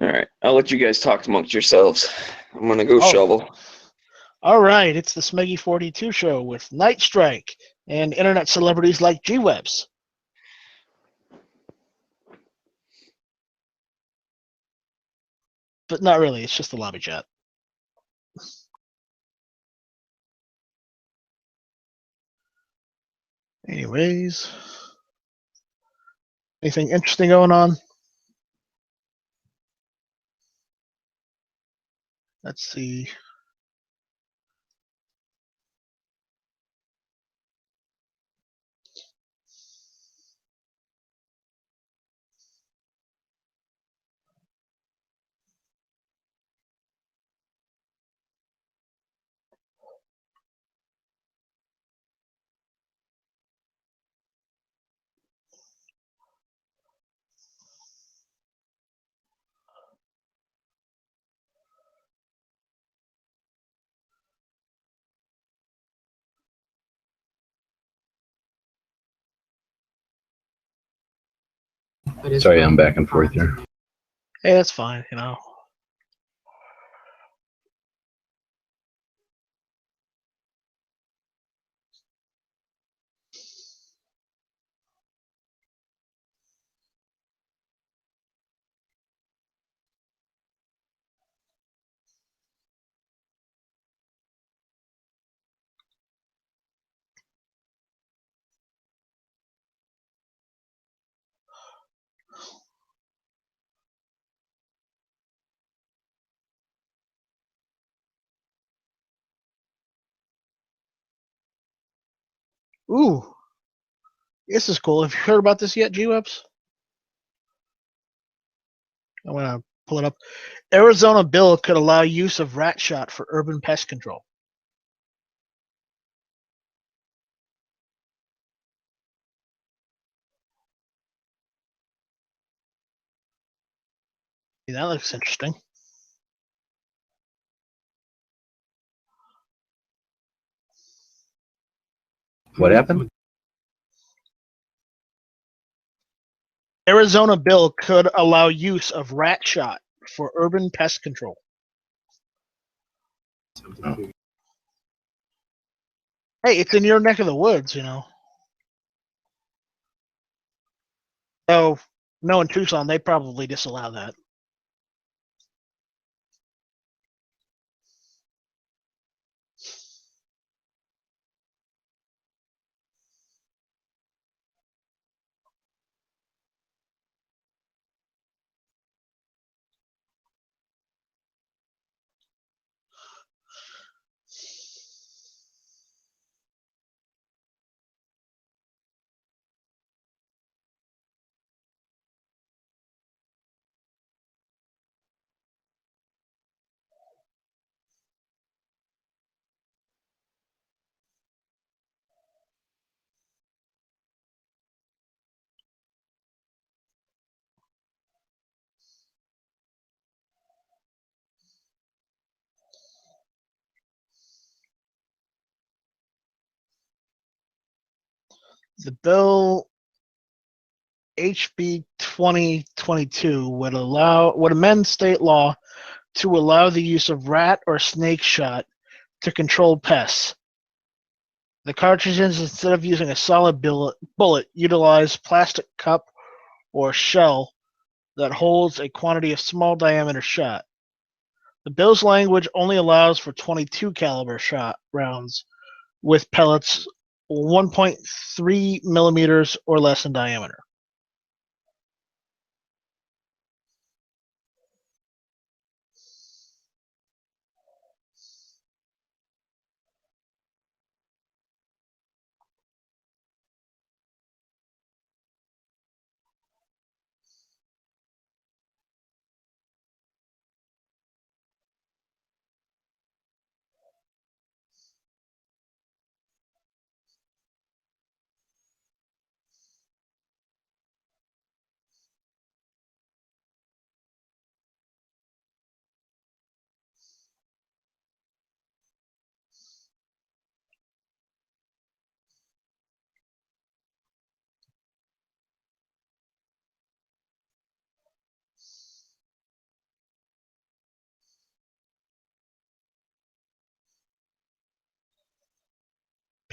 All right, I'll let you guys talk amongst yourselves. I'm gonna go Oh, shovel. all right. It's the Smeggy 42 show with Night Strike and internet celebrities like G-Webs. But not really. It's just a lobby chat. Anyways, anything interesting going on? Let's see. Sorry, I'm back and forth here. Hey, that's fine. You know. Ooh, this is cool. Have you heard about this yet, G-Webs? I'm gonna pull it up. Arizona bill could allow use of rat shot for urban pest control. That looks interesting. What happened? Arizona bill could allow use of rat shot for urban pest control. Oh. Hey, it's in your neck of the woods, you know. So, no, in Tucson, they probably disallow that. The bill HB 2022 would amend state law to allow the use of rat or snake shot to control pests. The cartridges, instead of using a solid bullet, utilize plastic cup or shell that holds a quantity of small diameter shot. The bill's language only allows for 22 caliber shot rounds with pellets 1.3 millimeters or less in diameter.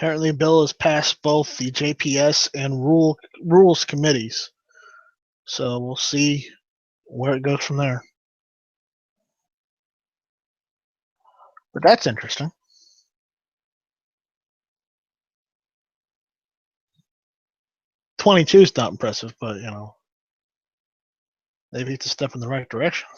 Apparently, the bill has passed both the JPS and rules committees. So we'll see where it goes from there. But that's interesting. '22 is not impressive, but maybe it's a step in the right direction.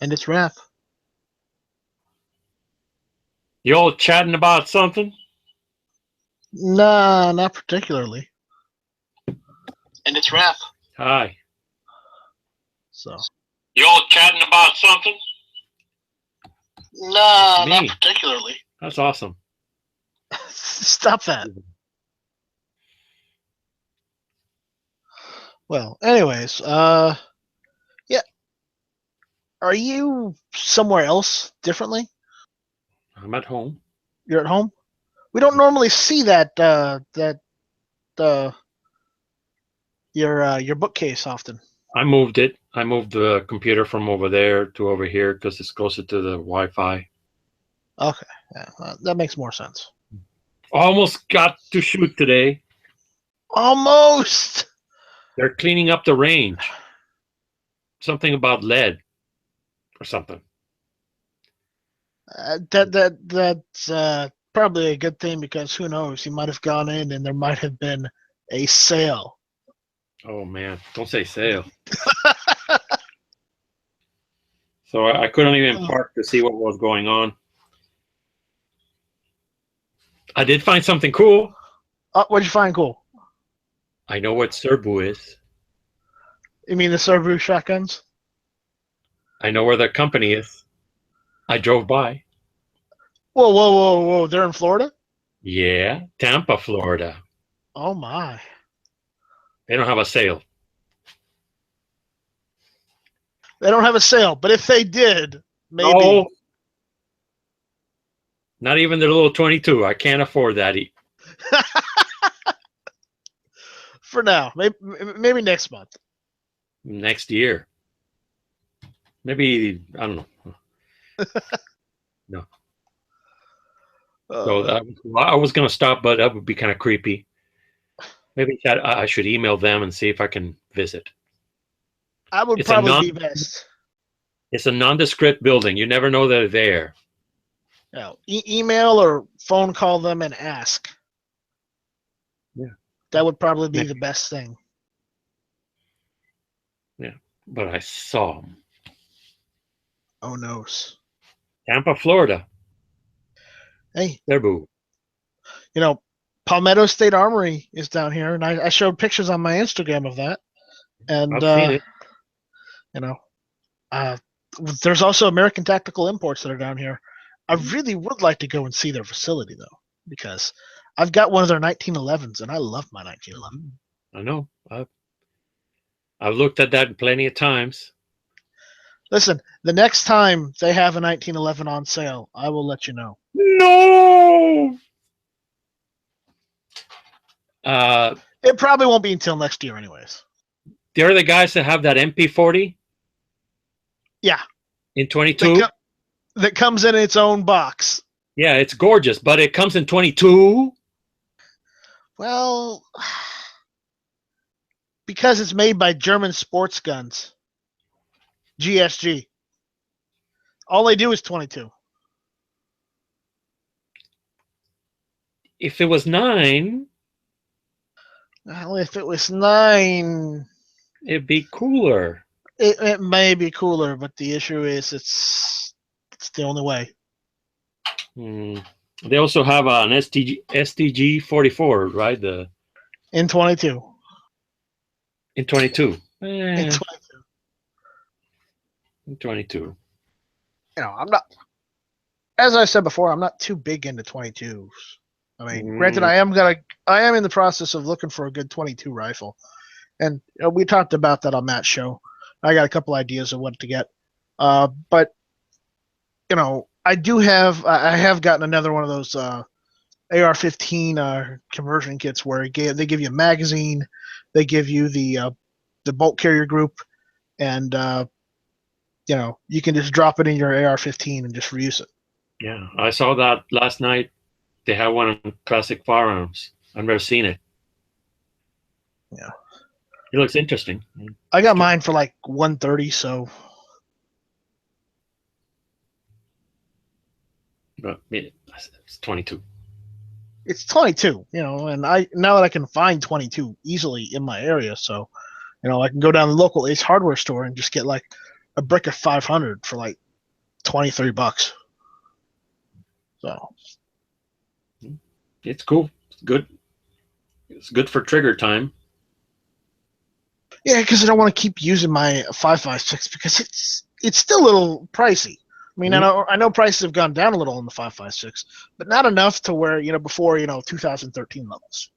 And it's wrath. You all chatting about something? Nah, not particularly. And it's wrath. Hi. So. You all chatting about something? Nah, Me. not particularly. That's awesome. Stop that. Well, anyways, yeah. Are you somewhere else differently? I'm at home. You're at home? We don't normally see that your bookcase often. I moved it. I moved the computer from over there to over here because it's closer to the Wi-Fi. Okay, yeah, that makes more sense. Almost got to shoot today. Almost. They're cleaning up the range. Something about lead or something. That's probably a good thing because who knows? He might have gone in and there might have been a sale. Oh man, don't say sale. So I couldn't even park to see what was going on. I did find something cool. What'd you find cool? I know what Serbu is. You mean the Serbu shotguns? I know where the company is. I drove by. Whoa! They're in Florida? Yeah, Tampa, Florida. Oh my! They don't have a sale. They don't have a sale, but if they did, maybe. No. Not even the little 22. I can't afford that. For now, maybe next month. Next year. Maybe, I don't know. No. So I was going to stop, but that would be kind of creepy. Maybe I should email them and see if I can visit. I would probably be best. It's a nondescript building. You never know they're there. No, email or phone call them and ask. Yeah. That would probably be the best thing. Yeah, but I saw them. Oh, no. Tampa, Florida. Hey. Serbu. You know, Palmetto State Armory is down here, and I showed pictures on my Instagram of that. And, I've seen it. You know, there's also American Tactical Imports that are down here. I really would like to go and see their facility, though, because I've got one of their 1911s, and I love my 1911. I know. I've looked at that plenty of times. Listen, the next time they have a 1911 on sale, I will let you know. No! It probably won't be until next year anyways. They're the guys that have that MP40? Yeah. In 22? That comes in its own box. Yeah, it's gorgeous, but it comes in 22? Well, because it's made by German Sports Guns. GSG. All they do is 22. If it was 9... Well, if it was 9... It'd be cooler. It may be cooler, but the issue is it's the only way. They also have an STG 44, right? In 22. In 22. In 22. In 22. You know, I'm not. As I said before, I'm not too big into 22s. I mean, granted, I am in the process of looking for a good 22 rifle, and we talked about that on Matt's show. I got a couple ideas of what to get, but you know, I have gotten another one of those AR-15 conversion kits where they give you a magazine, they give you the bolt carrier group, and you know, you can just drop it in your AR-15 and just reuse it. Yeah, I saw that last night. They have one on Classic Firearms. I've never seen it. Yeah. It looks interesting. I got mine for like $130, so. But it's 22. It's 22, you know, and now that I can find 22 easily in my area, so, you know, I can go down to the local Ace Hardware store and just get like a brick of 500 for like $20-$30. So It's cool. It's good. It's good for trigger time. yeah, because I don't want to keep using my 5.56 because it's still a little pricey. I mean, I know prices have gone down a little on the 5.56, but not enough to where before 2013 levels.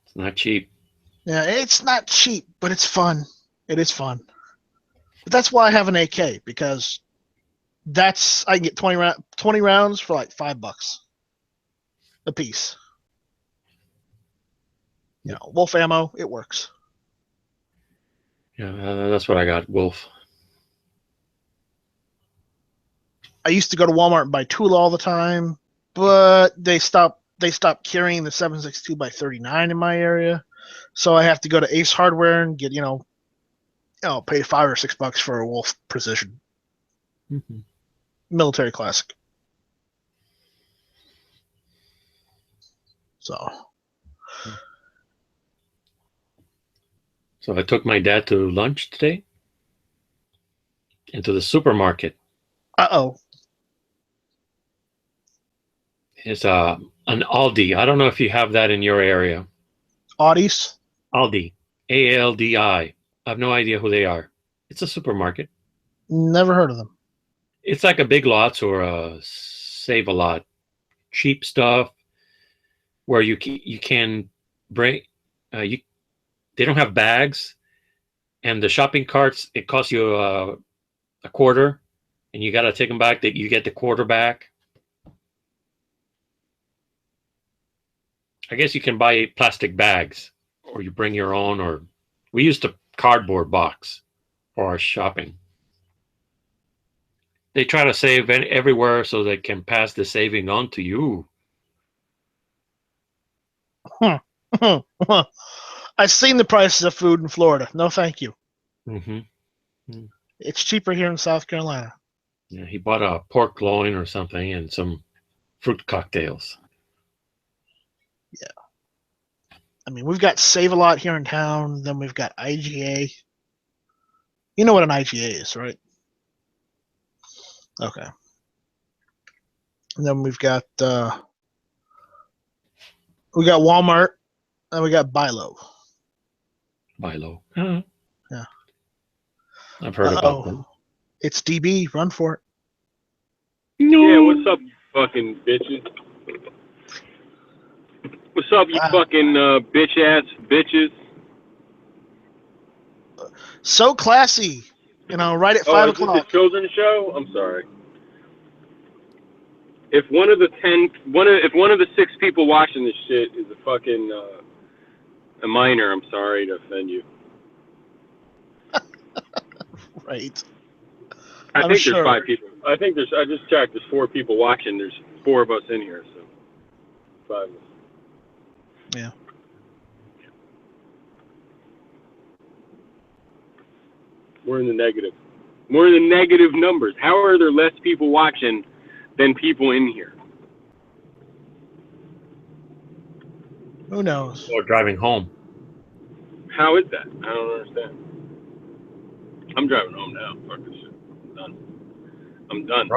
It's not cheap. Yeah, it's not cheap, but it's fun. It is fun. But that's why I have an AK, because I can get 20 rounds for like $5 a piece. Wolf ammo, it works. Yeah, that's what I got. Wolf. I used to go to Walmart and buy tool all the time, but they stopped carrying the 7.62 by 39 in my area, so I have to go to Ace Hardware and get pay $5 or $6 for a Wolf Precision military classic. So I took my dad to lunch today, into the supermarket. Uh-oh. It's an Aldi. I don't know if you have that in your area. Audis? Aldi. ALDI. I have no idea who they are. It's a supermarket. Never heard of them. It's like a Big Lots or a Save a Lot. Cheap stuff where you can bring... they don't have bags, and the shopping carts, it costs you a quarter, and you got to take them back. That you get the quarter back. I guess you can buy plastic bags, or you bring your own, or we used a cardboard box for our shopping. They try to save everywhere so they can pass the saving on to you. I've seen the prices of food in Florida. No, thank you. It's cheaper here in South Carolina. Yeah, he bought a pork loin or something and some fruit cocktails. Yeah. I mean, we've got Save a Lot here in town. Then we've got IGA. You know what an IGA is, right? Okay. And then we've got Walmart, and we got Bilo. Bilo. Yeah. I've heard about them. It's DB. Run for it. No. Yeah, what's up, you fucking bitches? What's up, you fucking bitch-ass bitches? So classy. Right at 5 o'clock. Is this a children's show? I'm sorry. If one of the 6 people watching this shit is a fucking a minor, I'm sorry to offend you. Right. I think there's 5 people. I just checked. There's 4 people watching. There's 4 of us in here, so 5 of us. Yeah. We're in the negative. We're in the negative numbers. How are there less people watching than people in here? Who knows? Or driving home. How is that? I don't understand. I'm driving home now. Fuck this shit. I'm done.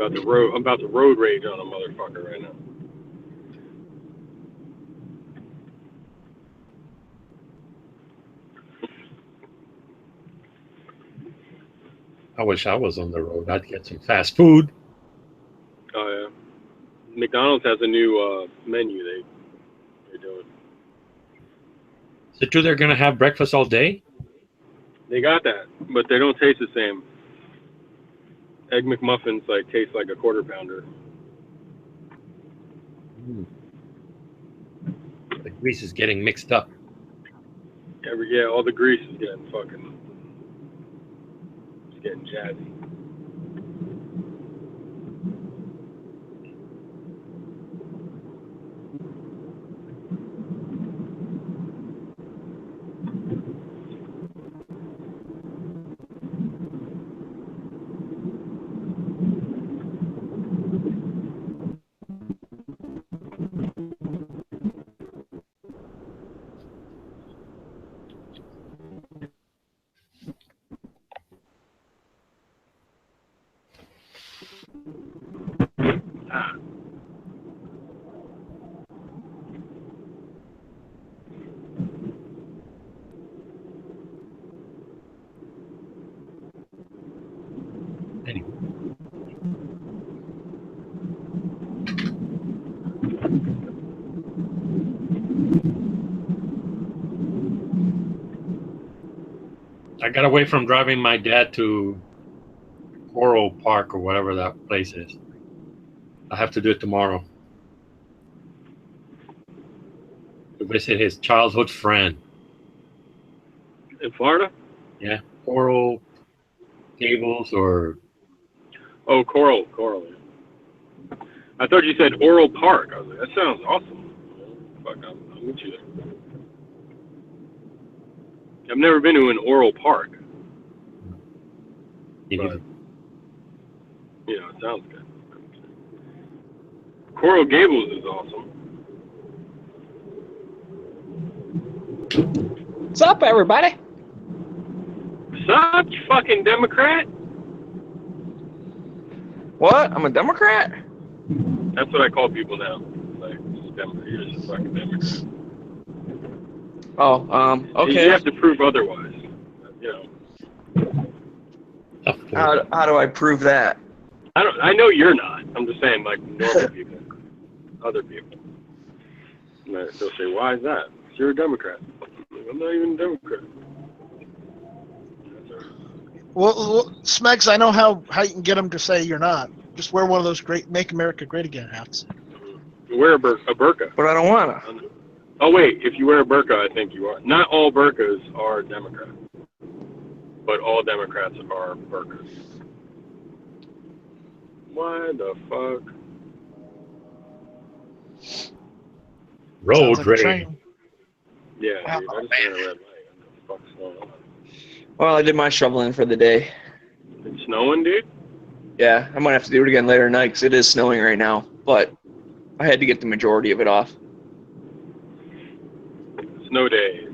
I'm about to road rage on a motherfucker right now. I wish I was on the road. I'd get some fast food. Oh yeah. McDonald's has a new menu they're doing. Is it true they're gonna have breakfast all day? They got that, but they don't taste the same. Egg McMuffins taste like a quarter pounder. The grease is getting mixed up. Yeah, all the grease is getting it's getting jazzy. Anyway. I got away from driving my dad to Coral Park or whatever that place is. I have to do it tomorrow. To visit his childhood friend. In Florida? Yeah, Coral Gables or... Oh, Coral. Yeah. I thought you said Oral Park. I was like, that sounds awesome. Fuck, I'm with you there. I've never been to an Oral Park. But, you know, it sounds good. Coral Gables is awesome. What's up, everybody? What's up, you fucking Democrat? What? I'm a Democrat? That's what I call people now. Like, you're just a fucking Democrat. Oh, okay. You have to prove otherwise. You know. How do I prove that? I know you're not. I'm just saying, like, normal people. Other people. And they'll say, why is that? You're a Democrat. I'm not even a Democrat. Well, Smegs, I know how you can get them to say you're not. Just wear one of those great "Make America Great Again" hats. Wear a burqa. But I don't wanna. Oh wait, if you wear a burqa, I think you are. Not all burqas are Democrat, but all Democrats are burqas. Why the fuck? Road Sounds like a rage. train. Yeah, dude, I just ran a red light. What the fuck's going on? Well, I did my shoveling for the day. It's snowing, dude? Yeah, I might have to do it again later tonight because it is snowing right now. But I had to get the majority of it off. Snow days.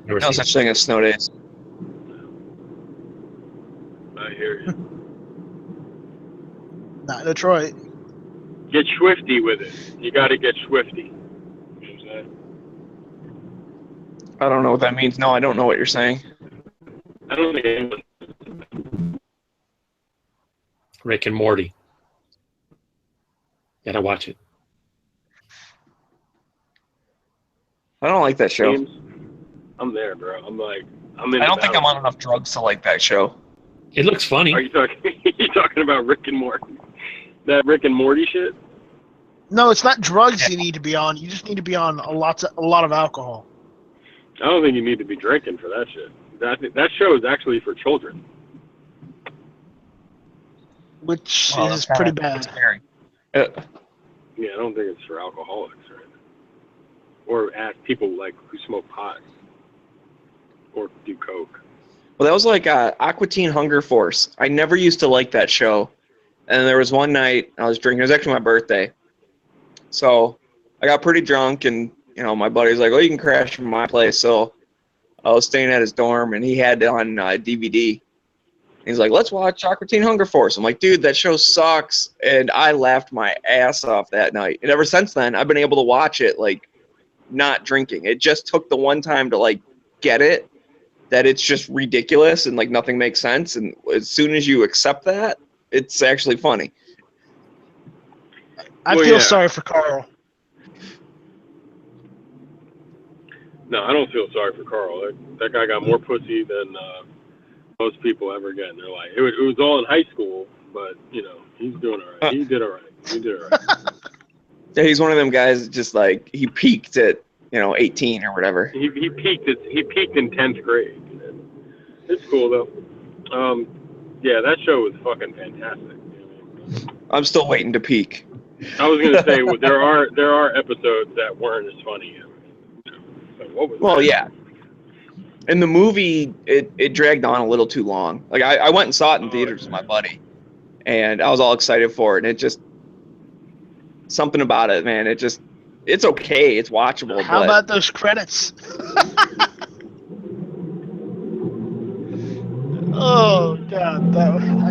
Never No seen such thing as snow days. I hear you. Not in Detroit. Get swifty with it. You got to get swifty. You know what I'm saying? I don't know what that means. No, I don't know what you're saying. I don't think anyone. Rick and Morty. Gotta watch it. I don't like that show. Games, I'm there, bro. I'm in. I don't think I'm on enough drugs to like that show. It looks funny. Are you talking? You talking about Rick and Morty? That Rick and Morty shit? No, it's not drugs you need to be on. You just need to be on a lot of alcohol. I don't think you need to be drinking for that shit. That show is actually for children. Which is pretty bad. Yeah, I don't think it's for alcoholics or anything. Or people like who smoke pot or do coke. Well, that was like Aqua Teen Hunger Force. I never used to like that show. And there was one night I was drinking. It was actually my birthday. So I got pretty drunk, and my buddy's like, "Oh, you can crash from my place." So I was staying at his dorm, and he had it on DVD. He's like, "Let's watch Aqua Teen Hunger Force." I'm like, "Dude, that show sucks." And I laughed my ass off that night. And ever since then, I've been able to watch it like not drinking. It just took the one time to like get it, that it's just ridiculous and like nothing makes sense. And as soon as you accept that, it's actually funny. I feel sorry for Carl. No, I don't feel sorry for Carl. That guy got more pussy than most people ever get in their life. It was all in high school, but he's doing all right. He did all right. Yeah, he's one of them guys. Just like he peaked at 18 or whatever. He peaked in 10th grade. It's cool though. Yeah, that show was fucking fantastic. I'm still waiting to peak. I was gonna say there are episodes that weren't as funny. What was that? Yeah. In the movie, it dragged on a little too long. Like I went and saw it in theaters with my buddy, and I was all excited for it. And it just something about it, man. It's okay. It's watchable. How about those credits? Oh God!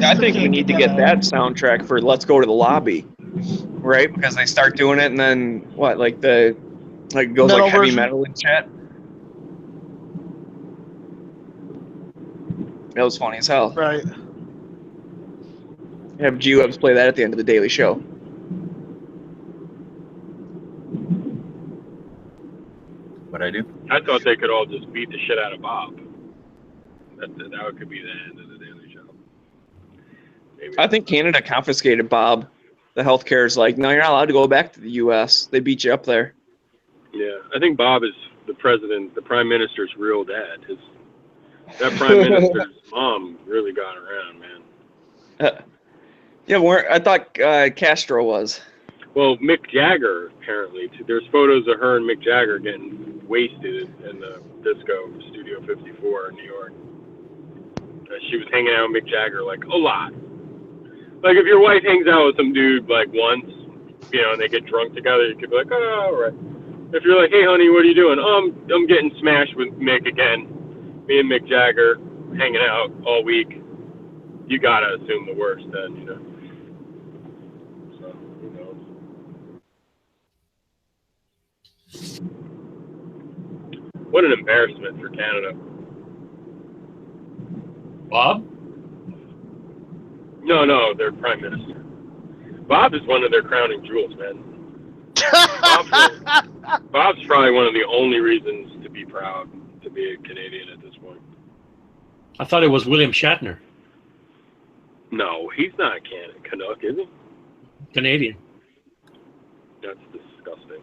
I think we need to get that soundtrack for "Let's Go to the Lobby," right? Because they start doing it, and then what? It goes metal like heavy version? metal and shit. That was funny as hell. Right. Have G-Webs play that at the end of the Daily Show. What'd I do? I thought they could all just beat the shit out of Bob. That could be the end of the Daily Show. Maybe I think Canada confiscated Bob. The healthcare is like, no, you're not allowed to go back to the U.S. They beat you up there. Yeah, I think Bob is the prime minister's real dad. That prime minister's mom really got around, man. Yeah, I thought Castro was. Well, Mick Jagger, apparently. There's photos of her and Mick Jagger getting wasted in the disco Studio 54 in New York. She was hanging out with Mick Jagger, like, a lot. Like, if your wife hangs out with some dude, like, once, and they get drunk together, you could be like, oh, all right. If you're like, hey, honey, what are you doing? I'm getting smashed with Mick again. Me and Mick Jagger hanging out all week. You gotta assume the worst then, So, who knows? What an embarrassment for Canada. Bob? No, their prime minister. Bob is one of their crowning jewels, man. Bob's probably one of the only reasons to be proud to be a Canadian at this point. I thought it was William Shatner. No, he's not a Canuck, is he? Canadian. That's disgusting.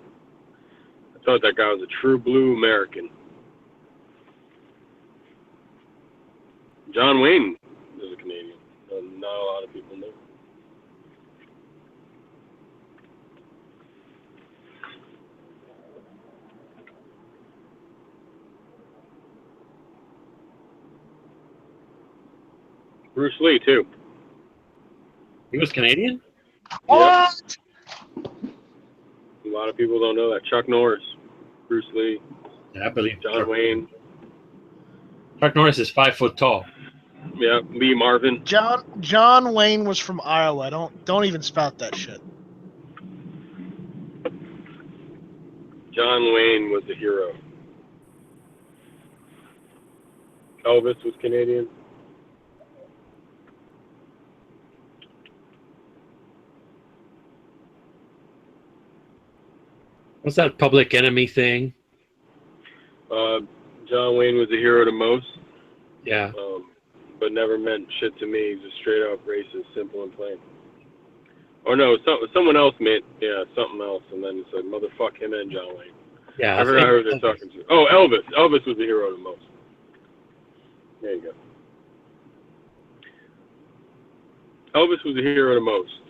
I thought that guy was a true blue American. John Wayne is a Canadian. Not a lot of people know. Bruce Lee, too. He was Canadian? What? A lot of people don't know that. Chuck Norris, Bruce Lee, Yeah, I believe John Wayne. Chuck Norris is 5 foot tall. Yeah, Lee Marvin. John Wayne was from Iowa. Don't even spout that shit. John Wayne was a hero. Elvis was Canadian. What's that Public Enemy thing? John Wayne was a hero to most, Yeah. but never meant shit to me. He's a straight up racist, simple and plain. Or no, someone else meant, something else, and then he said, motherfuck him and John Wayne. Yeah. I forgot who they're talking to. Oh, Elvis. Elvis was a hero to most. There you go. Elvis was a hero to most,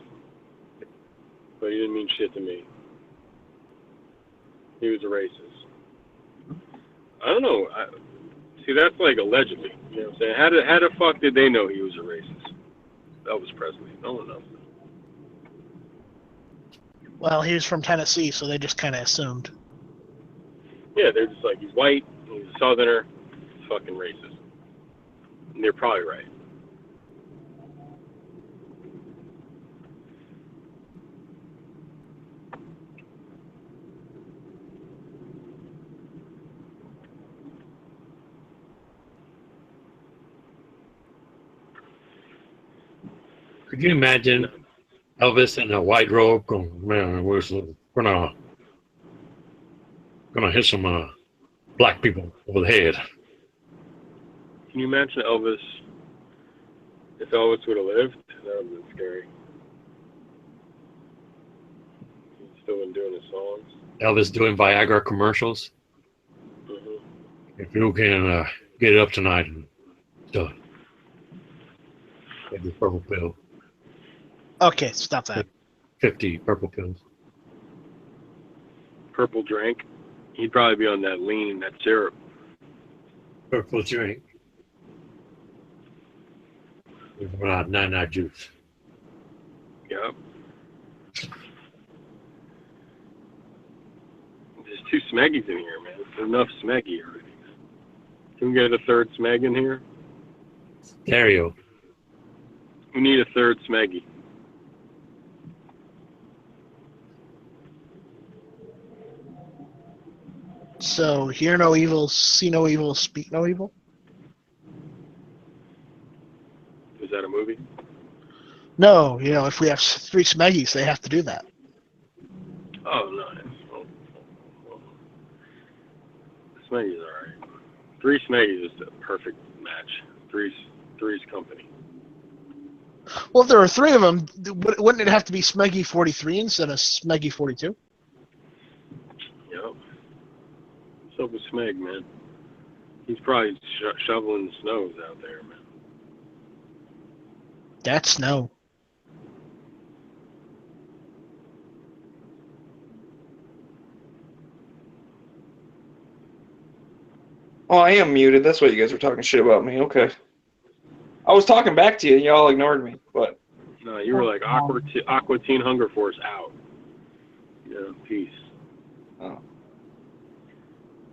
but he didn't mean shit to me. He was a racist. I don't know. See, that's like allegedly. You know what I'm saying? How the fuck did they know he was a racist? Elvis Presley. No one knows. Well, he was from Tennessee, so they just kind of assumed. Yeah, they're just like, he's white, he's a southerner, he's fucking racist. And they're probably right. Could you imagine Elvis in a white robe going, man, we're gonna hit some black people over the head? Can you imagine Elvis, if Elvis would have lived? That would have been scary. He's still been doing his songs. Elvis doing Viagra commercials. Mm-hmm. If you can get it up tonight and stuff. Get the purple pill. Okay, stop that. 50 purple pills. Purple drink. He'd probably be on that lean, that syrup. Purple drink. With about 99 juice. Yep. There's 2 Smeggies in here, man. There's enough Smeggy already. Can we get a 3rd Smeg in here? Stereo. We need a 3rd Smeggy. So, hear no evil, see no evil, speak no evil? Is that a movie? No, if we have 3 Smeggies, they have to do that. Oh, nice. Well, Smeggy's all right. 3 Smeggies is the perfect match. Three's company. Well, if there are 3 of them, wouldn't it have to be Smeggy 43 instead of Smeggy 42? Yep. What's up with Smeg, man? He's probably shoveling snows out there, man. That's snow. Oh, I am muted. That's why you guys were talking shit about me. Okay. I was talking back to you, and y'all ignored me. But No, you were like Aqua Teen Hunger Force out. Yeah, peace. oh.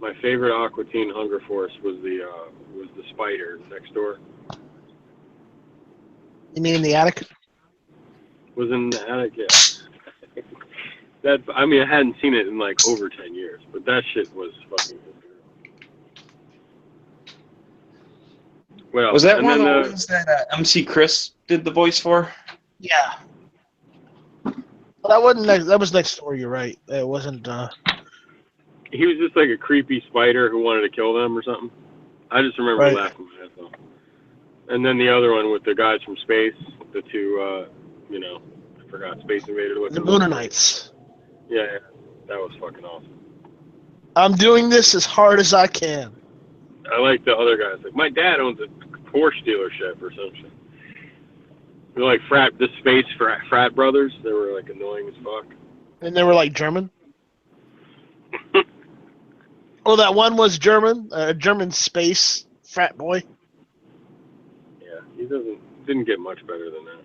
My favorite Aqua Teen Hunger Force was the spider next door. You mean in the attic? Was in the attic, yeah. I hadn't seen it in like over 10 years, but that shit was fucking good. Well, Was that and one of then the ones that MC Chris did the voice for? Yeah. Well, that was next door. You're right. It wasn't. he was just like a creepy spider who wanted to kill them or something. I just remember Right. laughing my ass off. And then the other one with the guys from space, the 2, I forgot, Space Invader looking. The Moonanites. Yeah, that was fucking awesome. I'm doing this as hard as I can. I like the other guys. Like, my dad owns a Porsche dealership or some shit. They're like space frat brothers. They were like annoying as fuck. And they were like German. Oh, that one was German. German space frat boy. Yeah, he didn't get much better than that.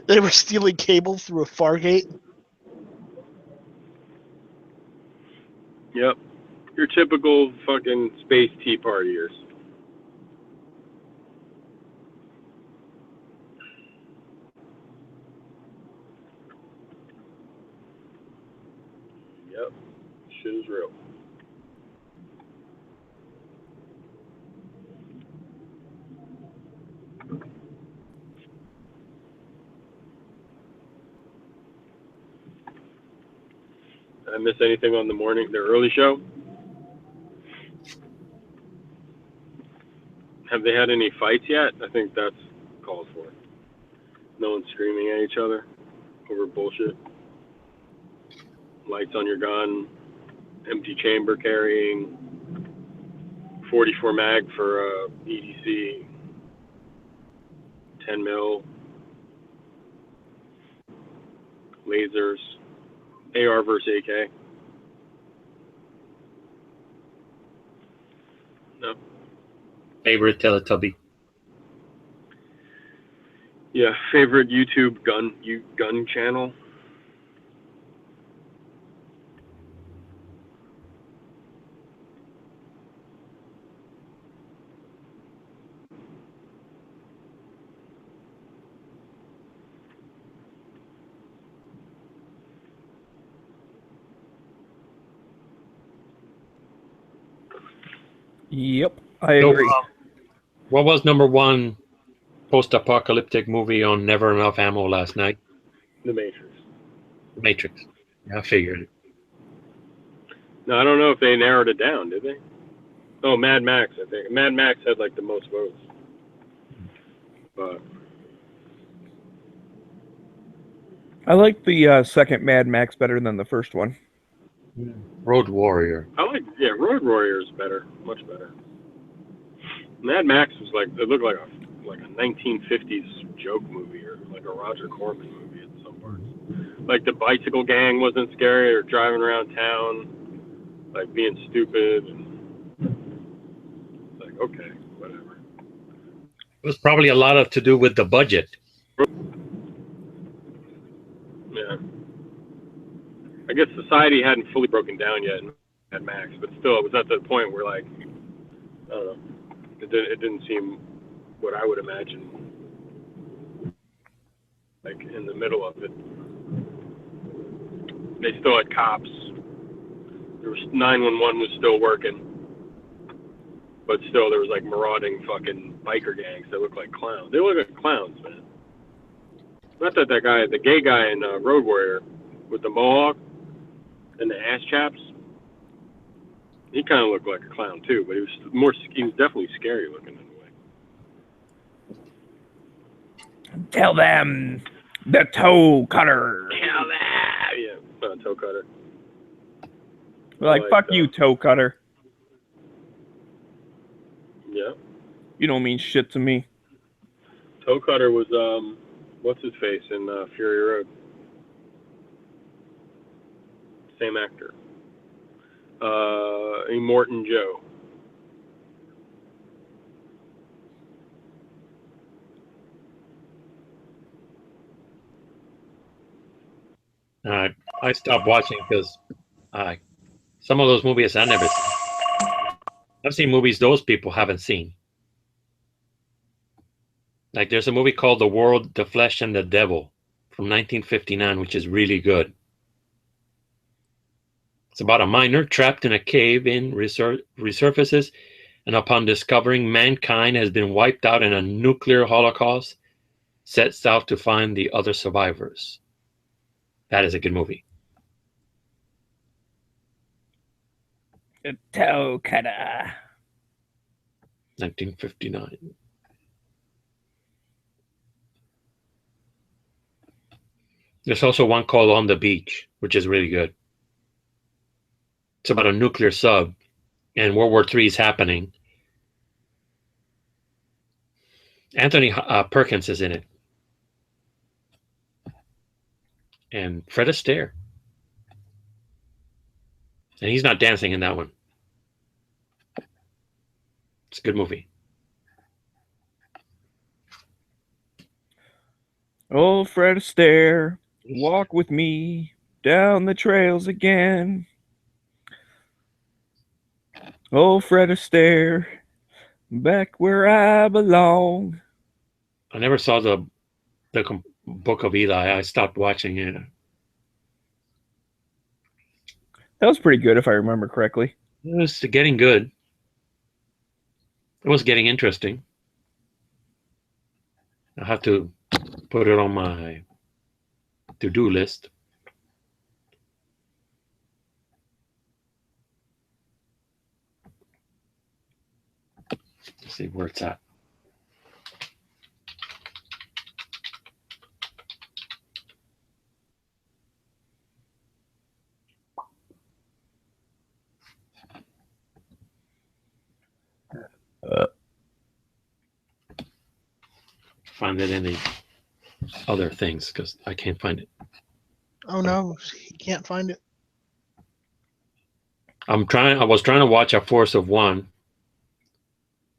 They were stealing cable through a Fargate. Yep. Your typical fucking space tea partiers. Yep. Shit is real. Did I miss anything on the early show? Have they had any fights yet? I think that's called for. No one's screaming at each other over bullshit. Lights on your gun, empty chamber carrying, 44 mag for EDC, 10 mil, lasers, AR versus AK. No. Favorite Teletubby. Yeah, favorite YouTube gun channel. Yep, I So, agree. what was number 1 post-apocalyptic movie on Never Enough Ammo last night? The Matrix. The Matrix. Yeah, I figured it. No, I don't know if they narrowed it down, did they? Oh, Mad Max, I think. Mad Max had like the most votes. But I like the second Mad Max better than the first one. Road Warrior. Road Warrior is better, much better. Mad Max was like, it looked like a 1950s joke movie or like a Roger Corman movie in some parts. Like the bicycle gang wasn't scary or driving around town, like being stupid. And like, okay, whatever. It was probably a lot to do with the budget. Yeah. I guess society hadn't fully broken down yet in Mad Max, but still, it was at the point where, like, I don't know, it didn't seem what I would imagine, like, in the middle of it. They still had cops. There was 911 was still working. but still there was like marauding fucking biker gangs that looked like clowns. They look like clowns, man. Not that guy, the gay guy in Road Warrior with the mohawk and the ass chaps, he kind of looked like a clown too, but he was definitely scary looking in a way. Tell them the toe cutter. Yeah, toe cutter. Like, fuck you, toe cutter. Yeah. You don't mean shit to me. Toe cutter was what's his face in Fury Road? Same actor. Immortan Joe. I stopped watching because some of those movies I never seen. I've seen movies those people haven't seen. Like there's a movie called The World, the Flesh, and the Devil from 1959, which is really good. It's about a miner trapped in a cave in resurfaces, and upon discovering mankind has been wiped out in a nuclear holocaust, sets out to find the other survivors. That is a good movie. The toe cutter. 1959. There's also one called On the Beach, which is really good. It's about a nuclear sub, and World War III is happening. Anthony Perkins is in it. And Fred Astaire. And he's not dancing in that one. It's a good movie. Oh, Fred Astaire, walk with me down the trails again. Oh, Fred Astaire, back where I belong. I never saw the Book of Eli. I stopped watching it. That was pretty good, if I remember correctly. It was getting good. It was getting interesting. I have to put it on my to-do list. Let's see where it's at. Find it in the other things because I can't find it. Oh no, he can't find it. I was trying to watch A Force of One.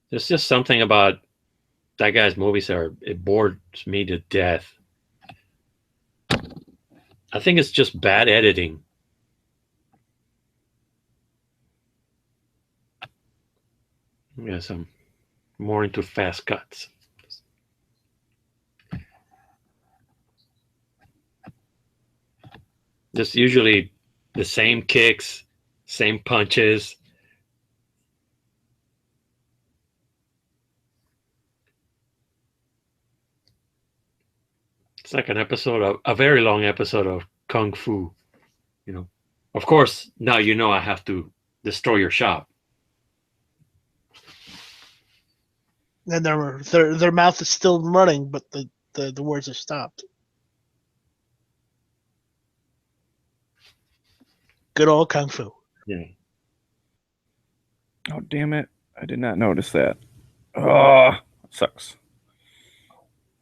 There's just something about that guy's movies it bores me to death. I think it's just bad editing. Yes, I'm more into fast cuts. Just usually the same kicks, same punches. It's like a very long episode of Kung Fu. You know, of course, now you know I have to destroy your shop. And their mouth is still running, but the words have stopped. Good old Kung Fu. Yeah. Oh, damn it. I did not notice that. Oh, sucks.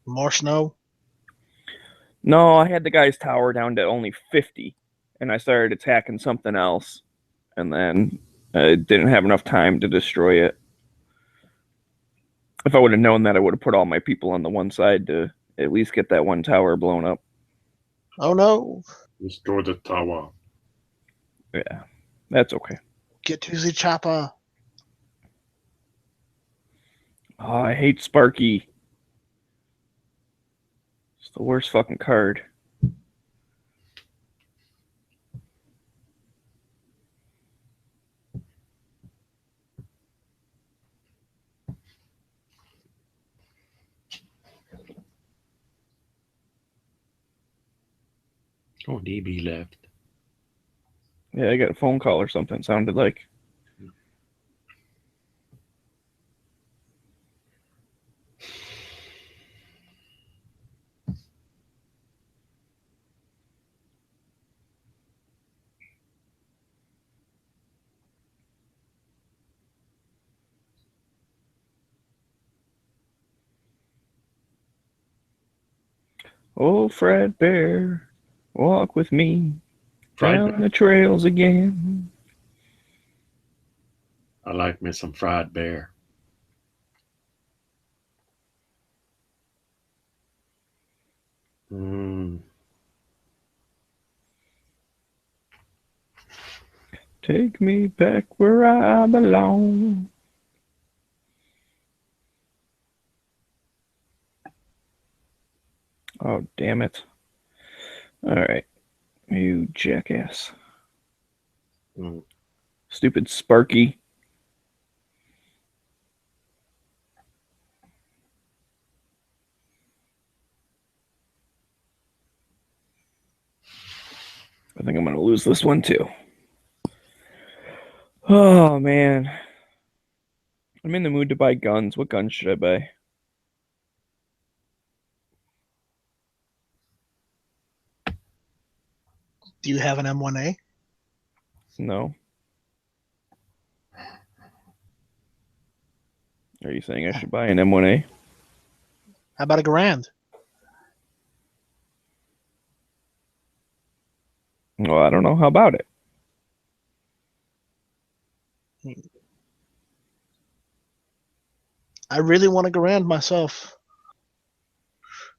More snow. No, I had the guy's tower down to only 50, and I started attacking something else, and then I didn't have enough time to destroy it. If I would have known that, I would have put all my people on the one side to at least get that one tower blown up. Oh no. Restore the tower. Yeah, that's okay. Get to the chopper. Oh, I hate Sparky. It's the worst fucking card. Oh, DB left. Yeah, I got a phone call or something. Sounded like. Oh, Fred Bear, walk with me Fried down the trails again. I like me some fried bear. Mm. Take me back where I belong. Oh, damn it. All right. You jackass. Mm. Stupid Sparky. I think I'm going to lose this one too. Oh, man. I'm in the mood to buy guns. What guns should I buy? Do you have an M1A? No. Are you saying I should buy an M1A? How about a Garand? Well, I don't know. How about it? I really want a Garand myself.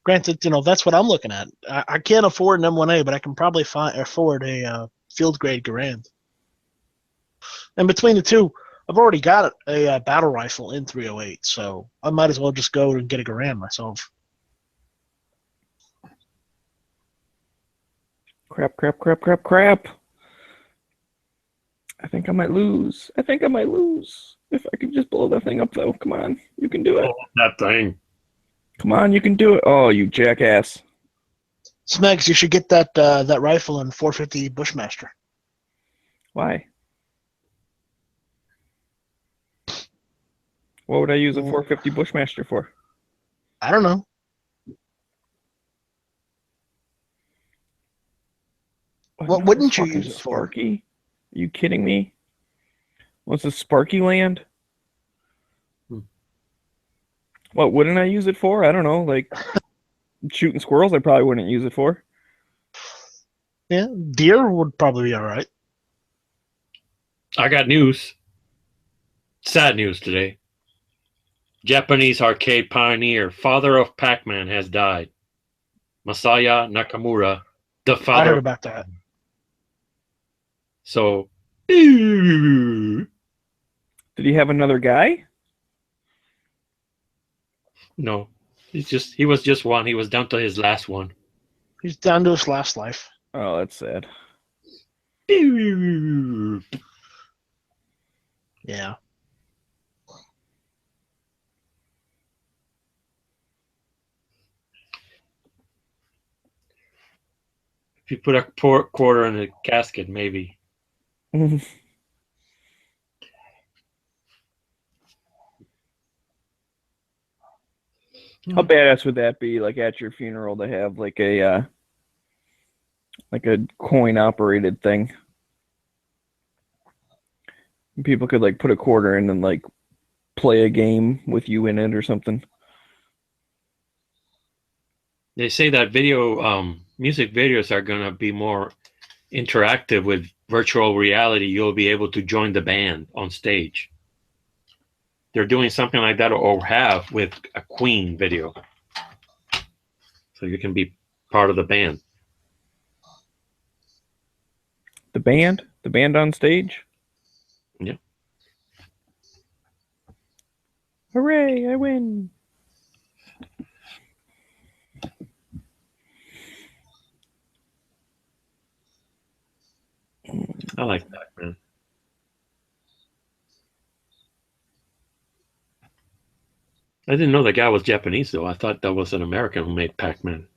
Granted, that's what I'm looking at. I can't afford an M1A, but I can probably afford a field grade Garand. And between the two, I've already got a battle rifle in 308, so I might as well just go and get a Garand myself. Crap, crap, crap, crap, crap. I think I might lose. I think I might lose. If I could just blow that thing up, though. Come on. You can do it. Oh, that thing. Come on, you can do it. Oh, you jackass. Smegs, you should get that rifle in 450 Bushmaster. Why? What would I use a 450 Bushmaster for? I don't know. What wouldn't you Fucking use it for? Sparky? Are you kidding me? What's this Sparky land? What wouldn't I use it for? I don't know. Like shooting squirrels, I probably wouldn't use it for. Yeah, deer would probably be all right. I got news. Sad news today. Japanese arcade pioneer, father of Pac-Man, has died. Masaya Nakamura, the I father. heard about that. So, Did he have another guy? no, he was just one. He was down to his last one. He's down to his last life. Oh, that's sad. Yeah. If you put a quarter in a casket, maybe. How badass would that be? Like at your funeral to have like a coin operated thing. People could like put a quarter in and like play a game with you in it or something. They say that music videos are gonna be more interactive with virtual reality. You'll be able to join the band on stage. They're doing something like that, or have with a Queen video, so you can be part of the band. The band on stage. Yeah. Hooray! I win. I like that, man. I didn't know the guy was Japanese, though. I thought that was an American who made Pac-Man.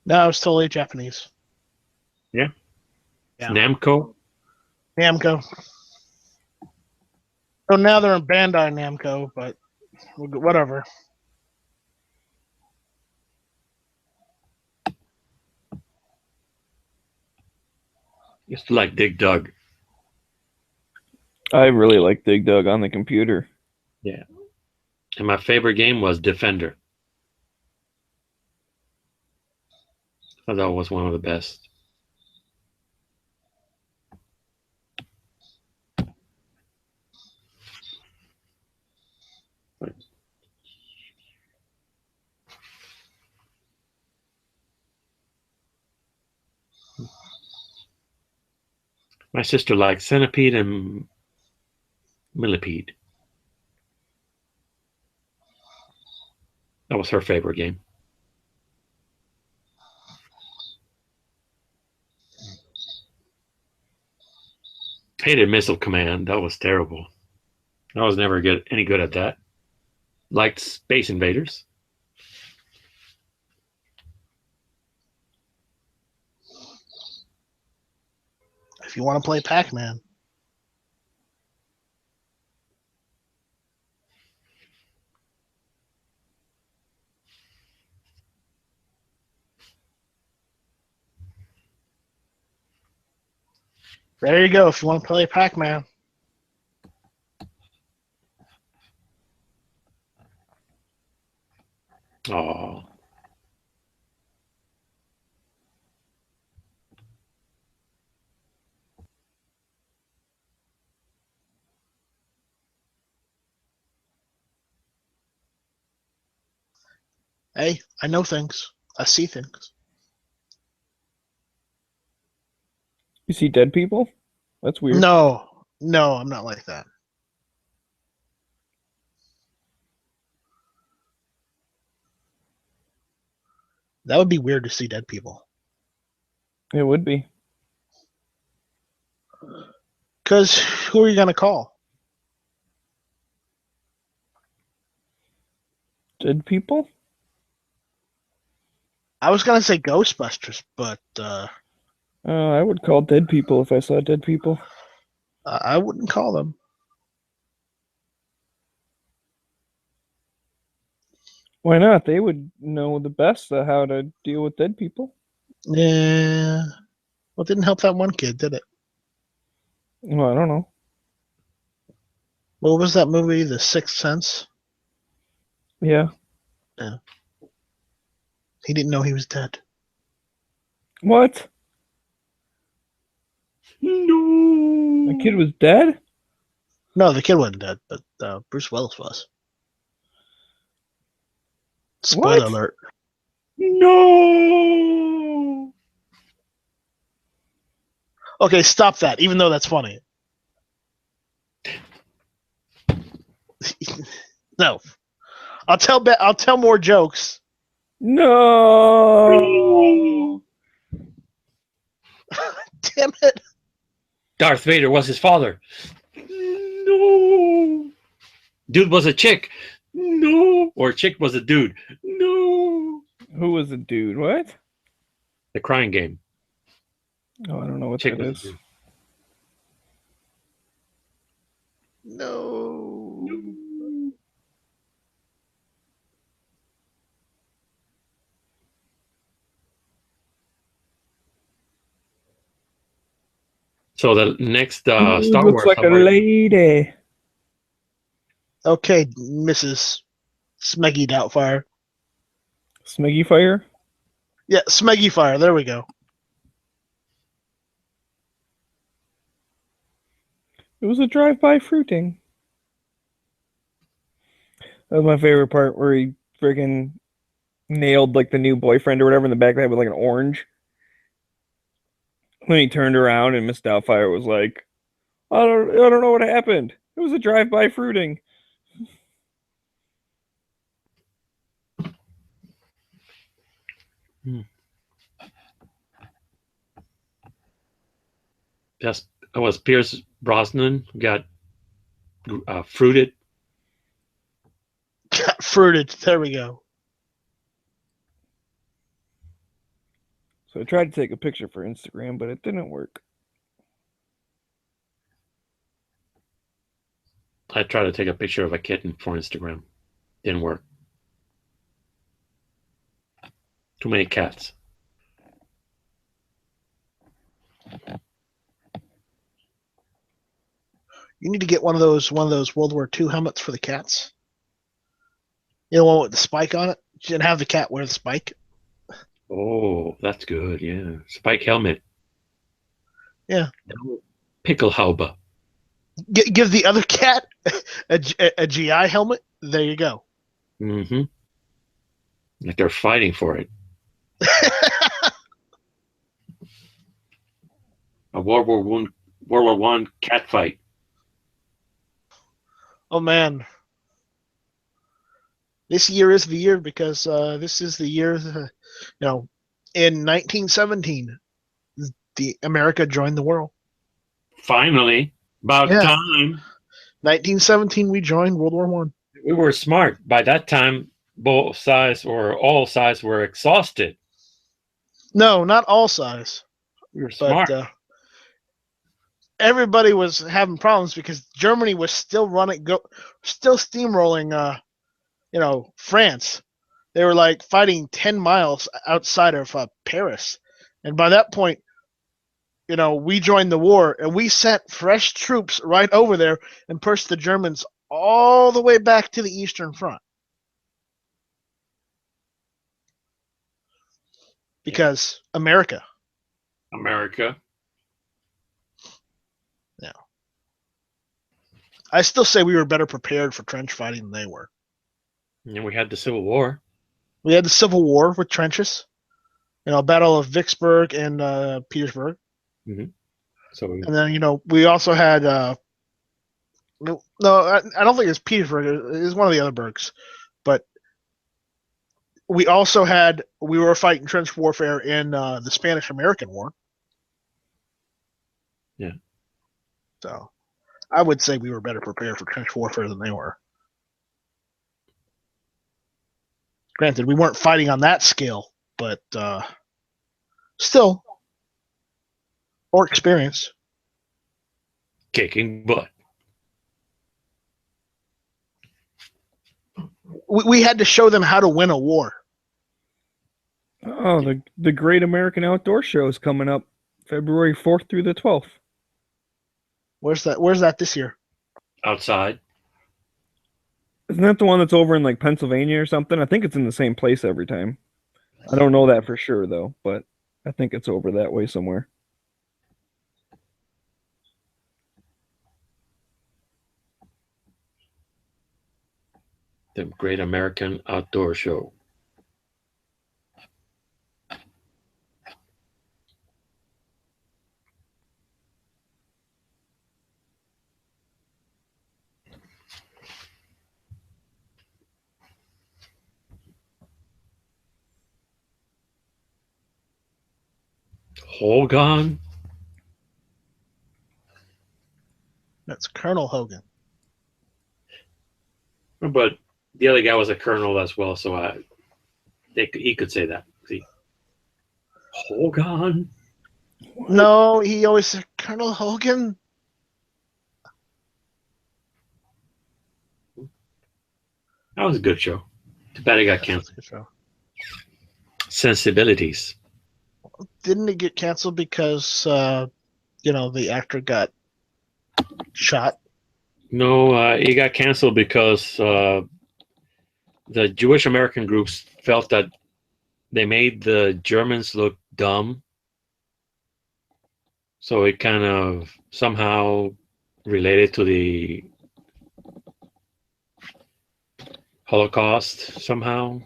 No, it's totally Japanese. It's Yeah. Namco. Namco. So now they're in Bandai Namco, but whatever. Used to like Dig Dug. I really like Dig Dug on the computer. Yeah. And my favorite game was Defender. I thought that was one of the best. My sister liked Centipede and Millipede. That was her favorite game. Hated Missile Command. That was terrible. I was never any good at that. Liked Space Invaders. If you want to play Pac-Man. There you go. If you want to play Pac-Man. Oh. Hey, I know things. I see things. You see dead people? That's weird. No, I'm not like that. That would be weird to see dead people. It would be. Because who are you going to call? Dead people? I was going to say Ghostbusters, but I would call dead people if I saw dead people. I wouldn't call them. Why not? They would know the best how to deal with dead people. Yeah. Well, it didn't help that one kid, did it? Well, I don't know. What was that movie, The Sixth Sense? Yeah. He didn't know he was dead. What? No. The kid was dead? No, the kid wasn't dead, but Bruce Willis was. Spoiler What? alert. No. Okay, stop that, even though that's funny. No. I'll tell more jokes. No. Damn it. Darth Vader was his father. No. Dude was a chick. No. Or chick was a dude. No. Who was the dude? What? The Crying Game. Oh, I don't know what Chick that was a is. dude. No. So the next Star Looks Wars. like a lady. Okay, Mrs. Smeggy Doubtfire. Smeggy Fire? Yeah, Smeggy Fire. There we go. It was a drive-by fruiting. That was my favorite part, where he friggin' nailed like the new boyfriend or whatever in the back of the head with like an orange. When he turned around and Miss Doubtfire was like, I don't know what happened. It was a drive-by fruiting. That was Pierce Brosnan who got fruited. Got fruited. There we go. So I tried to take a picture for Instagram, but it didn't work. I tried to take a picture of a kitten for Instagram. Didn't work. Too many cats. You need to get one of those World War II helmets for the cats. You know, one with the spike on it. You should have the cat wear the spike. Oh, that's good. Yeah. Spike helmet. Yeah. Pickelhaube. Give the other cat a GI helmet. There you go. Mm-hmm. Like they're fighting for it. A World War One cat fight. Oh man, this year is the year because this is the year. In 1917, the America joined the world. Finally, about Yeah. time. 1917, we joined World War One. We were smart. By that time, both sides or all sides were exhausted. No, not all sides, We were but smart. everybody was having problems because Germany was still still steamrolling. France. They were like fighting 10 miles outside of Paris, and by that point, we joined the war and we sent fresh troops right over there and pushed the Germans all the way back to the Eastern Front. Because America. I still say we were better prepared for trench fighting than they were. And we had the Civil War. We had the Civil War with trenches, Battle of Vicksburg and Petersburg. Mm-hmm. So And then, we also had, no, I don't think it's Petersburg. It was one of the other burgs. But we were fighting trench warfare in the Spanish-American War. Yeah. So I would say we were better prepared for trench warfare than they were. Granted, we weren't fighting on that scale, but still, more experience. kicking butt. We had to show them how to win a war. Oh, the Great American Outdoor Show is coming up February 4th through the 12th. Where's that this year? Outside. Isn't that the one that's over in like Pennsylvania or something? I think it's in the same place every time. I don't know that for sure though, but I think it's over that way somewhere. The Great American Outdoor Show. Hogan? That's Colonel Hogan. But the other guy was a colonel as well, so he could say that. See, Hogan? No, he always said Colonel Hogan. That was a good show. Too bad it got canceled. Good show. Sensibilities. Didn't it get canceled because the actor got shot? No, it got canceled because the Jewish American groups felt that they made the Germans look dumb. So it kind of somehow related to the Holocaust somehow.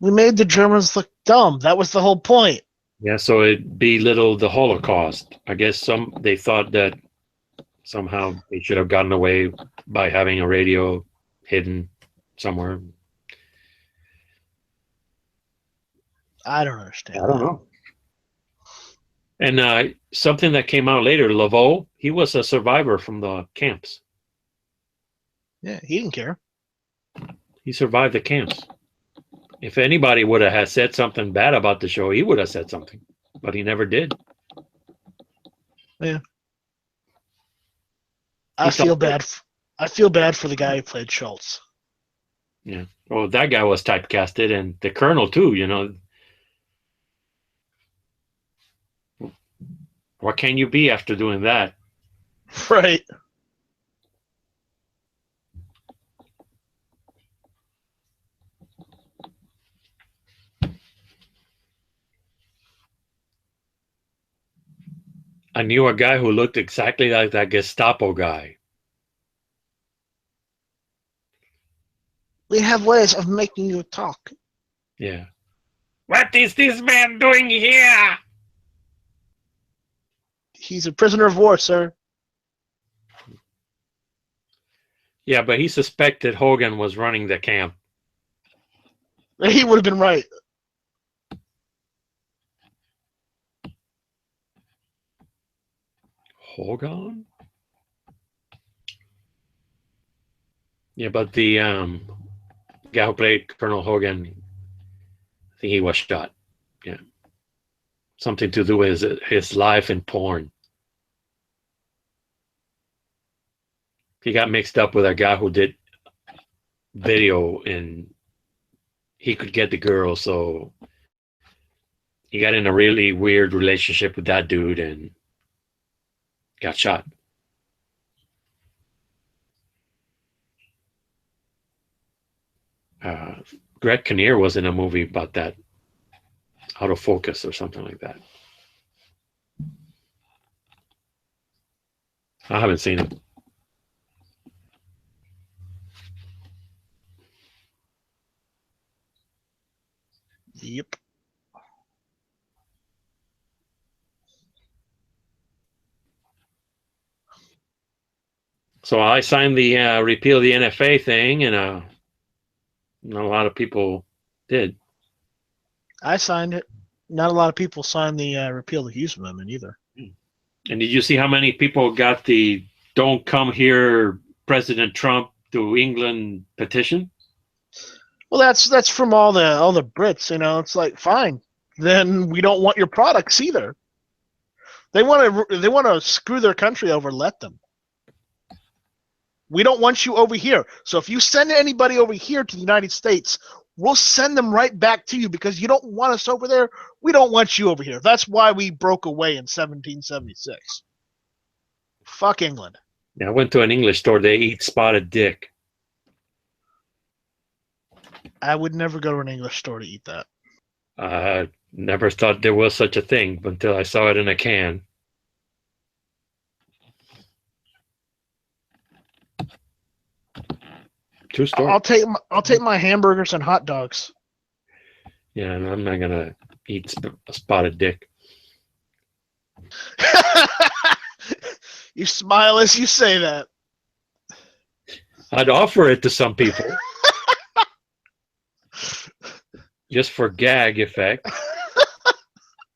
We made the Germans look dumb. That was the whole point. Yeah, so it belittled the Holocaust. I guess they thought that somehow they should have gotten away by having a radio hidden somewhere. I don't understand. I don't know. And something that came out later, Laveau, he was a survivor from the camps. Yeah, he didn't care. He survived the camps. If anybody would have said something bad about the show, he would have said something, but he never did. I feel bad for the guy who played Schultz. Yeah. Well, that guy was typecasted, and the Colonel too. You know, what can you be after doing that? Right. I knew a guy who looked exactly like that Gestapo guy. We have ways of making you talk. Yeah. What is this man doing here? He's a prisoner of war, sir. Yeah, but he suspected Hogan was running the camp. He would have been right. Hogan? Yeah, but the guy who played Colonel Hogan, I think he was shot. Yeah. Something to do with his life in porn. He got mixed up with a guy who did video and he could get the girl, so he got in a really weird relationship with that dude and got shot. Greg Kinnear was in a movie about that, Out of Focus or something like that. I haven't seen it. Yep. So I signed the repeal the NFA thing, and a lot of people did. I signed it. Not a lot of people signed the repeal the Hughes Amendment either. And did you see how many people got the "Don't Come Here, President Trump to England" petition? Well, that's from all the Brits. You know, it's like, fine, then we don't want your products either. They want to screw their country over. Let them. We don't want you over here. So if you send anybody over here to the United States, we'll send them right back to you because you don't want us over there. We don't want you over here. That's why we broke away in 1776. Fuck England. Yeah, I went to an English store. They eat spotted dick. I would never go to an English store to eat that. I never thought there was such a thing until I saw it in a can. True story. I'll take my hamburgers and hot dogs. Yeah, and I'm not gonna eat a spotted dick. You smile as you say that. I'd offer it to some people. Just for gag effect.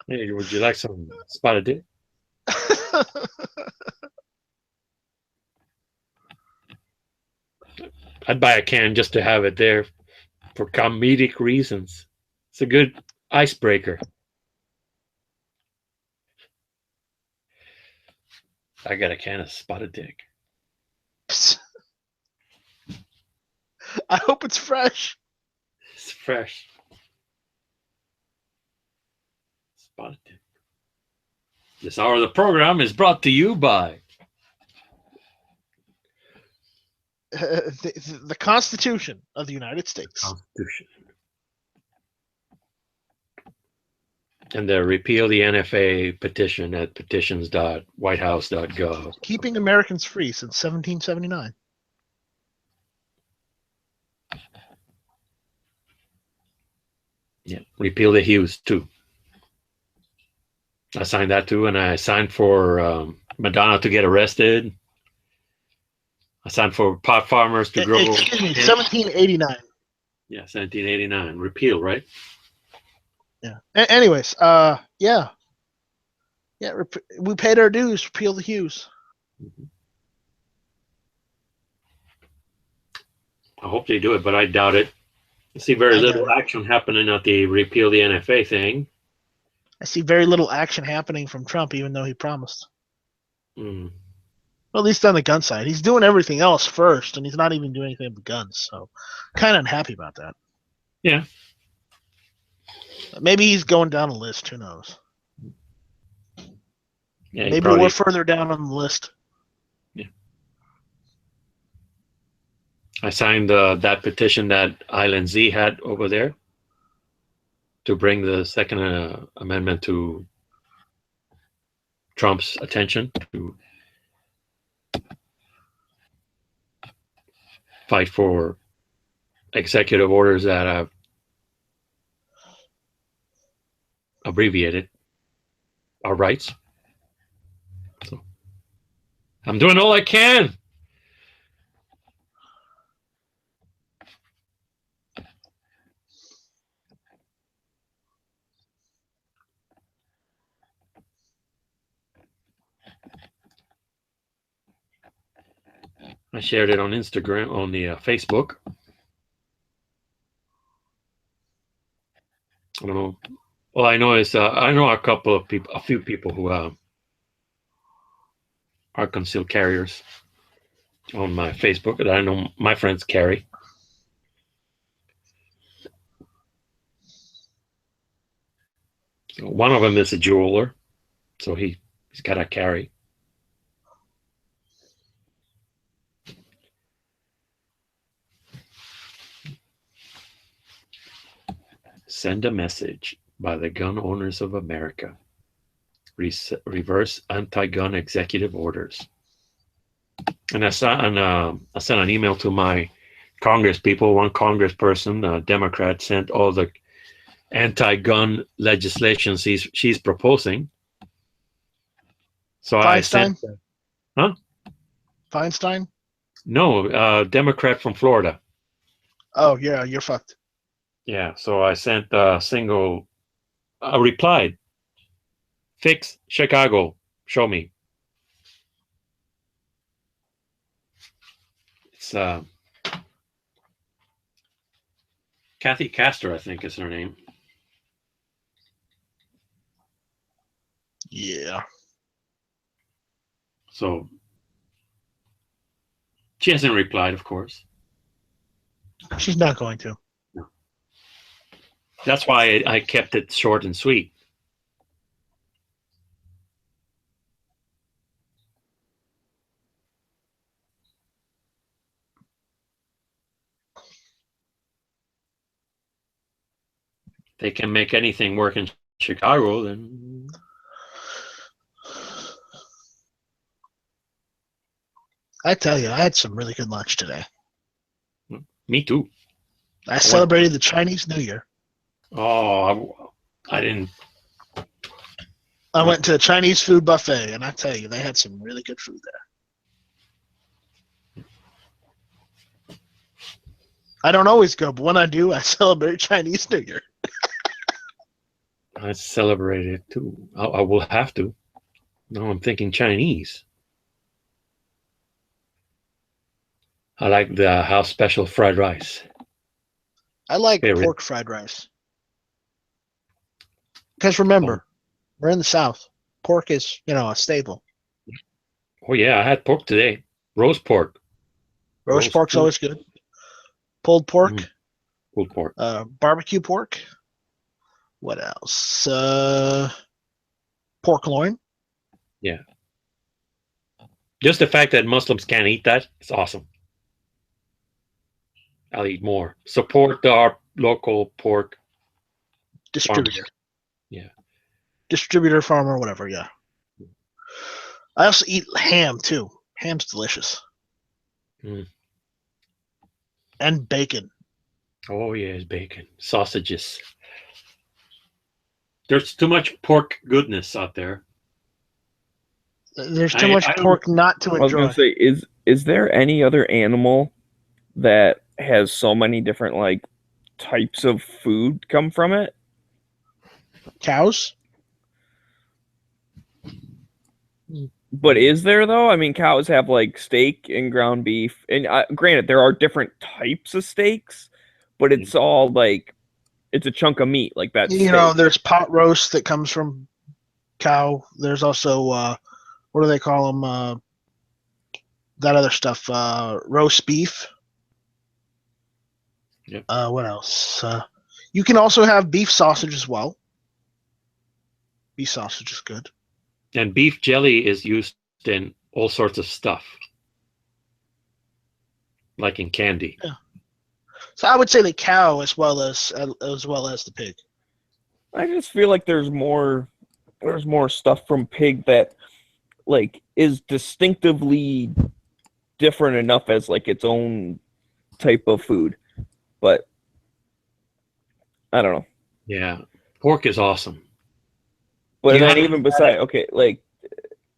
Hey, would you like some spotted dick? I'd buy a can just to have it there for comedic reasons. It's a good icebreaker. I got a can of spotted dick. I hope it's fresh. It's fresh. Spotted dick. This hour of the program is brought to you by the Constitution of the United States. Constitution. And the repeal the NFA petition at petitions.whitehouse.gov. Keeping Americans free since 1779. Yeah, repeal the Hughes too. I signed that too, and I signed for Madonna to get arrested. I signed for pot farmers to grow. Excuse me, 1789. Yeah, 1789. Repeal, right? Yeah. Anyways, yeah. We paid our dues. Repeal the Hughes. Mm-hmm. I hope they do it, but I doubt it. I see very I got little it. action happening at the repeal the NFA thing. I see very little action happening from Trump, even though he promised. Mm. Well, at least on the gun side, he's doing everything else first, and he's not even doing anything with guns. So, kind of unhappy about that. Yeah. Maybe he's going down a list. Who knows? Yeah, Maybe probably, we're further down on the list. I signed that petition that Island Z had over there to bring the Second Amendment to Trump's attention, to fight for executive orders that have abbreviated our rights. So I'm doing all I can. I shared it on Instagram, on the Facebook. I don't know. All I know is I know a few people who are concealed carriers on my Facebook that I know my friends carry. So one of them is a jeweler, so he's got to carry. Send a message by the Gun Owners of America. Reverse anti-gun executive orders. And I sent an email to my Congress people. One congressperson, a Democrat, sent all the anti-gun legislation she's proposing. So Feinstein? Huh? Feinstein? No, Democrat from Florida. Oh, yeah, you're fucked. Yeah, so I sent a replied, fix Chicago, show me. It's Kathy Castor, I think is her name. Yeah. So she hasn't replied, of course. She's not going to. That's why I kept it short and sweet. They can make anything work in Chicago, then I tell you, I had some really good lunch today. me too. I celebrated the Chinese New Year. Oh, I didn't. I went to a Chinese food buffet, and I tell you, they had some really good food there. I don't always go, but when I do, I celebrate Chinese New Year. I celebrate it too. I will have to. No, I'm thinking Chinese. I like the house special fried rice. I like Favorite. pork fried rice. Because remember, we're in the South. Pork is, a staple. Oh yeah, I had pork today. Roast pork. Roast pork's always good. Pulled pork. Pulled pork. Barbecue pork. What else? Pork loin. Yeah. Just the fact that Muslims can't eat that is awesome. I'll eat more. Support our local pork distributor. farmers. Yeah. Distributor, farmer, whatever, yeah. I also eat ham, too. Ham's delicious. Mm. And bacon. Oh, yes, bacon. Sausages. There's too much pork goodness out there. There's too much pork not to enjoy. I was going to say, is there any other animal that has so many different, types of food come from it? Cows? But is there, though? I mean, cows have, steak and ground beef. And granted, there are different types of steaks, but it's all like it's a chunk of meat like that. You know, there's pot roast that comes from cow. There's also what do they call them? That other stuff, roast beef. Yep. What else? You can also have beef sausage as well. Beef sausage is good. And beef jelly is used in all sorts of stuff, like in candy. Yeah. So I would say the cow as well as the pig. I just feel like there's more stuff from pig that like is distinctively different enough as like its own type of food. But I don't know. Yeah, pork is awesome. But You then haven't even had beside, okay, like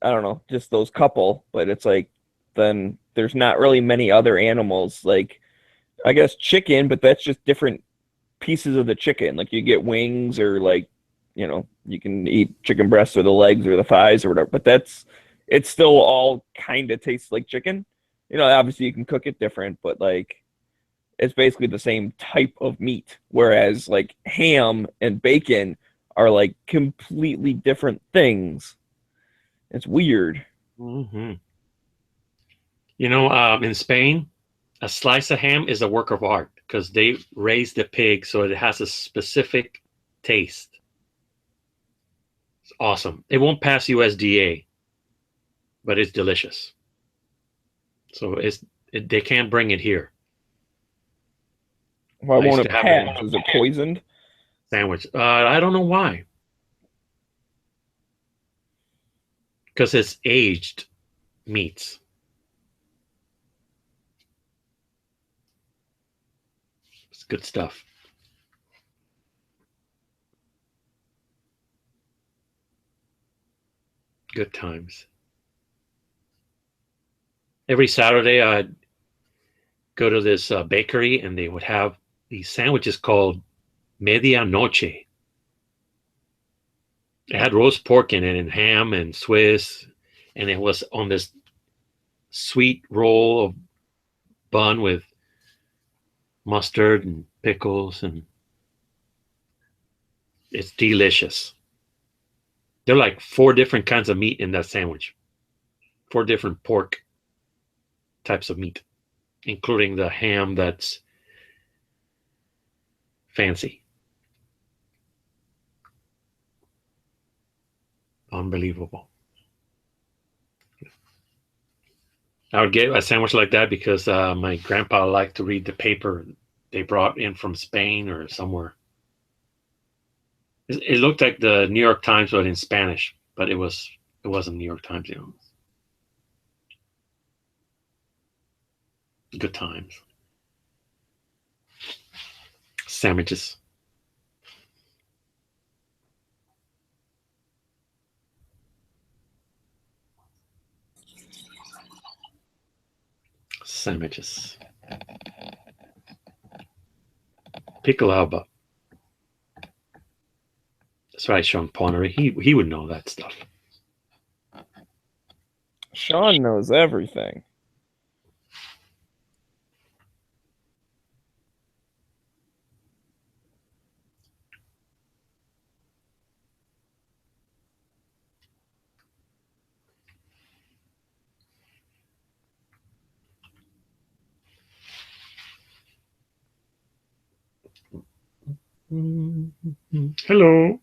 I don't know, just those couple. But it's like then there's not really many other animals. Like I guess chicken, but that's just different pieces of the chicken. Like you get wings, or like you can eat chicken breasts or the legs or the thighs or whatever. But it's still all kind of tastes like chicken. Obviously you can cook it different, but like it's basically the same type of meat. Whereas like ham and bacon are like completely different things. It's weird. Mm-hmm. In Spain, a slice of ham is a work of art because they raise the pig so it has a specific taste. It's awesome. It won't pass USDA, but it's delicious. So they can't bring it here. Why I used won't it to have it pass? Is it poisoned? Sandwich. I don't know why. Because it's aged meats. It's good stuff. Good times. Every Saturday, I'd go to this bakery, and they would have these sandwiches called Medianoche. It had roast pork in it, and ham and Swiss, and it was on this sweet roll of bun with mustard and pickles, and it's delicious. There are like 4 different kinds of meat in that sandwich. 4 different pork types of meat, including the ham that's fancy. Unbelievable. I would get a sandwich like that because my grandpa liked to read the paper they brought in from Spain or somewhere. It looked like the New York Times, but in Spanish. But it wasn't New York Times, Good times. Sandwiches. Sandwiches. Pickle Alba. That's right, Sean Connery. He would know that stuff. Sean knows everything. Hello.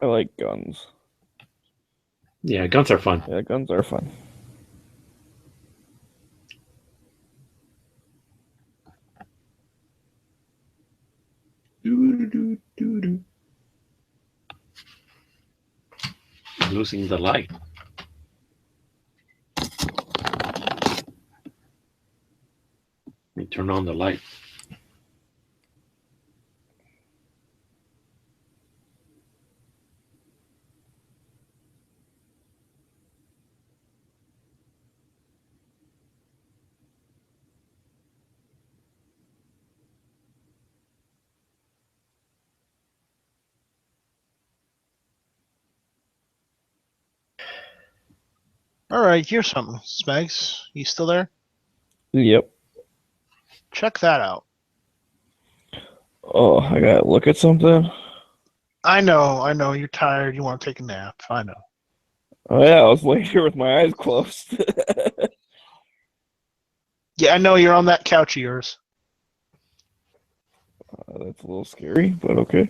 I like guns. Yeah, guns are fun. Yeah, guns are fun. Losing the light. Let me turn on the light. All right, here's something. Smegs, you still there? Yep. Check that out. Oh, I gotta look at something. I know. You're tired. You want to take a nap. I know. Oh yeah, I was laying here with my eyes closed. Yeah, I know you're on that couch of yours. That's a little scary, but okay.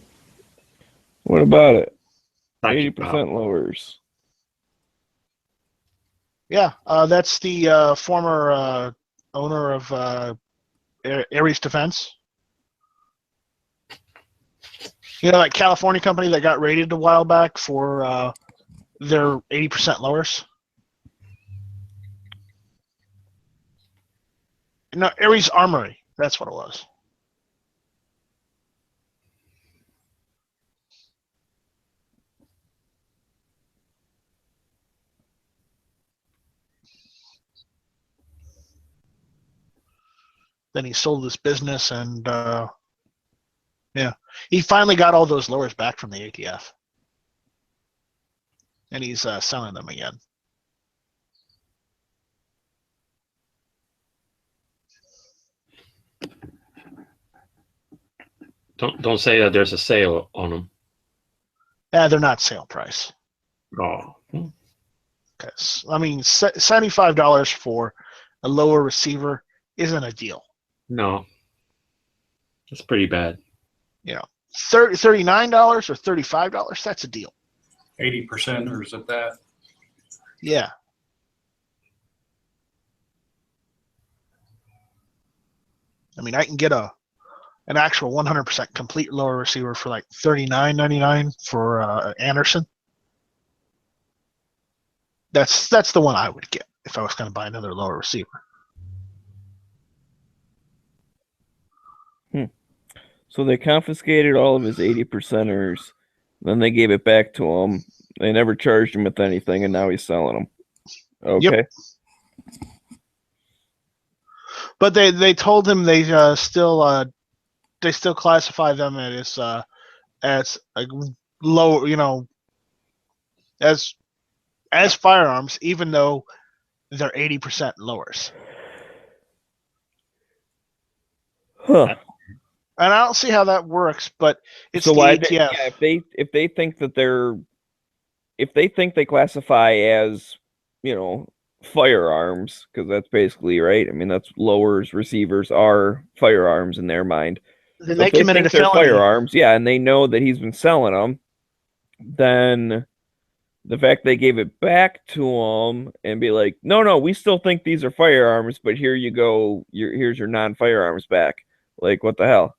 What about it? Psychic 80% power. lowers. Yeah, that's the former owner of Ares Defense. You know that California company that got raided a while back for their 80% lowers? No, Ares Armory. That's what it was. Then he sold his business and yeah, he finally got all those lowers back from the ATF. And he's selling them again. Don't say that there's a sale on them. They're not sale price. Oh, Because I mean, $75 for a lower receiver isn't a deal. no, that's pretty bad. $39 or $35, that's a deal. 80% or is it that? Yeah. I mean, I can get an actual 100% complete lower receiver for like $39.99 for Anderson. That's the one I would get if I was going to buy another lower receiver. So they confiscated all of his 80%ers. Then they gave it back to him. They never charged him with anything, and now he's selling them. Okay. Yep. But they told him they still classify them as like low, as firearms, even though they're 80% lowers. Huh. And I don't see how that works, but it's So the why? ATF. Yeah, if they think that if they think they classify as, firearms, because that's basically right. I mean, that's lowers, receivers are firearms in their mind. Then So they if they committed think a they're felony. firearms, yeah, and they know that he's been selling them, then the fact they gave it back to him and be like, no, we still think these are firearms, but here you go, here's your non-firearms back. Like, what the hell?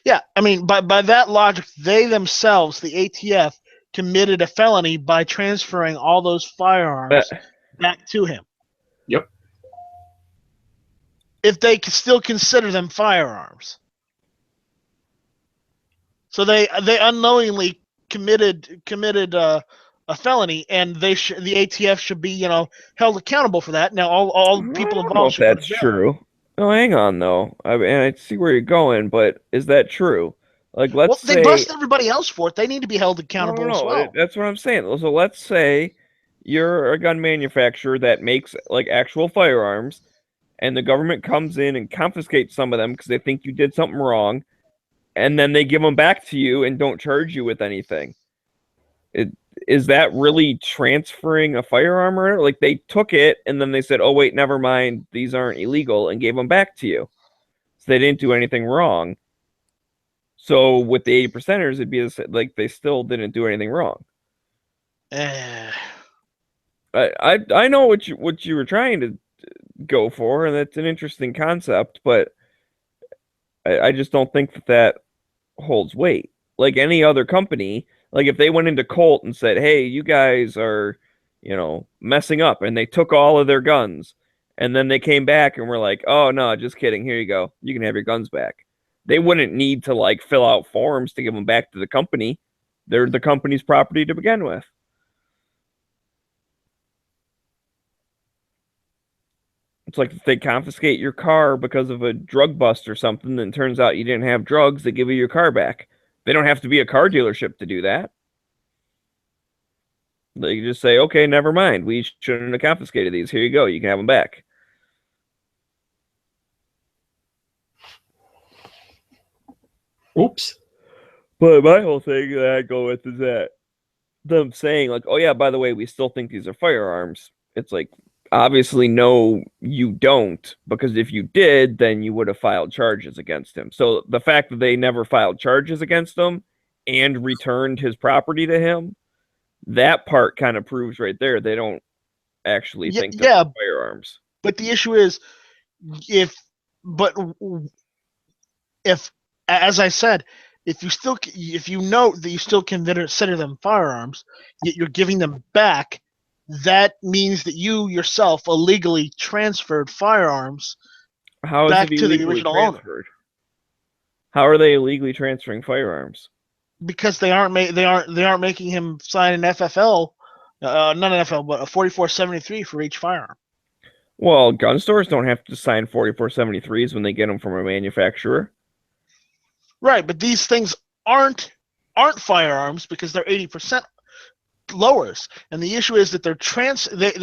Yeah, I mean, by that logic, they themselves, the ATF, committed a felony by transferring all those firearms back to him. Yep. If they could still consider them firearms. So they unknowingly committed a felony, and the ATF should be held accountable for that. Now all people I don't know involved if should go to that's jail. true. No, hang on though. I see where you're going, but is that true? Like, let's They say bust everybody else for it. They need to be held accountable no, as well. that's what I'm saying. So let's say you're a gun manufacturer that makes like actual firearms, and the government comes in and confiscates some of them because they think you did something wrong, and then they give them back to you and don't charge you with anything. Is that really transferring a firearm, or like they took it and then they said, oh wait, never mind, these aren't illegal, and gave them back to you, so they didn't do anything wrong. So with the 80%ers, it'd be like they still didn't do anything wrong. I know what you were trying to go for, and that's an interesting concept, but I just don't think that holds weight. Like any other company, like if they went into Colt and said, hey, you guys are, messing up, and they took all of their guns, and then they came back and were like, oh no, just kidding, here you go, you can have your guns back. They wouldn't need to like fill out forms to give them back to the company. They're the company's property to begin with. It's like if they confiscate your car because of a drug bust or something, then it turns out you didn't have drugs, they give you your car back. They don't have to be a car dealership to do that. They can just say, okay, never mind. We shouldn't have confiscated these. Here you go. You can have them back. Oops. But my whole thing that I go with is that them saying, like, oh, yeah, by the way, we still think these are firearms. It's like, obviously, no, you don't. Because if you did, then you would have filed charges against him. So the fact that they never filed charges against him and returned his property to him, that part kind of proves right there they don't actually think that they're firearms. But the issue is, if, as I said, if you know that you still consider them firearms, yet you're giving them back, that means that you yourself illegally transferred firearms back to the original owner. How are they illegally transferring firearms? Because they aren't making him sign an FFL, not an FFL, but a 4473 for each firearm. Well, gun stores don't have to sign 4473s when they get them from a manufacturer. Right, but these things aren't firearms because they're 80% lowers, and the issue is that they're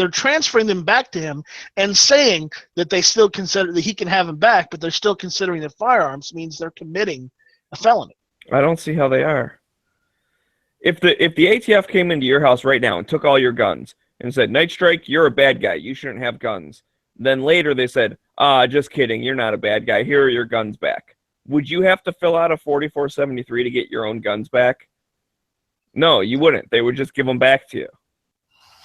transferring them back to him and saying that they still consider that he can have them back, but they're still considering the firearms means they're committing a felony. I don't see how they are. If the ATF came into your house right now and took all your guns and said, Night Strike, you're a bad guy, you shouldn't have guns. Then later they said, just kidding, you're not a bad guy, here are your guns back. Would you have to fill out a 4473 to get your own guns back? No, you wouldn't. They would just give them back to you.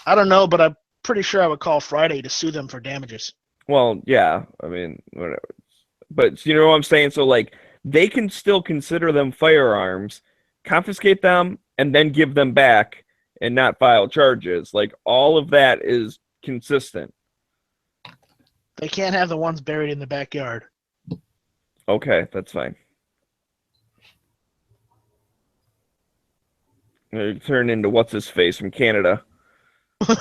I don't know, but I'm pretty sure I would call Friday to sue them for damages. Well, yeah, I mean, whatever. But you know what I'm saying? So, like, they can still consider them firearms, confiscate them, and then give them back and not file charges. Like, all of that is consistent. They can't have the ones buried in the backyard. Okay, that's fine. They turn into what's-his-face from Canada. He's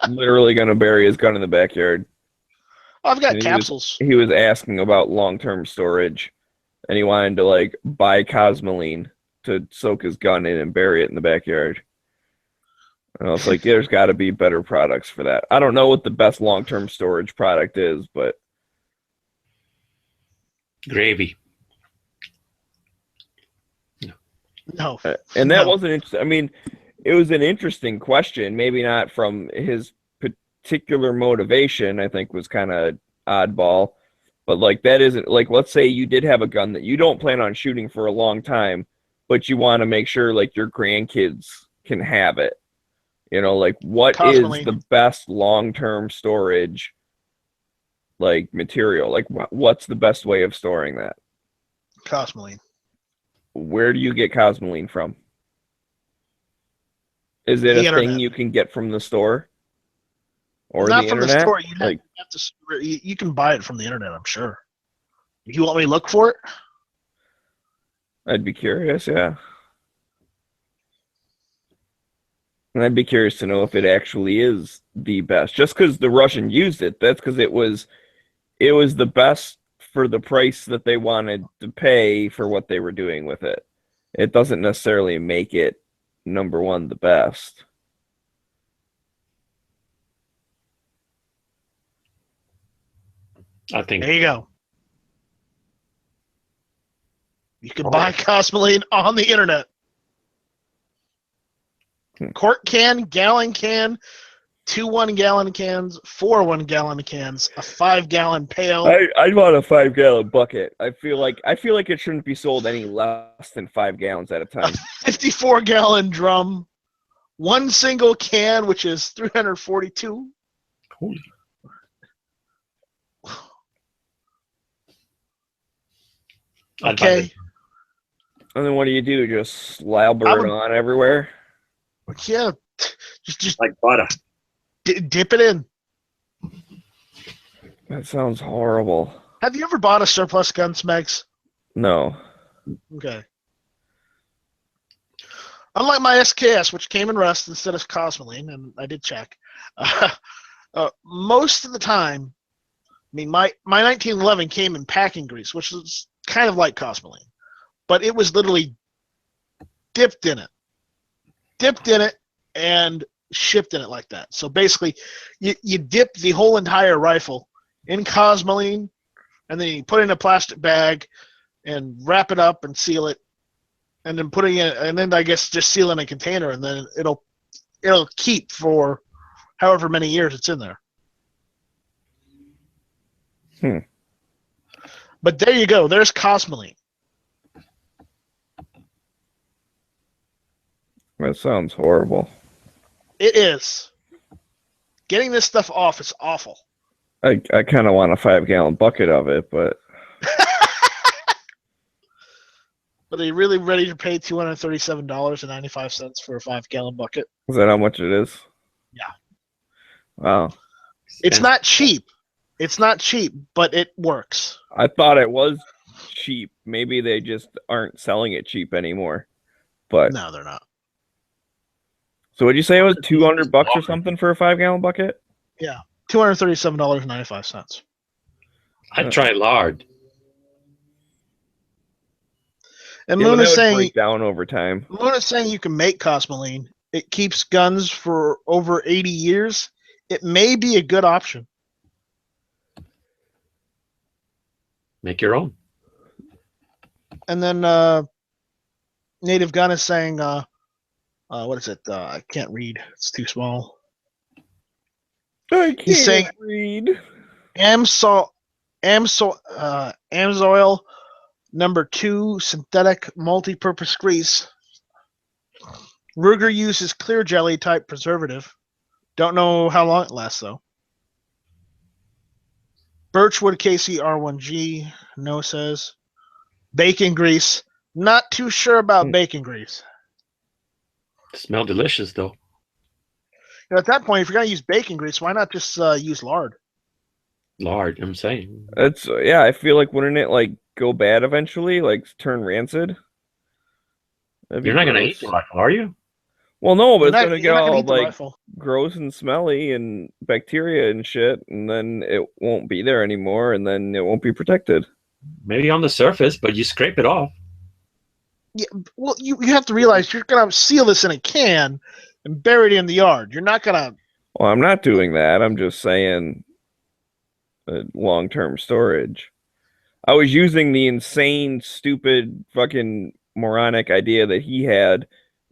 literally going to bury his gun in the backyard. I've got capsules. He was asking about long-term storage, and he wanted to, like, buy Cosmoline to soak his gun in and bury it in the backyard. And I was like, there's got to be better products for that. I don't know what the best long-term storage product is, but... Gravy. No. And that wasn't interesting. I mean, it was an interesting question. Maybe not from his particular motivation, I think was kind of oddball. But, like, that isn't, like, let's say you did have a gun that you don't plan on shooting for a long time, but you want to make sure, like, your grandkids can have it. You know, like, what Cosmoline is the best long-term storage, like, material? Like, what's the best way of storing that? Cosmoline. Where do you get Cosmoline from? Is it a thing you can get from the store? Or not the from internet? The store. You can buy it from the internet, I'm sure. You want me to look for it? I'd be curious, yeah. And I'd be curious to know if it actually is the best. Just because the Russian used it, that's because it was the best for the price that they wanted to pay for what they were doing with it. It doesn't necessarily make it number one the best. I think there you go. You can buy Cosmoline on the internet. Quart can, gallon can, 2 1-gallon cans, 4 1-gallon cans, a 5-gallon pail. I'd want a 5-gallon bucket. I feel like it shouldn't be sold any less than 5 gallons at a time. A 54-gallon drum, 1 single can, which is 342. Holy. Okay. And then what do you do? Just slabber it on everywhere? Yeah. Just like butter. Dip it in. That sounds horrible. Have you ever bought a surplus gun, Smegs? No. Okay. Unlike my SKS, which came in rust instead of Cosmoline, and I did check, most of the time, I mean, my 1911 came in packing grease, which is kind of like Cosmoline, but it was literally dipped in it, and shipped in it like that. So basically, you dip the whole entire rifle in Cosmoline, and then you put it in a plastic bag and wrap it up and seal it, and then putting it, and then I guess just seal it in a container, and then it'll keep for however many years it's in there. But there you go. There's Cosmoline. That sounds horrible. It is. Getting this stuff off is awful. I kind of want a 5-gallon bucket of it, but But are you really ready to pay $237.95 for a 5-gallon bucket? is that how much it is? Yeah. Wow. It's not cheap. It's not cheap, but it works. I thought it was cheap. Maybe they just aren't selling it cheap anymore. But No, they're not. so would you say it was $200 or something for a 5-gallon bucket? Yeah. $237.95. I'd try lard. And Yeah, but Moon that is would saying break down over time. you can make Cosmoline. It keeps guns for over 80 years. It may be a good option. Make your own. And then Native Gun is saying, what is it? I can't read. It's too small. I can't He's saying read. Amsoil number 2 synthetic multi-purpose grease. Ruger uses clear jelly type preservative. Don't know how long it lasts though. Birchwood KC R1G, no says. Bacon grease. Not too sure about bacon grease. Smell delicious though. You know, at that point, if you're gonna use bacon grease, why not just use lard? Lard, I'm saying. That's yeah. I feel like wouldn't it like go bad eventually, like turn rancid? That'd be You're not gonna gross. eat the rifle, are you? Well, no, but You're it's not- gonna get you're not gonna all eat the like rifle. gross and smelly and bacteria and shit, and then it won't be there anymore, and then it won't be protected. Maybe on the surface, but you scrape it off. Yeah, well, you have to realize you're gonna seal this in a can and bury it in the yard. You're not gonna. Well, I'm not doing that. I'm just saying long-term storage. I was using the insane, stupid, fucking moronic idea that he had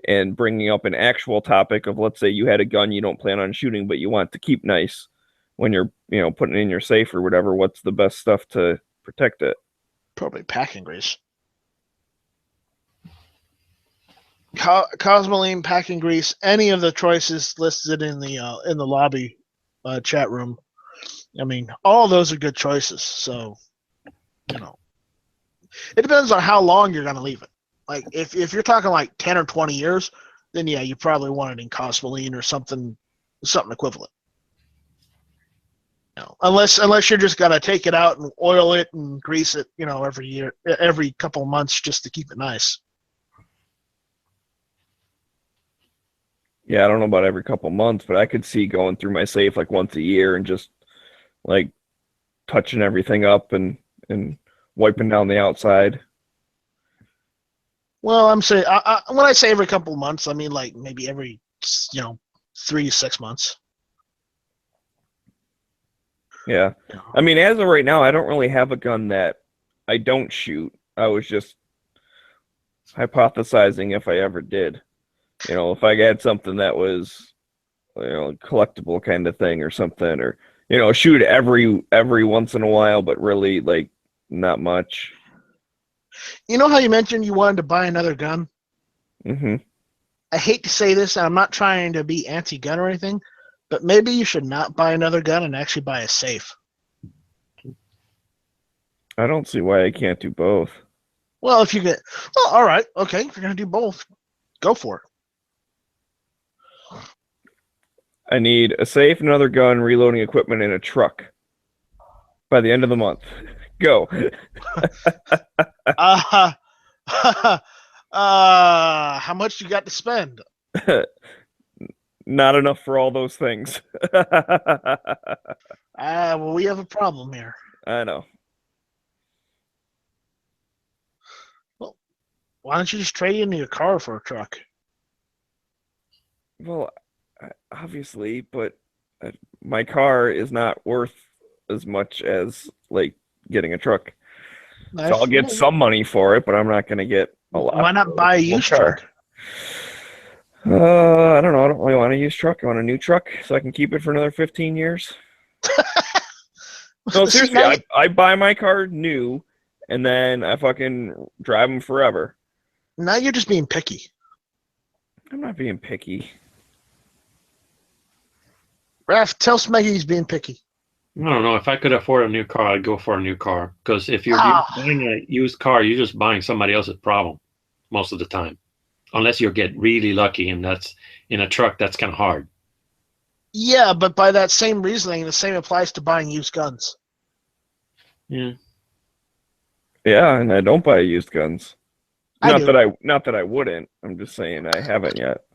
and bringing up an actual topic of, let's say you had a gun you don't plan on shooting, but you want to keep nice when you're, putting it in your safe or whatever. What's the best stuff to protect it? Probably packing grease. Cosmoline, packing grease, any of the choices listed in the lobby chat room. I mean, all those are good choices. So, it depends on how long you're going to leave it. Like if you're talking like 10 or 20 years, then yeah, you probably want it in Cosmoline or something equivalent. Unless you're just gonna take it out and oil it and grease it, every couple of months just to keep it nice. Yeah, I don't know about every couple months, but I could see going through my safe like once a year and just like touching everything up and wiping down the outside. Well, I'm saying when I say every couple of months, I mean like maybe every 3 to 6 months. Yeah. I mean, as of right now, I don't really have a gun that I don't shoot. I was just hypothesizing if I ever did. If I had something that was, collectible kind of thing or something, or, shoot every once in a while, but really like not much. You know how you mentioned you wanted to buy another gun? Mm-hmm. I hate to say this, and I'm not trying to be anti-gun or anything, but maybe you should not buy another gun and actually buy a safe. I don't see why I can't do both. Well, if you get, well, all right, okay, if you're gonna do both, go for it. I need a safe, another gun, reloading equipment, and a truck by the end of the month. Go. How much you got to spend? Not enough for all those things. Well, we have a problem here. I know. Well, why don't you just trade in your car for a truck? Well, obviously, but my car is not worth as much as like getting a truck. So I'll get some money for it, but I'm not going to get a lot. Why not buy a used truck? I don't know. I don't really want a used truck. I want a new truck so I can keep it for another 15 years. No, seriously, I buy my car new, and then I fucking drive them forever. Now you're just being picky. I'm not being picky. Raph, tell Smeggy he's being picky. I don't know. If I could afford a new car, I'd go for a new car. Because if you're buying a used car, you're just buying somebody else's problem most of the time. Unless you get really lucky, and that's in a truck, that's kind of hard. Yeah, but by that same reasoning, the same applies to buying used guns. Yeah. Yeah, and I don't buy used guns. Not that I wouldn't. I'm just saying I haven't yet.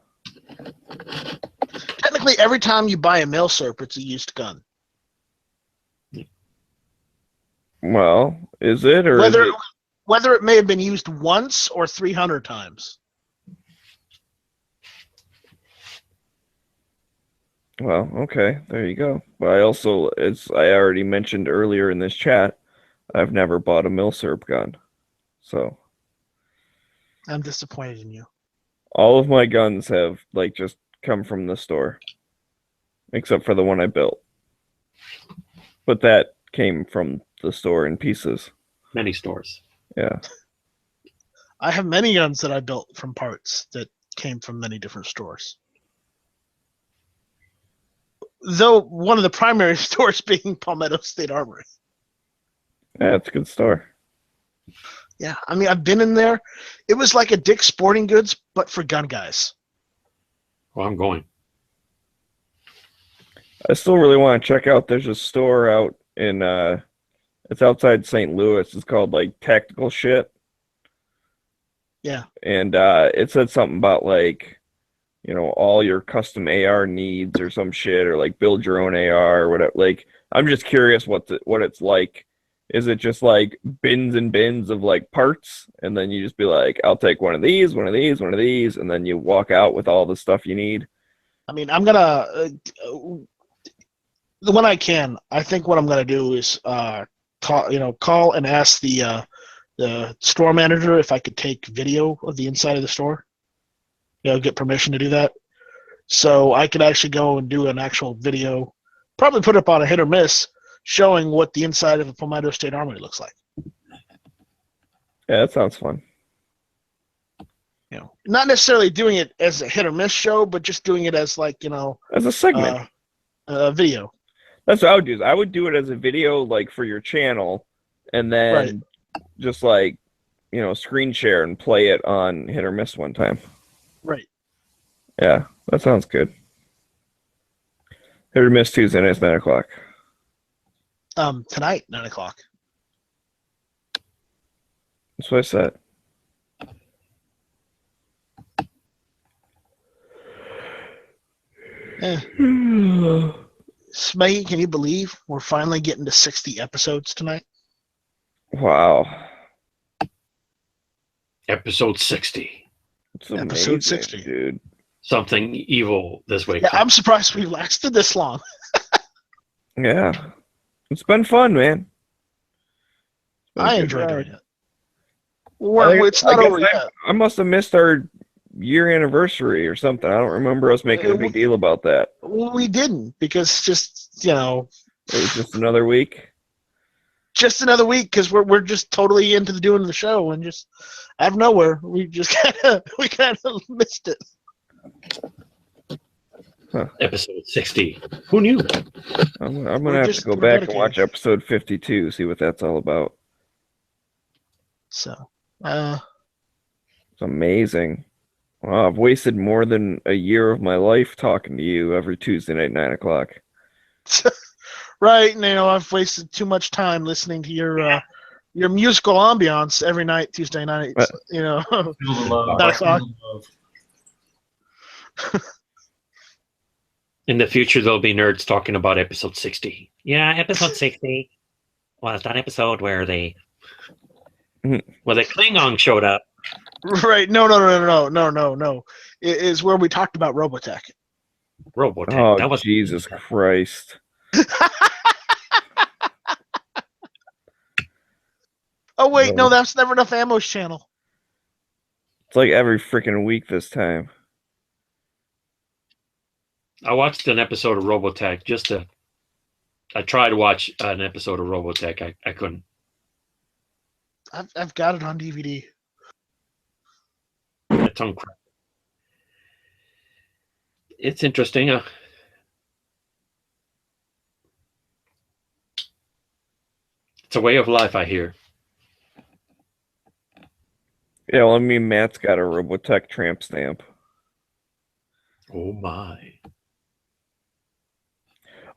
Technically, every time you buy a milsurp, it's a used gun. Well, is it or whether it may have been used once or 300 times? Well, okay, there you go. But I also, as I already mentioned earlier in this chat, I've never bought a milsurp gun. So I'm disappointed in you. all of my guns have like just come from the store. Except for the one I built. But that came from the store in pieces. Many stores. Yeah. I have many guns that I built from parts that came from many different stores. Though one of the primary stores being Palmetto State Armory. Yeah, it's a good store. Yeah, I mean, I've been in there. It was like a Dick's Sporting Goods, but for gun guys. Well, I'm going. I still really want to check out. There's a store out in it's outside St. Louis. It's called like Tactical Shit. Yeah. And it said something about like, you know, all your custom AR needs or some shit, or like build your own AR or whatever. Like, I'm just curious what it's like. Is it just like bins and bins of like parts, and then you just be like, I'll take one of these, one of these, one of these, and then you walk out with all the stuff you need? I mean, I'm gonna when I can. I think what I'm gonna do is call and ask the store manager if I could take video of the inside of the store. You know, get permission to do that, so I could actually go and do an actual video. Probably put it up on a hit or miss, showing what the inside of a Palmetto State Armory looks like. Yeah, that sounds fun. You know, not necessarily doing it as a hit or miss show, but just doing it as like, you know, as a segment, video. That's what I would do. I would do it as a video, like for your channel, and then just like, you know, screen share and play it on hit or miss one time. Right. Yeah, that sounds good. Hit or miss Tuesday night, 9:00. Tonight, 9:00. That's what I said. Smeggy, can you believe we're finally getting to 60 episodes tonight? Wow. Episode 60. It's amazing, Episode 60. dude. Something evil this week. Yeah, I'm surprised we lasted this long. Yeah. It's been fun, man. I enjoyed doing it. Well, it's not over yet. I must have missed our year anniversary or something. I don't remember us making a big deal about that. We didn't, because just, you know, it was just another week. Just another week, because we're just totally into doing the show, and just out of nowhere we just kind of missed it. Huh. Episode 60. Who knew? I'm gonna have to go back and watch episode 52, see what that's all about. So, it's amazing. Wow, I've wasted more than a year of my life talking to you every Tuesday night, 9:00. Right, and, you know, I've wasted too much time listening to your musical ambiance every night, Tuesday night. You know, 9:00. In the future, there'll be nerds talking about episode 60. Yeah, episode 60 was that episode where the Klingon showed up Right? No. It is where we talked about Robotech. Robotech. Oh, that was Jesus Christ. Oh wait, No. no, that's Never Enough Ammo's channel. It's like every freaking week this time. I watched an episode of Robotech I tried to watch an episode of Robotech. I couldn't. I've got it on DVD. My tongue cracked. It's interesting. It's a way of life, I hear. Yeah, well, I mean, Matt's got a Robotech tramp stamp. Oh my.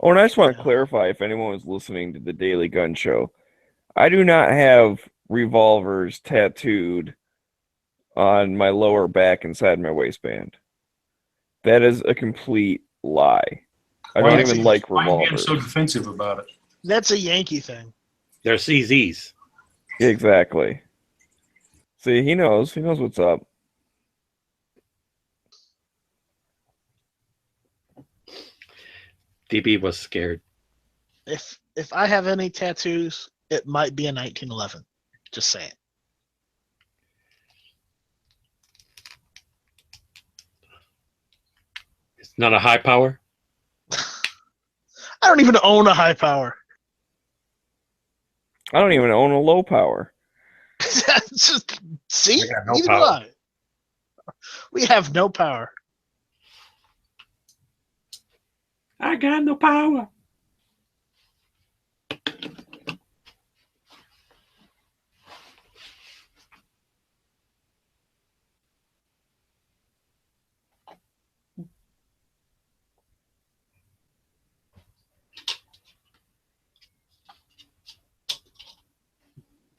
Oh, and I just want to clarify if anyone was listening to the Daily Gun Show. I do not have revolvers tattooed on my lower back inside my waistband. That is a complete lie. I don't even like Why are you being revolvers. so defensive about it? That's a Yankee thing. They're CZs. Exactly. See, he knows. He knows what's up. DB was scared. If I have any tattoos, it might be a 1911. Just saying. It's not a high power. I don't even own a high power. I don't even own a low power. Just, see, I got no neither do power. I. We have no power. I got no power.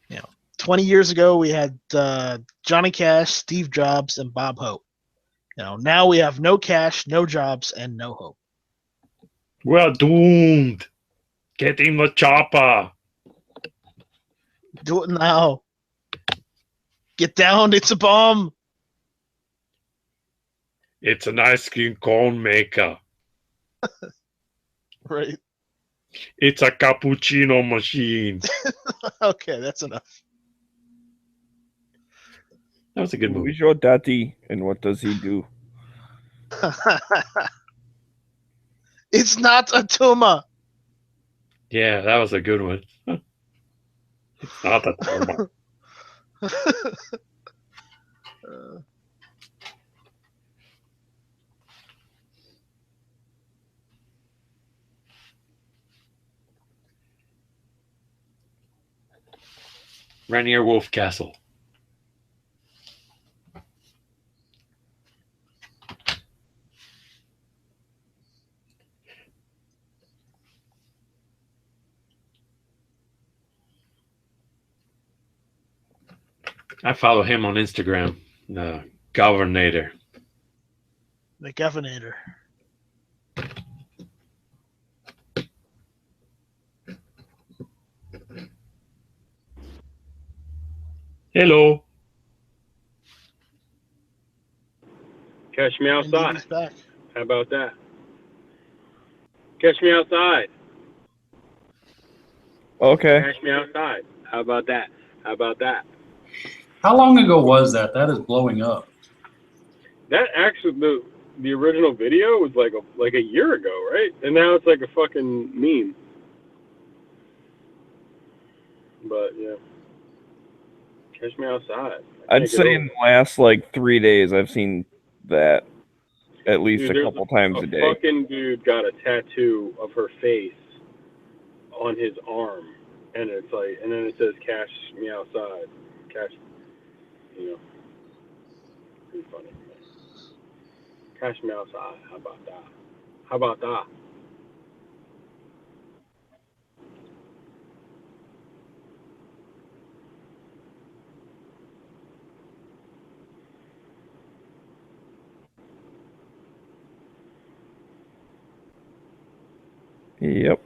You know, 20 years ago we had Johnny Cash, Steve Jobs, and Bob Hope. You know, now we have no Cash, no Jobs, and no Hope. We're doomed. Get in the chopper. Do it now. Get down, it's a bomb. It's an ice cream cone maker. Right. It's a cappuccino machine. Okay, that's enough. That was a good movie. Who's your daddy and what does he do? It's not a tumor. Yeah, that was a good one. It's not a tumor. Rainier Wolf Castle. I follow him on Instagram. The Governator. The Governor. Hello. Catch me outside. He's back. How about that? Catch me outside. Okay. Catch me outside. How about that? How about that? How long ago was that? That is blowing up. That actually the original video was like a year ago, right? And now it's like a fucking meme. But yeah. Catch me outside. I'd say in the last like 3 days, I've seen that at least Dude, a couple times a day. Fucking dude got a tattoo of her face on his arm, and it's like, and then it says "Cash me outside." Cash, you know, pretty funny. Cash me outside. How about that? How about that? Yep.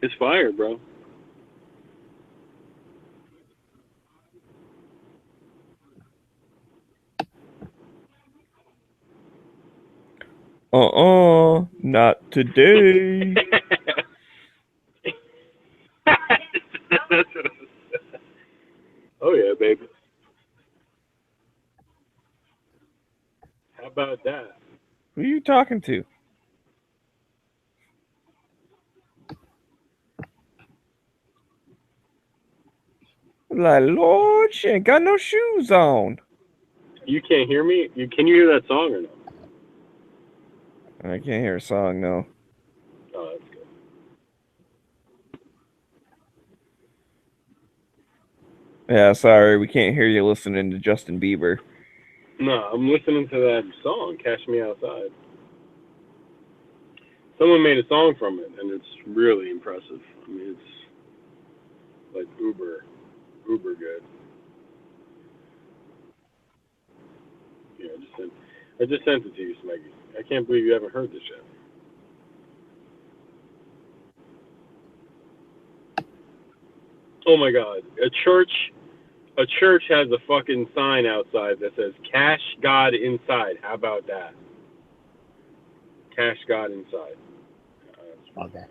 It's fire, bro. Not today. That's what oh yeah, baby. How about that? Who are you talking to? Like, Lord, she ain't got no shoes on. You can't hear me? Can you hear that song or no? I can't hear a song, no. Oh, that's good. Yeah, sorry, we can't hear you listening to Justin Bieber. No, I'm listening to that song, Cash Me Outside. Someone made a song from it, and it's really impressive. I mean, it's like uber good. Yeah, I just sent it to you, Smeggy. I can't believe you haven't heard this yet. Oh my God, a church has a fucking sign outside that says "Cash God Inside." How about that? Cash God Inside. Okay.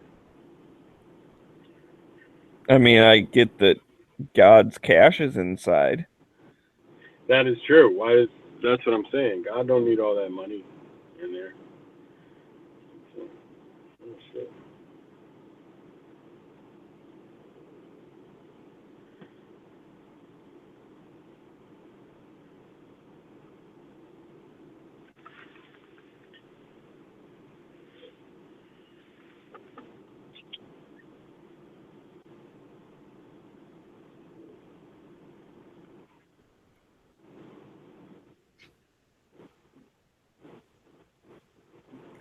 I mean, I get that God's cash is inside. That is true. That's what I'm saying. God don't need all that money in there. So, oh shit.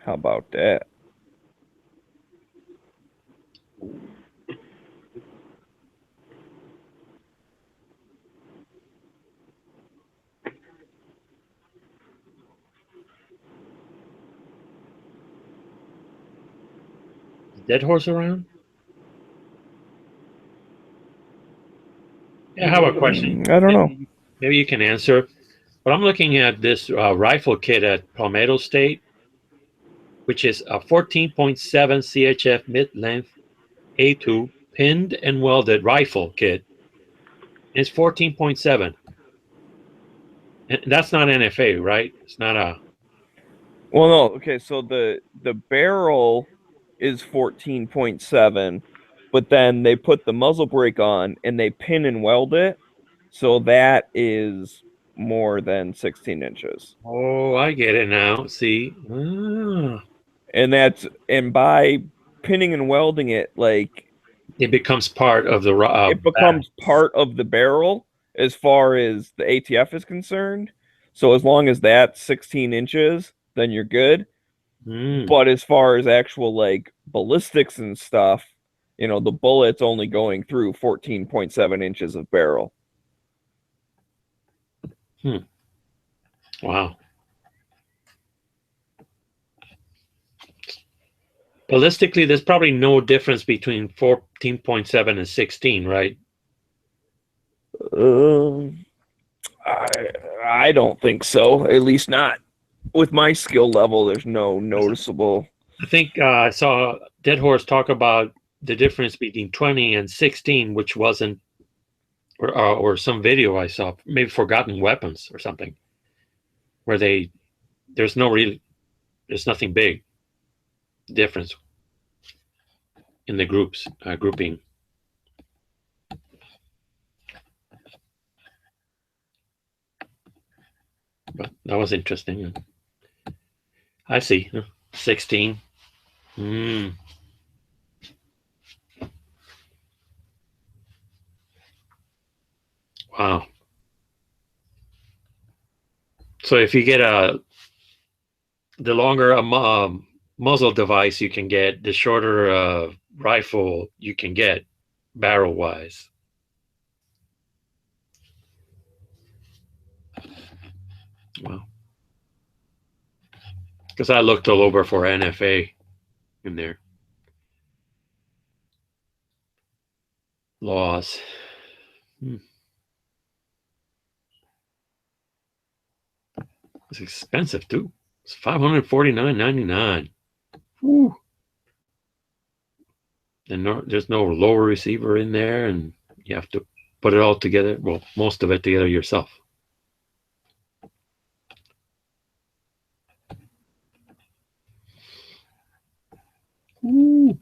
How about that? Is Dead Horse around? Yeah, I have a question. I don't know. Maybe you can answer. But I'm looking at this rifle kit at Palmetto State, which is a 14.7 CHF mid-length A2 pinned and welded rifle kit. It's 14.7. And that's not NFA, right? It's not a. Well, no. Okay, so the barrel is 14.7, but then they put the muzzle brake on and they pin and weld it, so that is more than 16 inches. Oh, I get it now. See, And by pinning and welding it, like it becomes part of the. it becomes part of the barrel as far as the ATF is concerned. So as long as that's 16 inches, then you're good. But as far as actual like ballistics and stuff, the bullet's only going through 14.7 inches of barrel. Wow. Ballistically, there's probably no difference between 14.7 and 16, right? I don't think so. At least not with my skill level. There's no noticeable. I think I saw Dead Horse talk about the difference between 20 and 16, which wasn't, or some video I saw, maybe Forgotten Weapons or something, where there's nothing big difference in the grouping. But that was interesting. I see. 16. Wow. So if you get the longer a muzzle device you can get, the shorter rifle you can get barrel wise. Wow. Because I looked all over for NFA in there. Laws. It's expensive too. It's $549.99. Woo. And there's no lower receiver in there, and you have to put it all together. Well, most of it together yourself. Woo.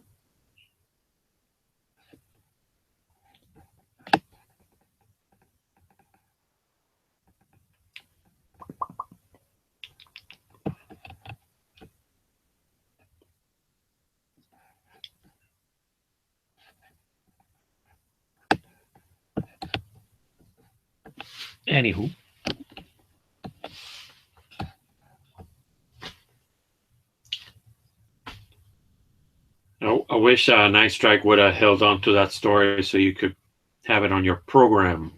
Anywho. I wish Night Strike would have held on to that story so you could have it on your program.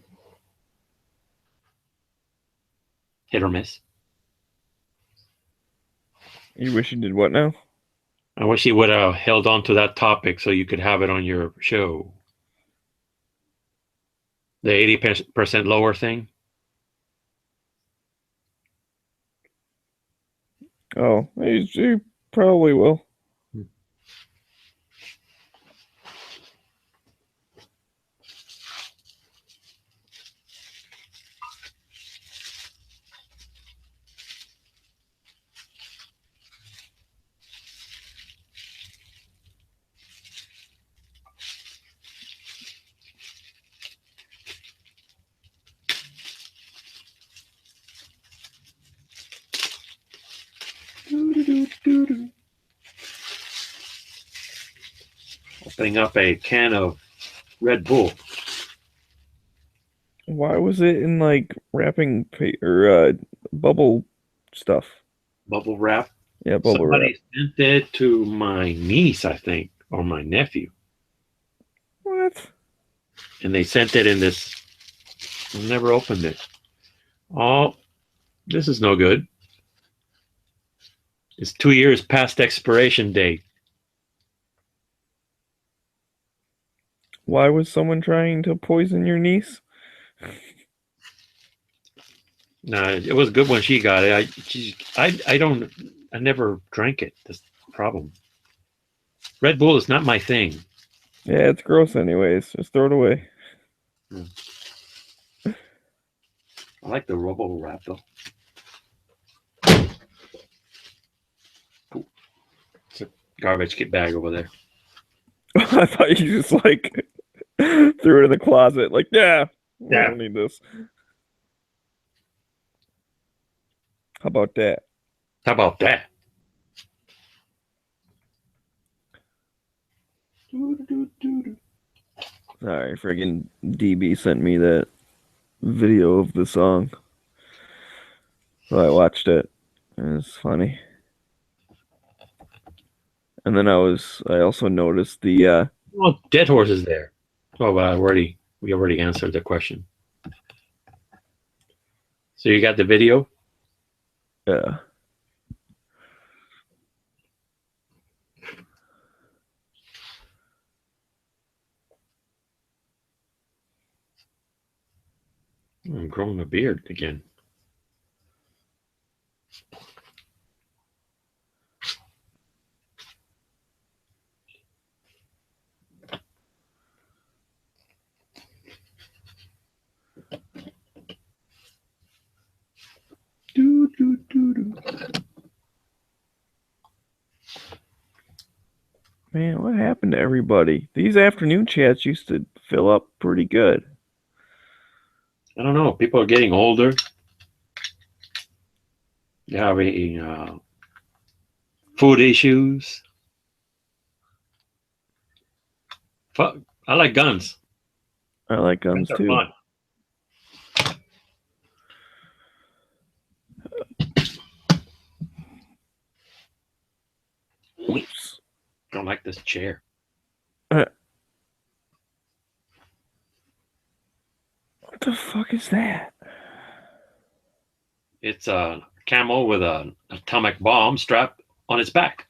Hit or miss. You wish you did what now? I wish he would have held on to that topic so you could have it on your show. The 80% lower thing. Oh, he probably will. Opening up a can of Red Bull. Why was it in like wrapping or bubble stuff? Bubble wrap. Yeah, bubble wrap. Somebody sent it to my niece, I think, or my nephew. What? And they sent it in this. I never opened it. Oh, this is no good. It's 2 years past expiration date. Why was someone trying to poison your niece? No, it was good when she got it. I never drank it. That's the problem. Red Bull is not my thing. Yeah, it's gross anyways. Just throw it away. I like the Robo wrap though. Cool. It's a garbage bag over there. I thought you just like threw it in the closet. Like, yeah, I don't need this. How about that? How about that? Sorry, friggin' DB sent me that video of the song. So I watched it. It was funny. And then I also noticed the Well, Dead Horse is there. Oh, well, we already answered the question. So you got the video? yeah. I'm growing a beard again. Man, what happened to everybody? These afternoon chats used to fill up pretty good. I don't know. People are getting older. They're having food issues. Fuck, I like guns. I like guns Guns are too. fun. Oops. Don't like this chair. What the fuck is that? It's a camel with an atomic bomb strapped on its back.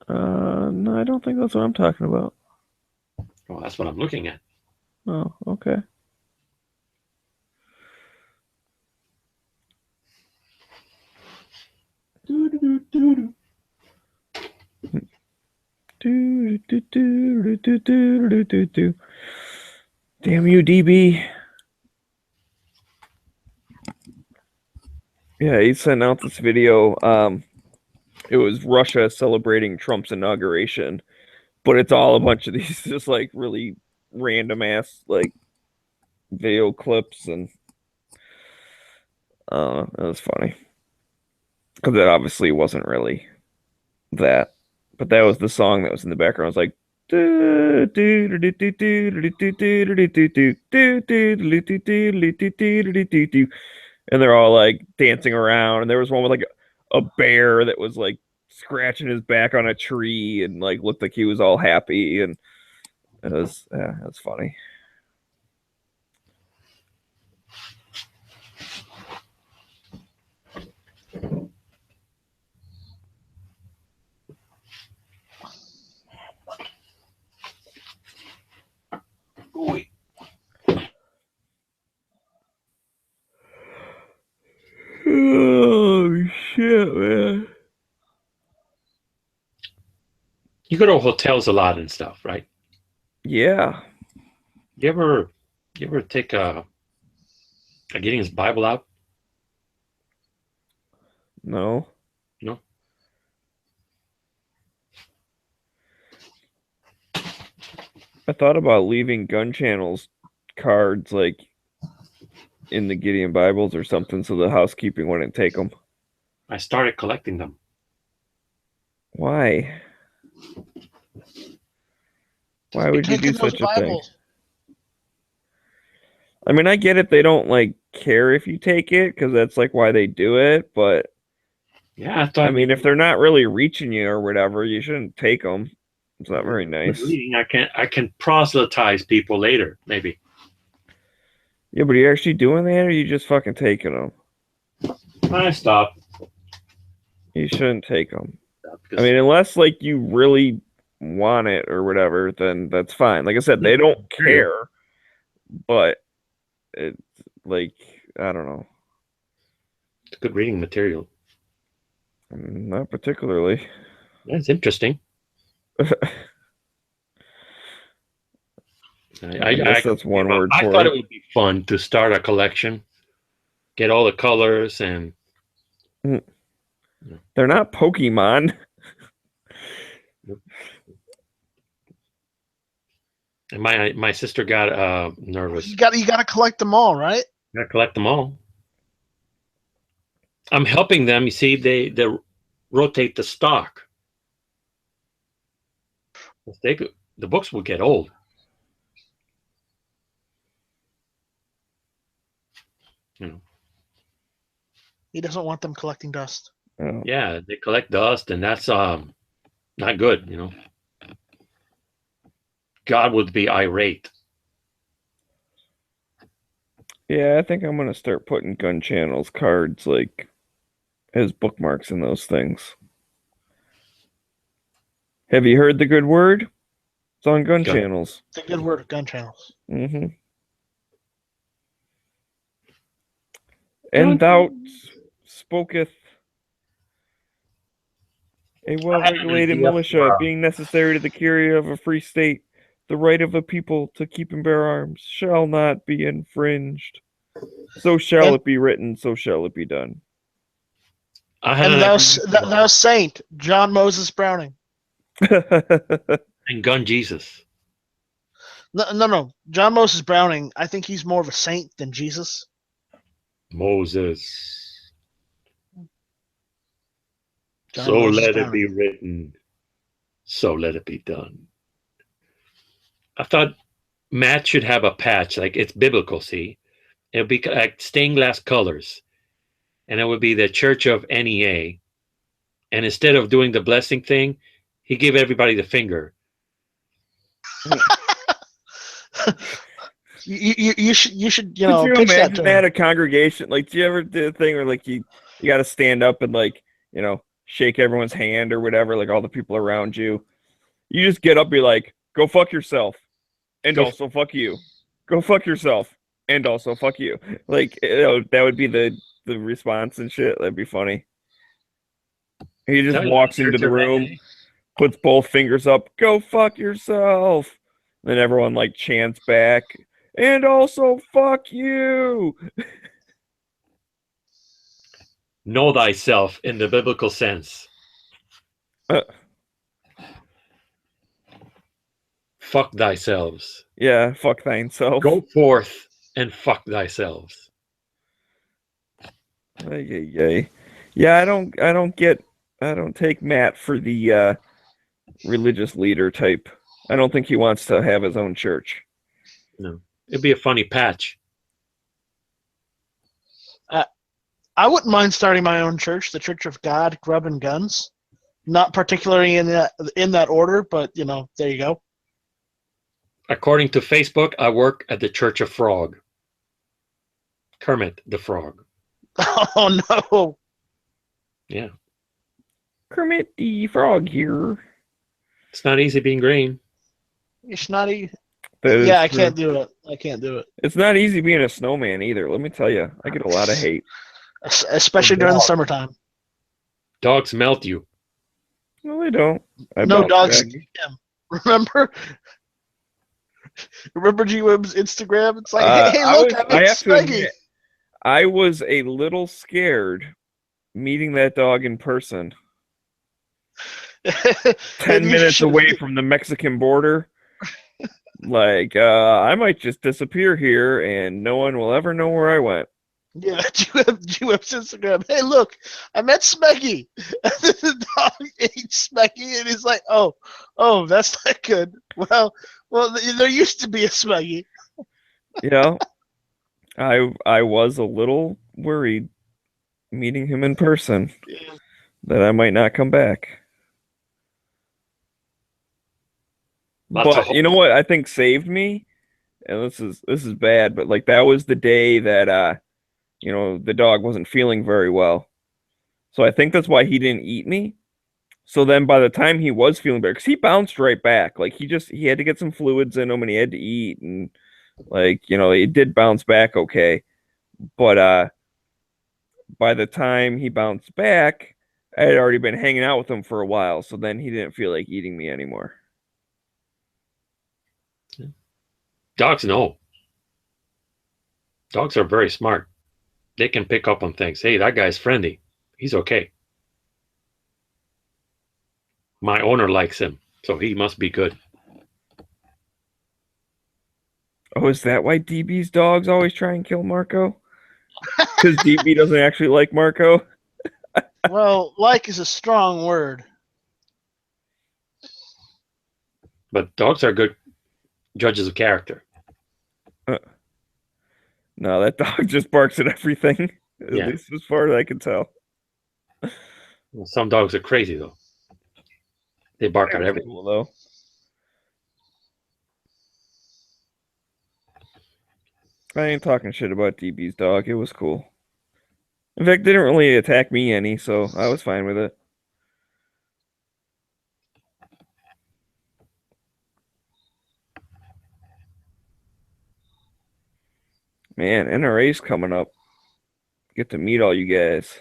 No, I don't think that's what I'm talking about. Well, that's what I'm looking at. Oh, okay. Damn you, DB. Yeah, he sent out this video. It was Russia celebrating Trump's inauguration, but it's all a bunch of these just like really random ass like video clips, and it was funny because it obviously wasn't really that, but that was the song that was in the background. It was like, and they're all like dancing around, and there was one with like a bear that was like scratching his back on a tree and like looked like he was all happy, and it was funny. Oh shit, man. You go to hotels a lot and stuff, right? Yeah. You ever take a Gideon's Bible out? No. No. I thought about leaving Gun Channel's cards like in the Gideon Bibles or something, so the housekeeping wouldn't take them. I started collecting them. Why? Why would you do such a thing? I mean, I get it. They don't like care if you take it because that's like why they do it. But yeah, I mean, if they're not really reaching you or whatever, you shouldn't take them. It's not very nice. I can proselytize people later, maybe. Yeah, but are you actually doing that, or are you just fucking taking them? I stopped. You shouldn't take them. I mean, unless like you really want it or whatever, then that's fine. Like I said, they don't care, but it's like, I don't know. It's good reading material. Not particularly. That's interesting. I guess that's one word for it. I thought it would be fun to start a collection, get all the colors, and they're not Pokemon. And my sister got nervous. You got to collect them all, right? Got to collect them all. I'm helping them. You see, they rotate the stock. The books will get old. You know. He doesn't want them collecting dust. Oh. Yeah, they collect dust, and that's not good. You know, God would be irate. Yeah, I think I'm gonna start putting Gun Channel's cards like as bookmarks in those things. Have you heard the good word? It's on Gun Channels. The good word of Gun Channels. Mm-hmm. And thou spoketh a well-regulated militia, being necessary to the carrier of a free state, the right of a people to keep and bear arms shall not be infringed. So shall it be written, so shall it be done. And thou saint, John Moses Browning. And Gun Jesus. No. John Moses Browning, I think he's more of a saint than Jesus. Moses. John So Moses let Browning. it be written. So let it be done. I thought Matt should have a patch, like it's biblical, see? It'll be like stained glass colors. And it would be the Church of NEA. And instead of doing the blessing thing, he gave everybody the finger. You should Could you imagine that at a congregation? Like, do you ever do a thing where like you got to stand up and like, you know, shake everyone's hand or whatever, like all the people around you. You just get up and be like, go fuck yourself. And also fuck you. Go fuck yourself. And also fuck you. Like, you know, that would be the response and shit. That'd be funny. He just Tell you, walks into church the of room, Renee. puts both fingers up, go fuck yourself. Then everyone like chants back, and also fuck you. Know thyself in the biblical sense. Uh, Fuck thyself. yeah, fuck thine self. Go forth and fuck thyself. Yeah, I don't take Matt for the religious leader type. I don't think he wants to have his own church. No, it'd be a funny patch. I wouldn't mind starting my own church, the Church of God, Grub and Guns. Not particularly in that order, but there you go. According to Facebook, I work at the Church of Frog. Kermit the Frog. Oh no! Yeah, Kermit the Frog here. it's not easy being green. It's not easy. That is Yeah, I true. can't do it. I can't do it, It's not easy being a snowman either. Let me tell you, I get a lot of hate. especially during the summertime. Dogs melt you. No, they don't. I No bounce dogs. back. Remember G-Web's Instagram? It's like, hey, I look, was- I I met have to Smeggy. admit, I was a little scared meeting that dog in person. 10 And you minutes should- away from the Mexican border. Like, I might just disappear here and no one will ever know where I went. Yeah, G-Web's Instagram. Hey, look, I met Smeggy. And then the dog ate Smeggy, and he's like, oh, that's not good. Well, there used to be a Smeggy. Yeah. I was a little worried meeting him in person that I might not come back. Lots of But hope. you know what I think saved me? And this is bad, but like that was the day that the dog wasn't feeling very well. So I think that's why he didn't eat me. So then by the time he was feeling better, because he bounced right back. Like he had to get some fluids in him and he had to eat and it did bounce back okay. But by the time he bounced back, I had already been hanging out with him for a while, so then he didn't feel like eating me anymore. Dogs know. Dogs are very smart. They can pick up on things. Hey, that guy's friendly. He's okay. My owner likes him, so he must be good. Oh, is that why DB's dogs always try and kill Marco? Because DB doesn't actually like Marco? Well, like is a strong word. But dogs are good judges of character. No, that dog just barks at everything. At Yeah. least as far as I can tell. Well, some dogs are crazy, though. They bark at everything. Cool, though. I ain't talking shit about DB's dog. It was cool. In fact, they didn't really attack me any, so I was fine with it. Man, NRA's coming up. Get to meet all you guys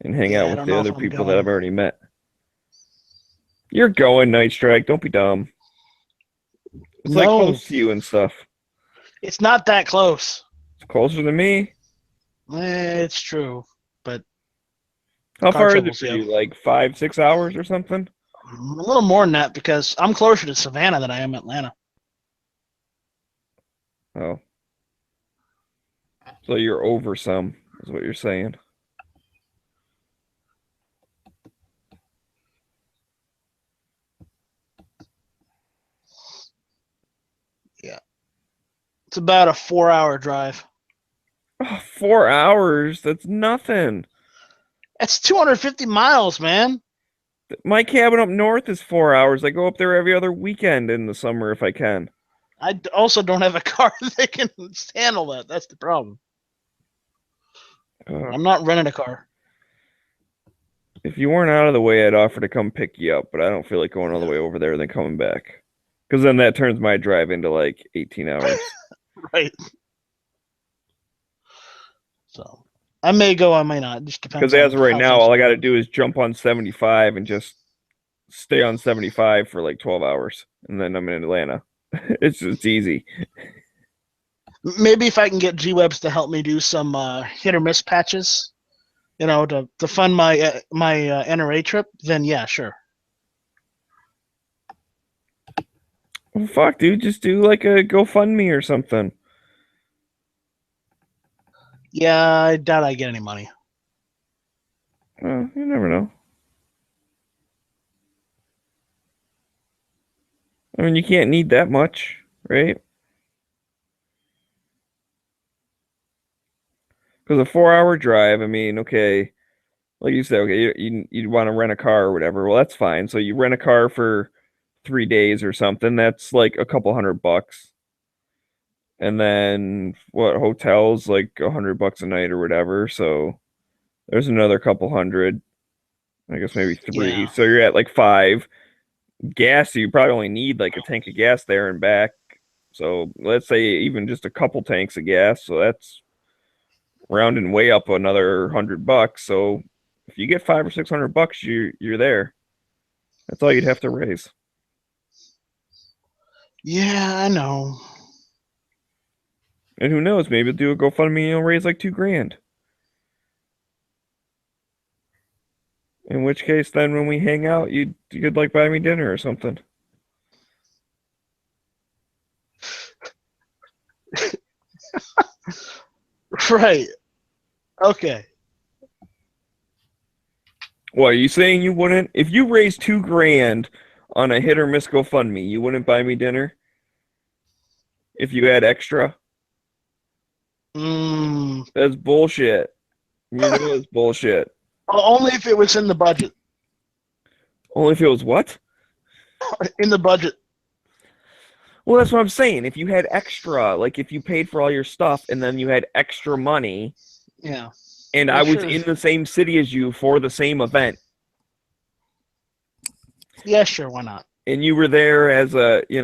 and hang Yeah, I out with don't the know other if I'm people that going. I've already met. You're going, Night Strike. Don't be dumb. It's like No. close to you and stuff. It's not that close. It's closer than me. It's true. How Car far is it troubles, for yeah. you? Like 5-6 hours or something? A little more than that because I'm closer to Savannah than I am Atlanta. Oh. So you're over some, is what you're saying. It's about a 4-hour drive. Oh, 4 hours? That's nothing. That's 250 miles, man. My cabin up north is 4 hours. I go up there every other weekend in the summer if I can. I also don't have a car that can handle that. That's the problem. I'm not renting a car. If you weren't out of the way, I'd offer to come pick you up, but I don't feel like going all the way over there and then coming back. Because then that turns my drive into like 18 hours. Right. So I may go, I may not. It just depends. Because as of right how now, things all I go. got to do is jump on 75 and just stay on 75 for like 12 hours, and then I'm in Atlanta. It's easy. Maybe if I can get G-Webs to help me do some hit or miss patches, to fund my NRA trip, then yeah, sure. Well, fuck, dude, just do like a GoFundMe or something. Yeah, I doubt I get any money. Well, you never know. I mean, you can't need that much, right? Because a 4-hour drive, I mean, okay, like you said, okay, you'd want to rent a car or whatever. Well, that's fine. So you rent a car for 3 days or something. That's like a couple $100. And then what, hotels like $100 a night or whatever. So there's another couple hundred. I guess maybe 3. Yeah. So you're at like 5. Gas, you probably only need like a tank of gas there and back. So let's say even just a couple tanks of gas. So that's rounding way up another $100. So if you get $500 or $600, you're there. That's all you'd have to raise. Yeah, I know. And who knows? Maybe do a GoFundMe and you'll raise like $2,000. In which case, then when we hang out, you could like buy me dinner or something. Right. Okay. What are you saying? You wouldn't? If you raised $2,000 on a hit or miss GoFundMe, you wouldn't buy me dinner? If you had extra? That's bullshit. You know it's bullshit. Only if it was in the budget. Only if it was what? In the budget. Well, that's what I'm saying. If you had extra, like if you paid for all your stuff and then you had extra money, Yeah. and Well, I was sure. in the same city as you for the same event, Yeah, sure. Why not? and you were there as a, and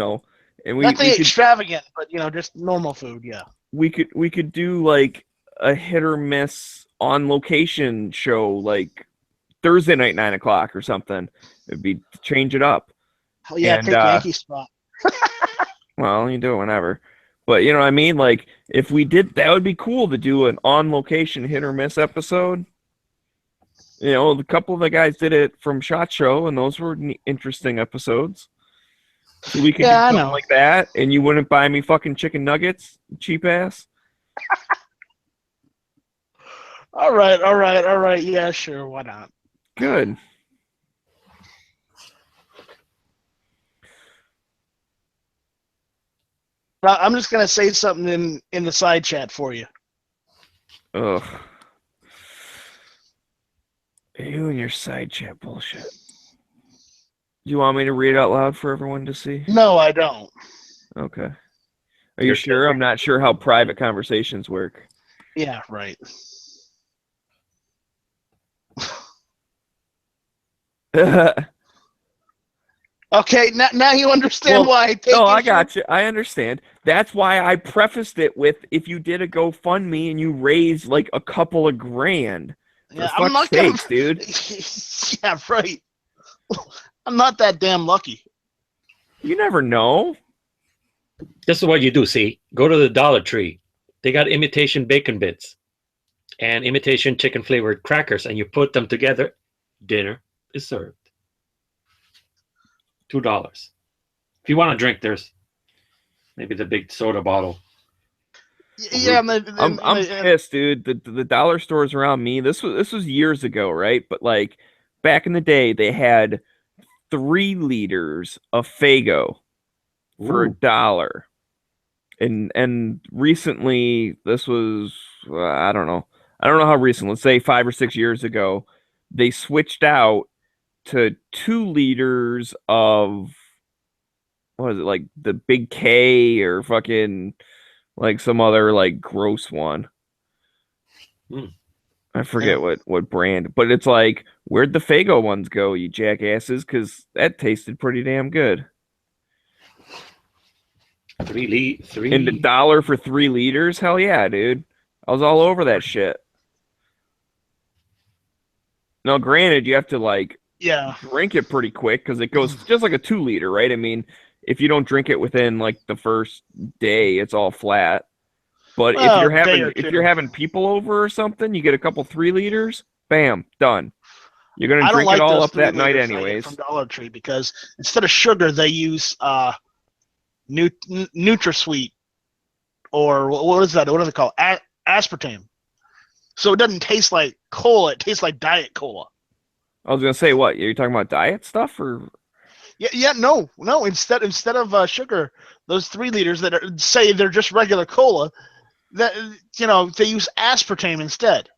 Nothing we could extravagant, but just normal food. Yeah. we could do like a hit or miss on location show, like Thursday night 9 o'clock or something. It'd be to change it up. Hell yeah, And, take Yankee spot. Well, you do it whenever. But you know what I mean? Like, if we did, that would be cool to do an on-location hit or miss episode. A couple of the guys did it from SHOT Show, and those were interesting episodes. So we could do Yeah, I something know. like that, and you wouldn't buy me fucking chicken nuggets, cheap ass. All right. Yeah, sure. Why not? Good. I'm just gonna say something in the side chat for you. Ugh. You and your side chat bullshit. Do you want me to read it out loud for everyone to see? No, I don't. Okay. Are you sure? I'm not sure how private conversations work. Yeah, right. Okay, now you understand why I take No, I issue? got you. I understand. That's why I prefaced it with, if you did a GoFundMe and you raised like a couple of grand. For Yeah, I'm fuck's not sakes, dude. Yeah, right. I'm not that damn lucky. You never know. This is what you do. See, go to the Dollar Tree. They got imitation bacon bits and imitation chicken flavored crackers, and you put them together. Dinner is served. $2. If you want to drink, there's maybe the big soda bottle. Yeah, I'm pissed, dude. The dollar stores around me. This was years ago, right? But like back in the day, they had 3 liters of Faygo for Ooh. $1. And recently, this was I don't know how recent. Let's say 5 or 6 years ago, they switched out to 2 liters of, what is it, like the Big K or fucking like some other like gross one. I forget what brand, but it's like, where'd the Faygo ones go, you jackasses? Because that tasted pretty damn good. And $1 for 3 liters? Hell yeah, dude. I was all over that shit. Now, granted, you have to like Yeah. drink it pretty quick because it goes just like a 2 liter, right? I mean, if you don't drink it within like the first day, it's all flat. But if Well, you're day having or if two. you're having people over or something, you get a couple 3 liters, bam, done. You're gonna I don't drink it like all those up that night 3 liters I get anyways. from Dollar Tree because instead of sugar, they use NutraSweet or what is that? What do they call it? Aspartame. So it doesn't taste like cola. It tastes like Diet Cola. I was gonna say, what? Are you talking about diet stuff or? Yeah, no. Instead of sugar, those 3 liters that say they're just regular cola, that they use aspartame instead.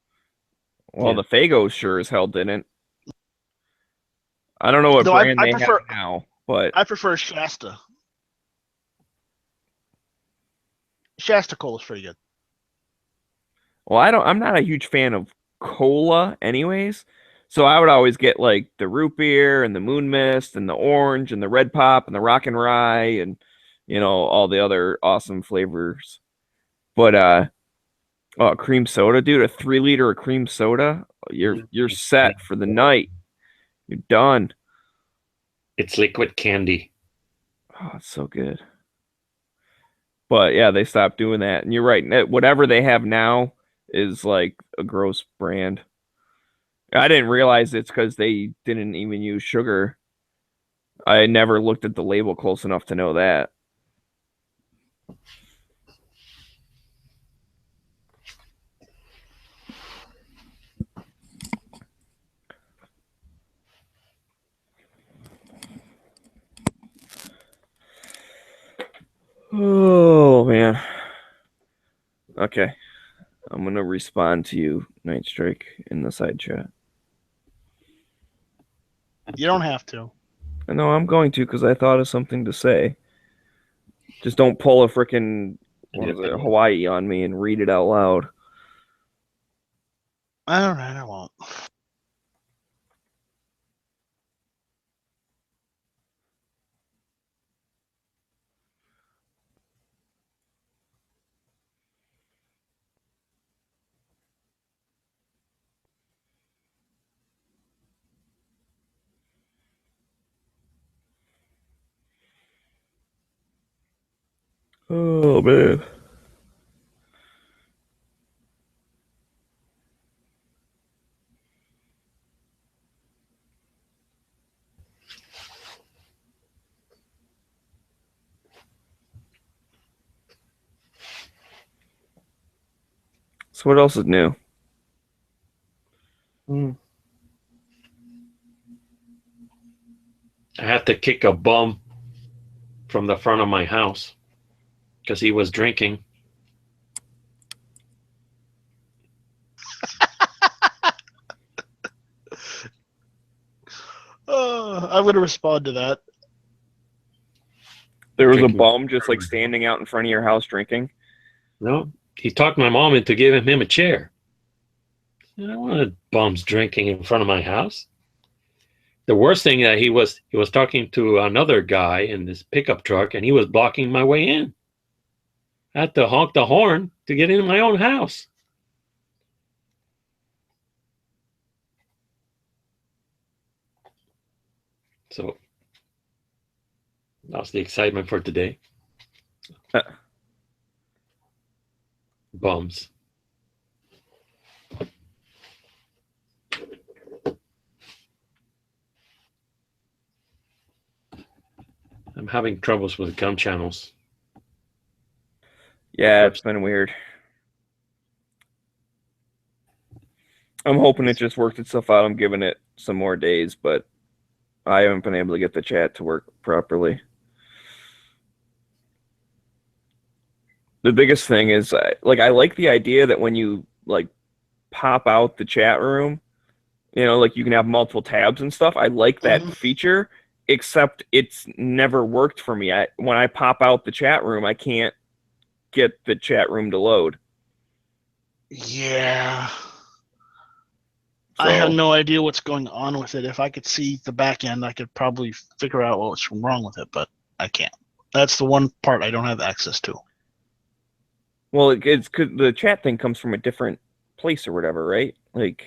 Well, Yeah. the Fagos sure as hell didn't. I don't know what Though brand I they prefer have now, but I prefer Shasta. Shasta Cola is pretty good. well, I'm not a huge fan of cola, anyways. So I would always get like the root beer and the moon mist and the orange and the red pop and the rock and rye and all the other awesome flavors. But oh, cream soda, dude, a 3 liter of cream soda, you're set for the night. You're done. It's liquid candy. Oh, it's so good. But yeah, they stopped doing that. And you're right. Whatever they have now is like a gross brand. I didn't realize it's because they didn't even use sugar. I never looked at the label close enough to know that. Oh, man. Okay. I'm going to respond to you, Night Strike, in the side chat. You don't have to. I know I'm going to because I thought of something to say. Just don't pull a freaking Hawaii on me and read it out loud. All right, I won't. Oh, man. So what else is new? I had to kick a bum from the front of my house because he was drinking. I'm going to respond to that. There was a Drinking. bum just like standing out in front of your house drinking. No, he talked my mom into giving him a chair. I don't want bums drinking in front of my house. The worst thing that he was talking to another guy in this pickup truck, and he was blocking my way in. I had to honk the horn to get into my own house. So that's the excitement for today. Bums. I'm having troubles with gun channels. Yeah, it's been weird. I'm hoping it just worked itself out. I'm giving it some more days, but I haven't been able to get the chat to work properly. The biggest thing is, I like the idea that when you like pop out the chat room, like you can have multiple tabs and stuff. I like that feature, except it's never worked for me. When I pop out the chat room, I can't get the chat room to load. Yeah. So, I have no idea what's going on with it. If I could see the back end, I could probably figure out what's wrong with it, but I can't. That's the one part I don't have access to. well, it's 'cause the chat thing comes from a different place or whatever, right? Like,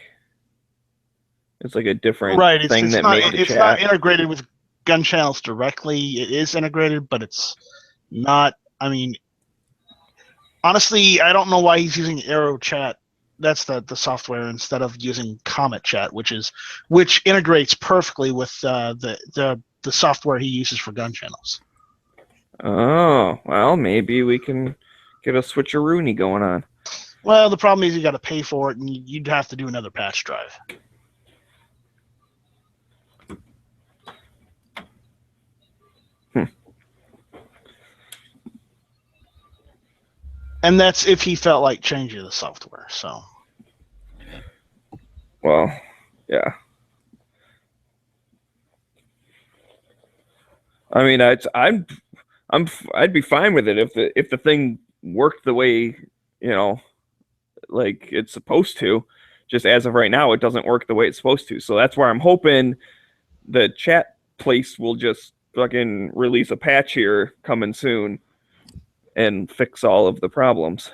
It's like a different Right. It's, thing it's that not. made the It's chat. not integrated with gun channels directly. It is integrated, but it's not. I mean, honestly, I don't know why he's using Arrow Chat. That's the software instead of using Comet Chat, which integrates perfectly with the software he uses for gun channels. Oh, well, maybe we can get a switcheroony going on. Well, the problem is you got to pay for it, and you'd have to do another patch drive. And that's if he felt like changing the software. So, Well, yeah. I mean, I'd be fine with it if the thing worked the way, like it's supposed to. Just as of right now, it doesn't work the way it's supposed to. So that's where I'm hoping the chat place will just fucking release a patch here coming soon and fix all of the problems.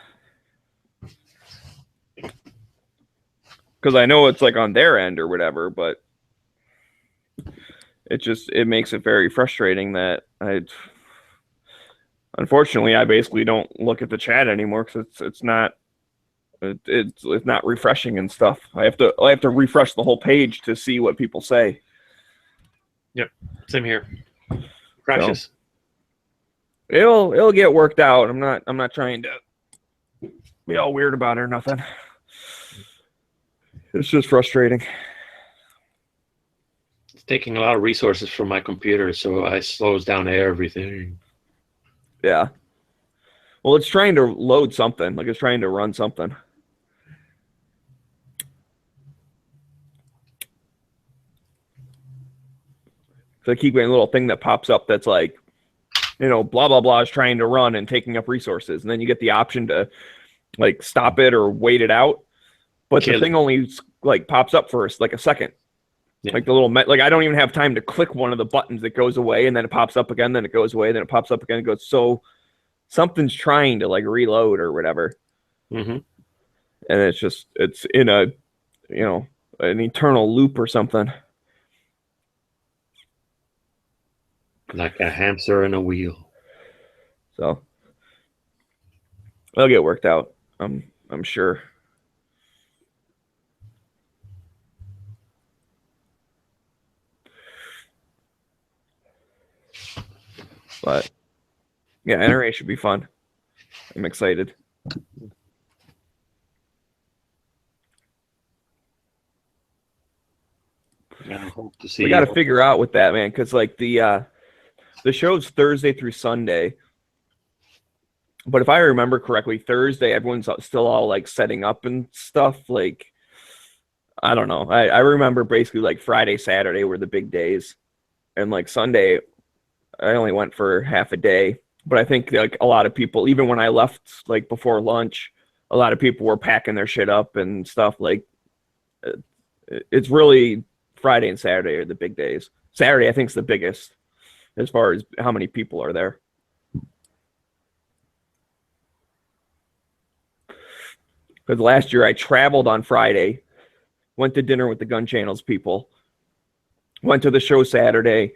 Because I know it's like on their end or whatever, but it makes it very frustrating that unfortunately I basically don't look at the chat anymore because it's not refreshing and stuff. I have to refresh the whole page to see what people say. Yep, same here. Crashes. So, it'll get worked out. I'm not trying to be all weird about it or nothing. It's just frustrating. It's taking a lot of resources from my computer, so I slows down everything. Yeah. Well, it's trying to load something. Like it's trying to run something. So I keep getting a little thing that pops up that's like, blah, blah, blah is trying to run and taking up resources. And then you get the option to like stop it or wait it out. But the thing only like pops up for like a second. Yeah. Like the little, like I don't even have time to click one of the buttons that goes away and then it pops up again, then it goes away, then it pops up again. It goes, so something's trying to like reload or whatever. Mm-hmm. And it's in a, an eternal loop or something. Like a hamster in a wheel. So it'll get worked out. I'm sure. But yeah, NRA should be fun. I'm excited. I hope to see. We got to figure out with that, man, because like the show's Thursday through Sunday. But if I remember correctly, Thursday everyone's still all like setting up and stuff. Like I don't know. I remember basically like Friday, Saturday were the big days, and like Sunday, I only went for half a day. But I think like a lot of people, even when I left like before lunch, a lot of people were packing their shit up and stuff. Like it's really Friday and Saturday are the big days. Saturday I think is the biggest as far as how many people are there. Because last year I traveled on Friday, went to dinner with the Gun Channels people, went to the show Saturday,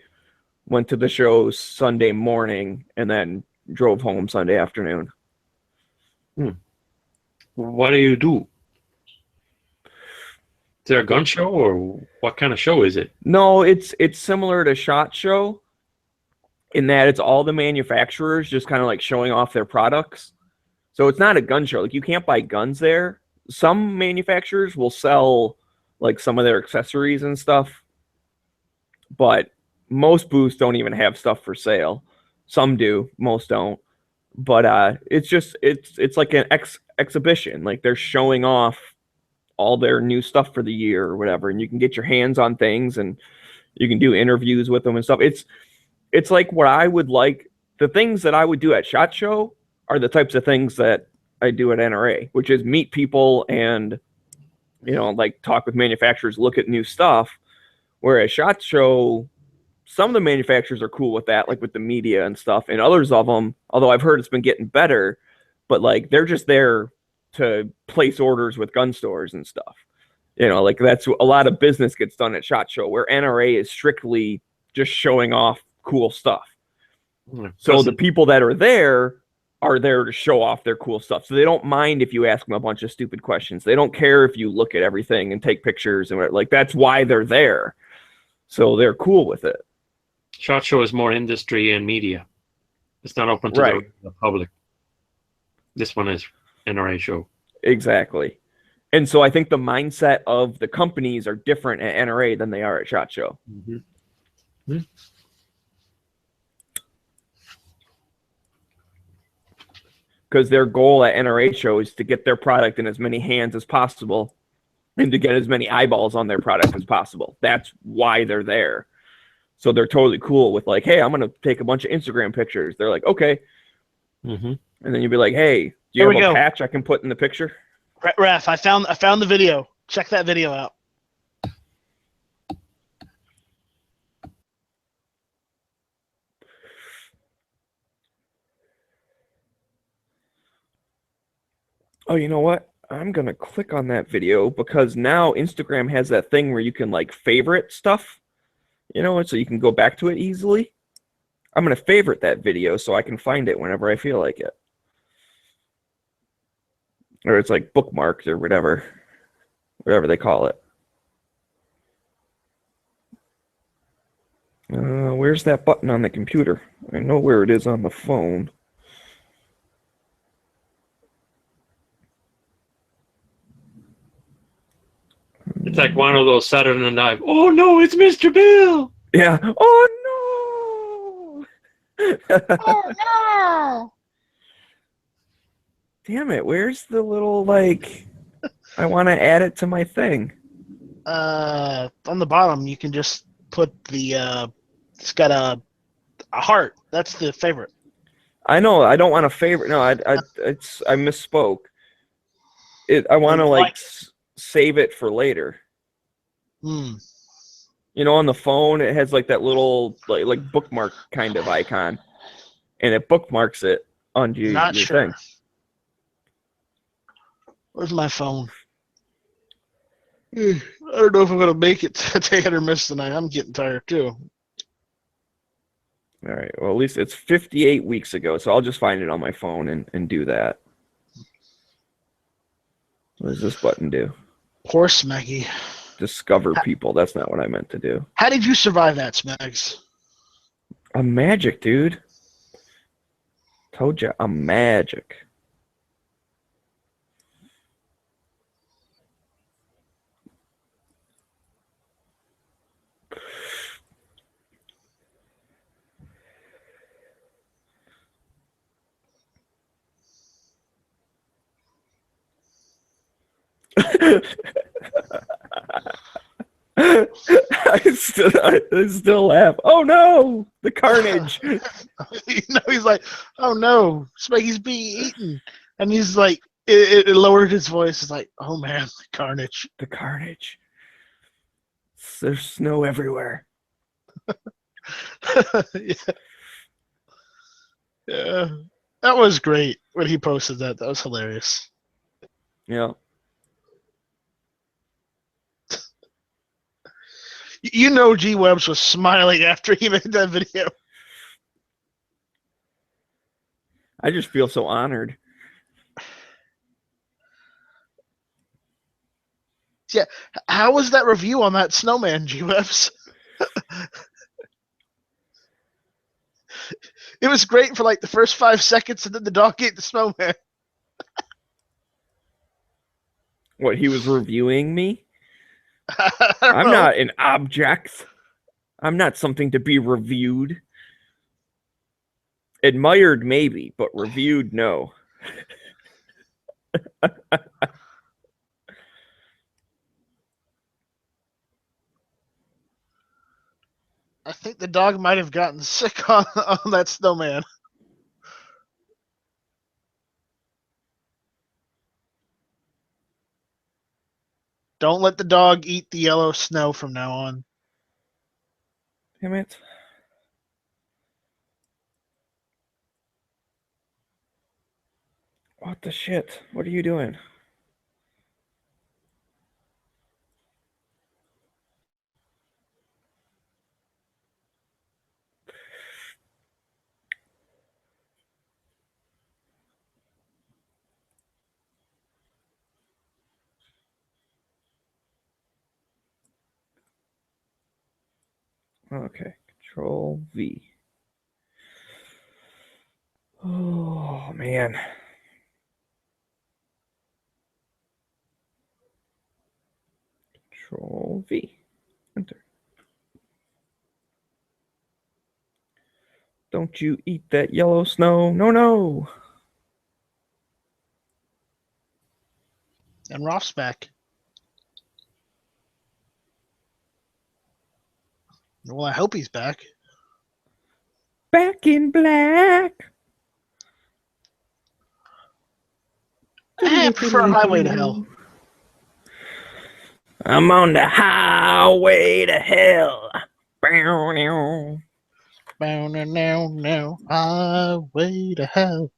went to the show Sunday morning, and then drove home Sunday afternoon. What do you do? Is there a gun show, or what kind of show is it? No, it's similar to SHOT Show in that it's all the manufacturers just kind of like showing off their products. So it's not a gun show. Like you can't buy guns there. Some manufacturers will sell like some of their accessories and stuff, but most booths don't even have stuff for sale. Some do, most don't. But it's like an exhibition. Like they're showing off all their new stuff for the year or whatever, and you can get your hands on things and you can do interviews with them and stuff. It's like what I would like. The things that I would do at SHOT Show are the types of things that I do at NRA, which is meet people and like talk with manufacturers, look at new stuff. Whereas SHOT Show, some of the manufacturers are cool with that, like with the media and stuff, and others of them, although I've heard it's been getting better, but like they're just there to place orders with gun stores and stuff. You know, like that's a lot of business gets done at SHOT Show, where NRA is strictly just showing off cool stuff. So the people that are there to show off their cool stuff. So they don't mind if you ask them a bunch of stupid questions. They don't care if you look at everything and take pictures and like that's why they're there. So they're cool with it. SHOT Show is more industry and media. It's not open to the public. This one is NRA show. Exactly. And so I think the mindset of the companies are different at NRA than they are at SHOT Show. Mm-hmm. Mm-hmm. Because their goal at NRA show is to get their product in as many hands as possible and to get as many eyeballs on their product as possible. That's why they're there. So they're totally cool with like, hey, I'm going to take a bunch of Instagram pictures. They're like, okay. Mm-hmm. And then you'd be like, hey, do you have a patch I can put in the picture? Raph, I found the video. Check that video out. Oh, you know what? I'm going to click on that video because now Instagram has that thing where you can like favorite stuff, you know, so you can go back to it easily. I'm going to favorite that video so I can find it whenever I feel like it. Or it's like bookmarked or whatever they call it. Where's that button on the computer? I know where it is on the phone. It's like one of those Saturday Night. Oh no, it's Mr. Bill. Yeah. Oh no. Oh no. Damn it! Where's the little like? I want to add it to my thing. On the bottom, you can just put the. It's got a heart. That's the favorite. I know. I don't want a favorite. No, I misspoke. I want to like save it for later. Hmm. You know, on the phone, it has like that little like bookmark kind of icon, and it bookmarks it onto your thing. Where's my phone? I don't know if I'm gonna make it to take it or miss tonight. I'm getting tired too. All right. Well, at least it's 58 weeks ago, so I'll just find it on my phone and do that. What does this button do? Poor Smeggy. Discover people. That's not what I meant to do. How did you survive that, Smegs? I'm magic, dude. Told you, I'm magic. I still laugh. Oh no, the carnage. He's like, oh no, Smeggy's being eaten. And he's like, it lowered his voice. It's like, oh man, the carnage. The carnage. There's snow everywhere. Yeah. That was great when he posted that. That was hilarious. Yeah. You know G Webbs was smiling after he made that video. I just feel so honored. Yeah. How was that review on that snowman, G Webbs? It was great for like the first 5 seconds, and then the dog ate the snowman. What, he was reviewing me? I'm not an object. I'm not something to be reviewed. Admired, maybe, but reviewed, no. I think the dog might have gotten sick on that snowman. Don't let the dog eat the yellow snow from now on. Damn it. What the shit? What are you doing? Okay, Control V. Oh, man. Control V. Enter. Don't you eat that yellow snow. No, no. And Roth's back. Well, I hope he's back. Back in black. I prefer Highway to Hell. I'm on the highway to hell. Bow, now. Bow, now, Highway to Hell.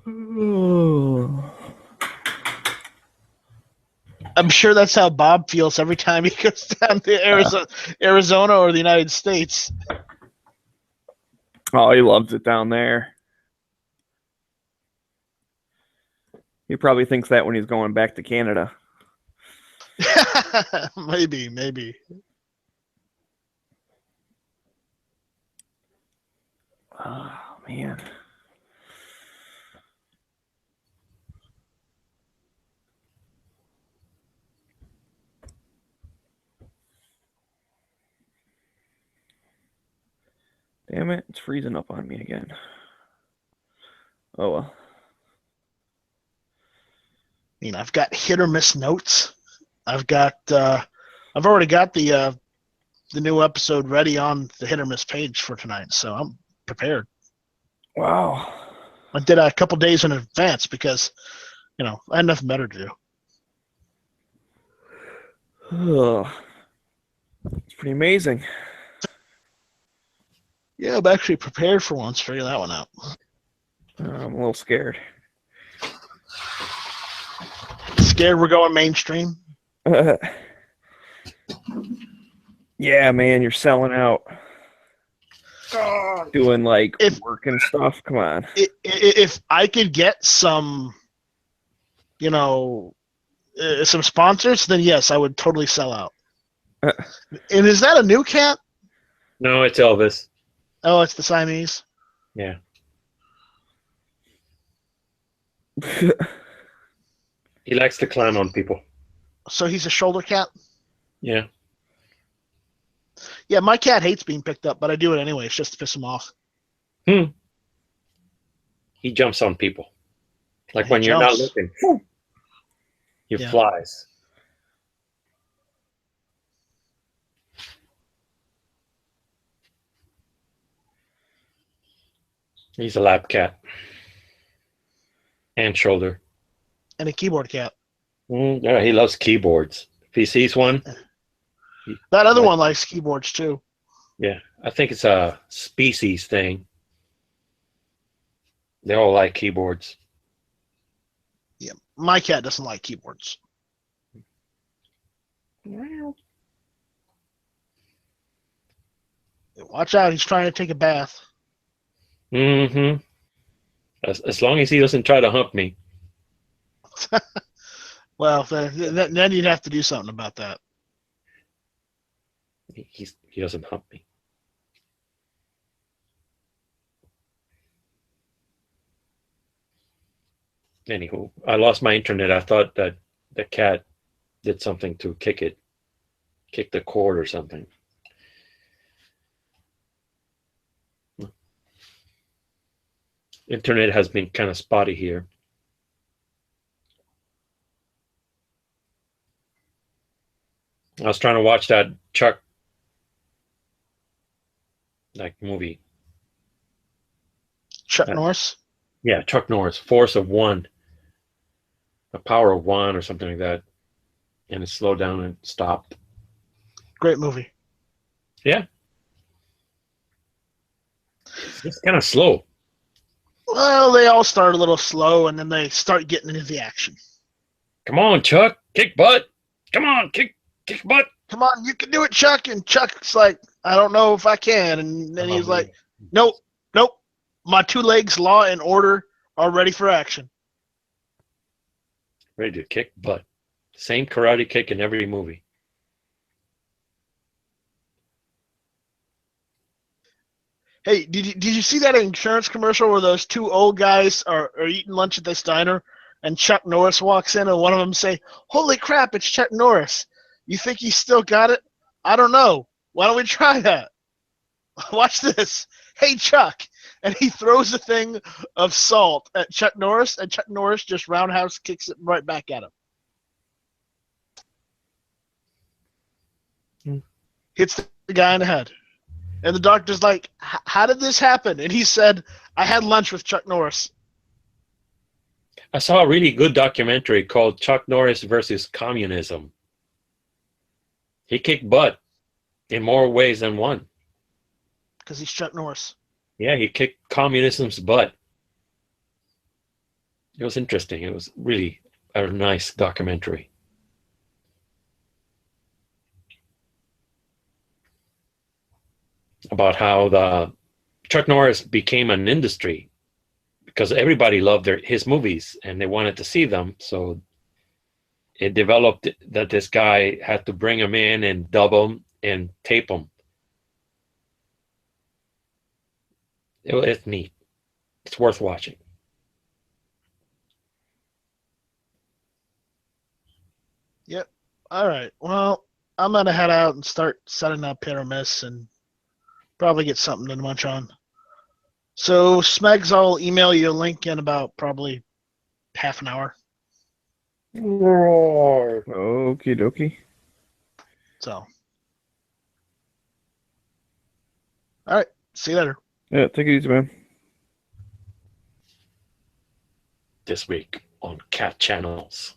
Oh. I'm sure that's how Bob feels every time he goes down to Arizona or the United States. Oh, he loves it down there. He probably thinks that when he's going back to Canada. Maybe. Oh, man. Damn it, it's freezing up on me again. Oh, well. I mean, I've got hit or miss notes. I've already got the new episode ready on the hit or miss page for tonight, so I'm prepared. Wow. I did a couple days in advance because, I had nothing better to do. Oh, it's pretty amazing. Yeah, I'm actually prepared for once. Figure that one out. I'm a little scared. Scared we're going mainstream? Yeah, man, you're selling out. Doing like work and stuff. Come on. If I could get some, some sponsors, then yes, I would totally sell out. And is that a new cat? No, it's Elvis. Oh, it's the Siamese. Yeah. He likes to climb on people. So he's a shoulder cat? Yeah. Yeah, my cat hates being picked up, but I do it anyway. It's just to piss him off. He jumps on people. Like when you're not looking. He flies. He's a lap cat. And shoulder. And a keyboard cat. Yeah, he loves keyboards. If he sees one. That other one likes keyboards too. Yeah, I think it's a species thing. They all like keyboards. Yeah, my cat doesn't like keyboards. Watch out, he's trying to take a bath. Mm-hmm. As long as he doesn't try to hump me. Well, then you'd have to do something about that. He doesn't hump me. Anywho, I lost my internet. I thought that the cat did something to kick the cord or something. Internet has been kind of spotty here. I was trying to watch that Chuck movie. Chuck Norris? Yeah, Chuck Norris, Force of One. The Power of One or something like that. And it slowed down and stopped. Great movie. Yeah. It's kind of slow. Well, they all start a little slow, and then they start getting into the action. Come on, Chuck. Kick butt. Come on, kick butt. Come on, you can do it, Chuck. And Chuck's like, I don't know if I can. And then he's like, nope. My 2 legs, law and order, are ready for action. Ready to kick butt. Same karate kick in every movie. Hey, did you see that insurance commercial where those two old guys are eating lunch at this diner, and Chuck Norris walks in, and one of them say, "Holy crap, it's Chuck Norris! You think he still got it? I don't know. Why don't we try that? Watch this. Hey, Chuck!" And he throws a thing of salt at Chuck Norris, and Chuck Norris just roundhouse kicks it right back at him. Hits the guy in the head. And the doctor's like, "How did this happen?" And he said, "I had lunch with Chuck Norris." I saw a really good documentary called Chuck Norris versus Communism. He kicked butt in more ways than one. Because he's Chuck Norris. Yeah, he kicked communism's butt. It was interesting. It was really a nice documentary. About how the Chuck Norris became an industry because everybody loved his movies and they wanted to see them. So it developed that this guy had to bring them in and dub them and tape them. It's neat. It's worth watching. Yep. All right. Well, I'm going to head out and start setting up hit or miss and probably get something to munch on. So, Smegs, I'll email you a link in about probably half an hour. Okie dokie. So, all right. See you later. Yeah, take it easy, man. This week on Cat Channels.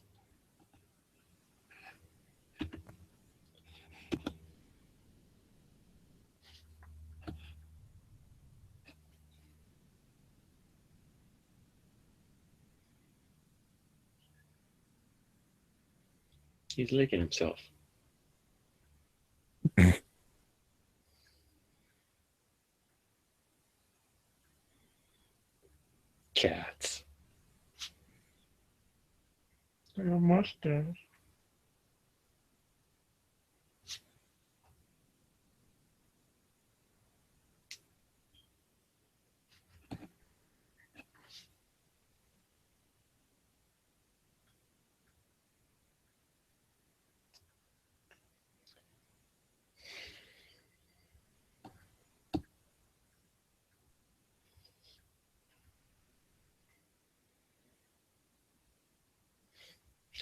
He's licking himself. Cats. A mustache.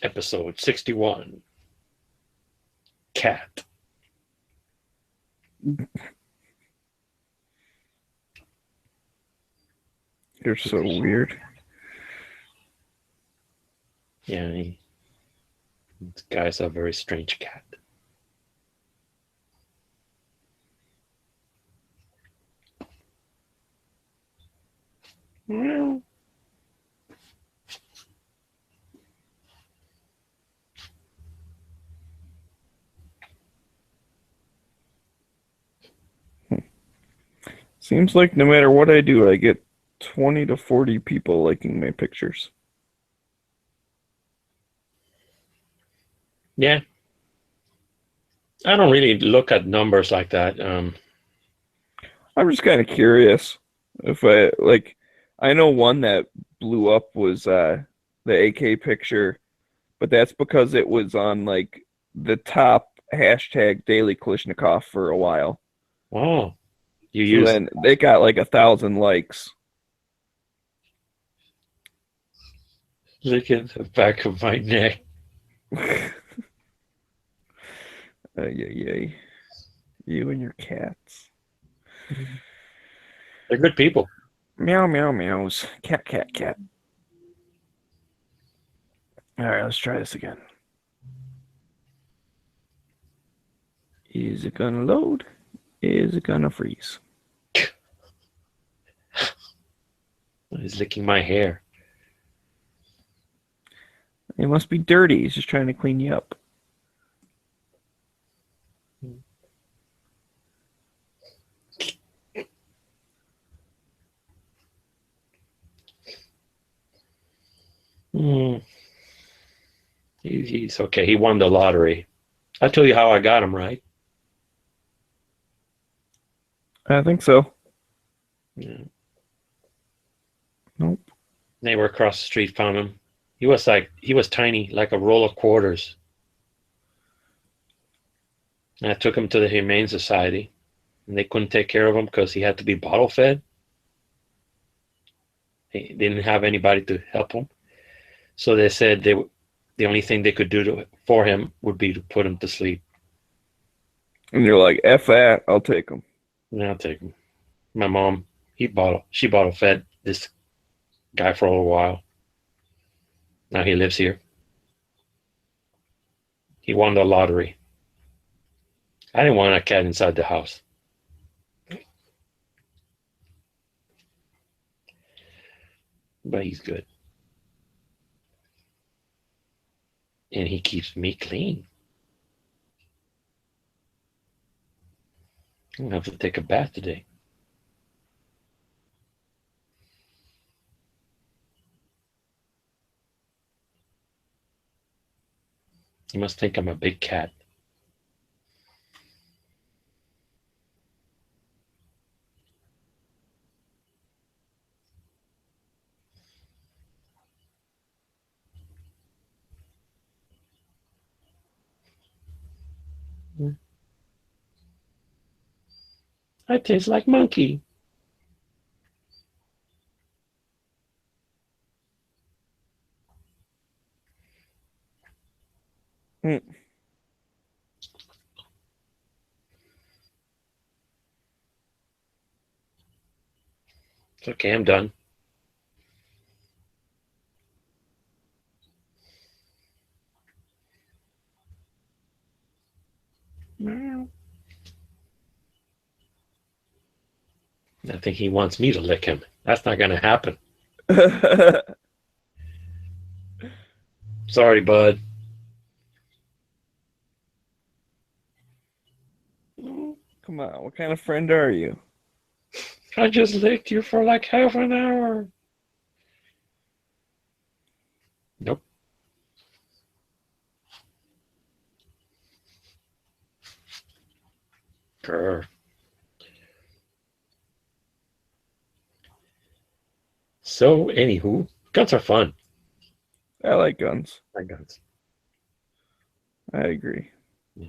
Episode 61. Cat. You're so weird. Yeah, this guy's a very strange cat. Well, Seems like no matter what I do, I get 20 to 40 people liking my pictures. yeah. I don't really look at numbers like that. I'm just kind of curious if I know one that blew up was the AK picture, but that's because it was on like the top hashtag Daily Kalishnikov for a while. Oh, you So use then they got like 1,000 likes. look at the back of my neck. Yay. You and your cats. They're good people. Meow, meow, meows. Cat, cat, cat. All right, let's try this again. Is it gonna load? Is it gonna freeze? He's licking my hair. It must be dirty. He's just trying to clean you up. He's okay. He won the lottery. I'll tell you how I got him, right? I think so. Yeah. Nope. Neighbor across the street found him. He was tiny, like a roll of quarters. And I took him to the Humane Society, and they couldn't take care of him because he had to be bottle fed. They didn't have anybody to help him, so they said the only thing they could do for him would be to put him to sleep. And you're like, F that, I'll take him. And I'll take him. My mom, she bottle fed this guy for a little while. Now he lives here. He won the lottery. I didn't want a cat inside the house. But he's good. And he keeps me clean. I'm gonna have to take a bath today. You must think I'm a big cat. I taste like monkey. Hmm. It's okay, I'm done. I think he wants me to lick him. That's not gonna happen. Sorry, bud. Come on, what kind of friend are you? I just licked you for like half an hour. Nope. Grr. So, anywho, guns are fun. I like guns. I like guns. I agree. Yeah.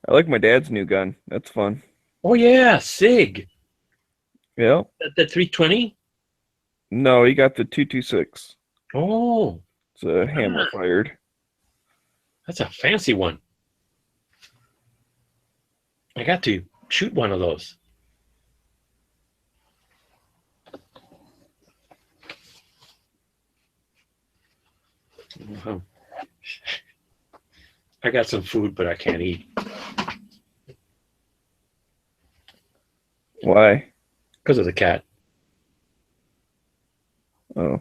I like my dad's new gun. That's fun. Oh yeah, SIG. Yeah. The 320. No, he got the 226. Oh, It's a hammer fired. that's a fancy one. I got to shoot one of those. Wow. I got some food, but I can't eat. Why? Because of the cat. Oh.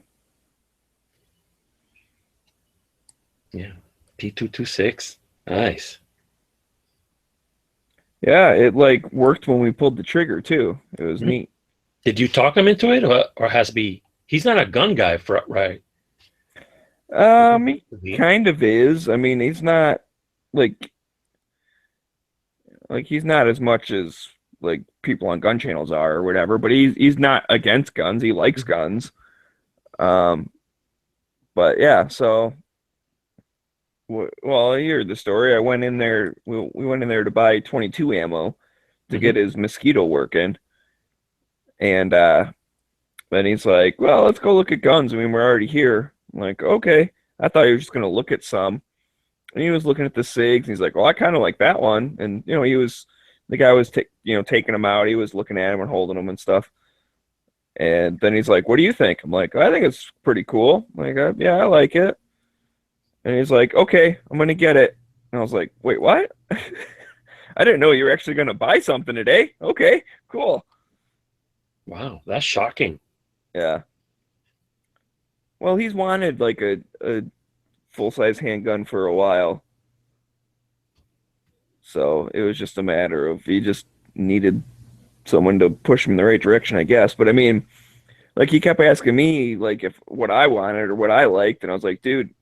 Yeah. P226. Nice. Yeah, it like worked when we pulled the trigger too. It was neat. Did you talk him into it, or has to be? He's not a gun guy, right? He kind of is. I mean, he's not like he's not as much as like people on gun channels are or whatever, but he's not against guns. He likes guns. But yeah, so well, I heard the story. I went in there. We went in there to buy 22 ammo to get his mosquito working, and then he's like, "Well, let's go look at guns. I mean, we're already here." I'm like, "Okay." I thought he was just gonna look at some, and he was looking at the SIGs. And he's like, "Well, I kind of like that one," and the guy was taking them out. He was looking at them and holding them and stuff. And then he's like, "What do you think?" I'm like, "I think it's pretty cool. Like, yeah, I like it." And he's like, "Okay, I'm gonna get it." And I was like, "Wait, what?" I didn't know you were actually gonna buy something today. Okay, cool. Wow, that's shocking. Yeah. Well, he's wanted like a full-size handgun for a while. So it was just a matter of he just needed someone to push him in the right direction, I guess. But I mean, like he kept asking me like if what I wanted or what I liked, and I was like, dude,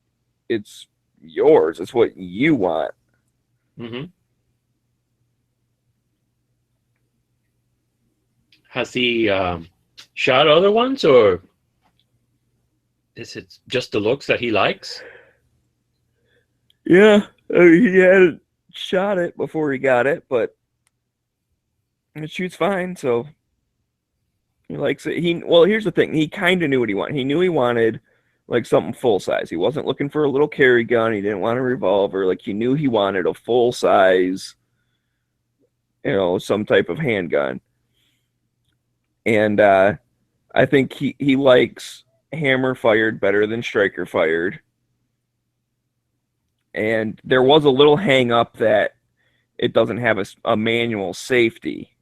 it's yours. It's what you want. Mm-hmm. Has he shot other ones, or is it just the looks that he likes? Yeah, he had shot it before he got it, but it shoots fine, so he likes it. Well, here's the thing. He kind of knew what he wanted. He knew he wanted like something full size. He wasn't looking for a little carry gun. He didn't want a revolver. Like he knew he wanted a full size, some type of handgun. And I think he likes hammer fired better than striker fired. And there was a little hang up that it doesn't have a manual safety.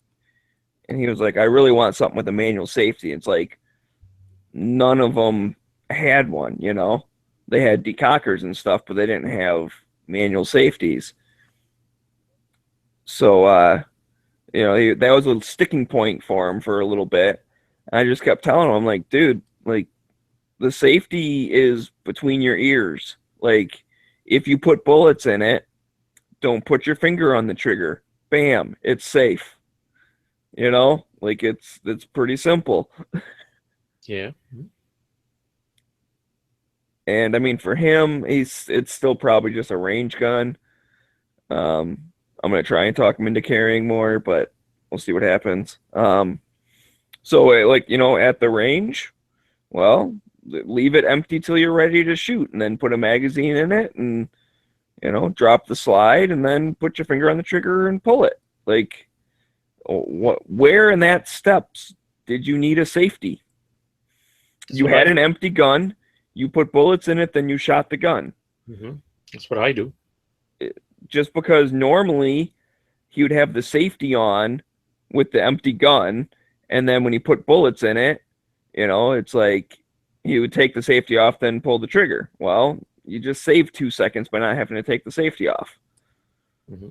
And he was like, I really want something with a manual safety. It's like none of them had one, They had decockers and stuff, but they didn't have manual safeties. So, that was a sticking point for him for a little bit. And I just kept telling him, I'm like, dude, like, the safety is between your ears. Like, if you put bullets in it, don't put your finger on the trigger. Bam, it's safe. Like it's pretty simple. Yeah. And I mean, for him, it's still probably just a range gun. I'm gonna try and talk him into carrying more, but we'll see what happens. So like at the range, well, leave it empty till you're ready to shoot, and then put a magazine in it, and drop the slide, and then put your finger on the trigger and pull it. Like, where in that steps did you need a safety? You had an empty gun, you put bullets in it, then you shot the gun. Mm-hmm. That's what I do. Just because normally he would have the safety on with the empty gun, and then when he put bullets in it, it's like he would take the safety off, then pull the trigger. Well, you just saved 2 seconds by not having to take the safety off. Mm-hmm.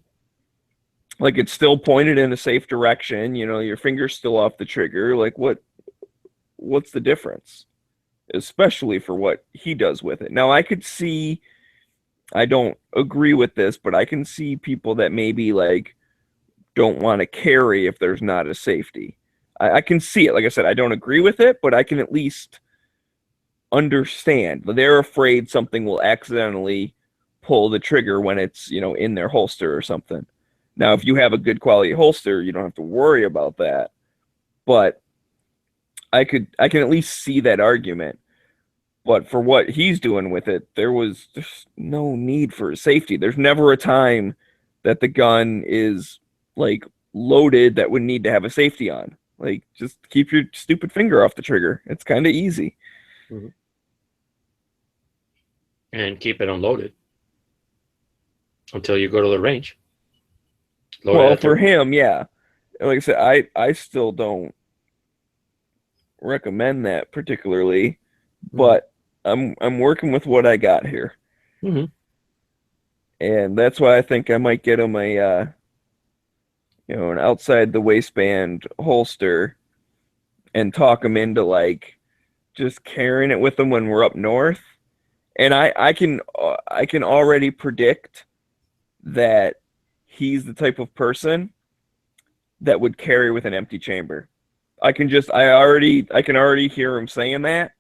Like it's still pointed in a safe direction, your finger's still off the trigger. Like what's the difference? Especially for what he does with it. Now I could see, I don't agree with this, but I can see people that maybe like don't want to carry if there's not a safety. I can see it. Like I said, I don't agree with it, but I can at least understand. They're afraid something will accidentally pull the trigger when it's, in their holster or something. Now, if you have a good quality holster, you don't have to worry about that. But I can at least see that argument. But for what he's doing with it, there's no need for safety. There's never a time that the gun is like loaded that would need to have a safety on. Like, just keep your stupid finger off the trigger. It's kind of easy. Mm-hmm. And keep it unloaded until you go to the range. Well, for him, yeah. Like I said, I still don't recommend that particularly, but I'm working with what I got here. Mm-hmm. And that's why I think I might get him an outside the waistband holster and talk him into like just carrying it with him when we're up north. And I can already predict that he's the type of person that would carry with an empty chamber. I can already hear him saying that.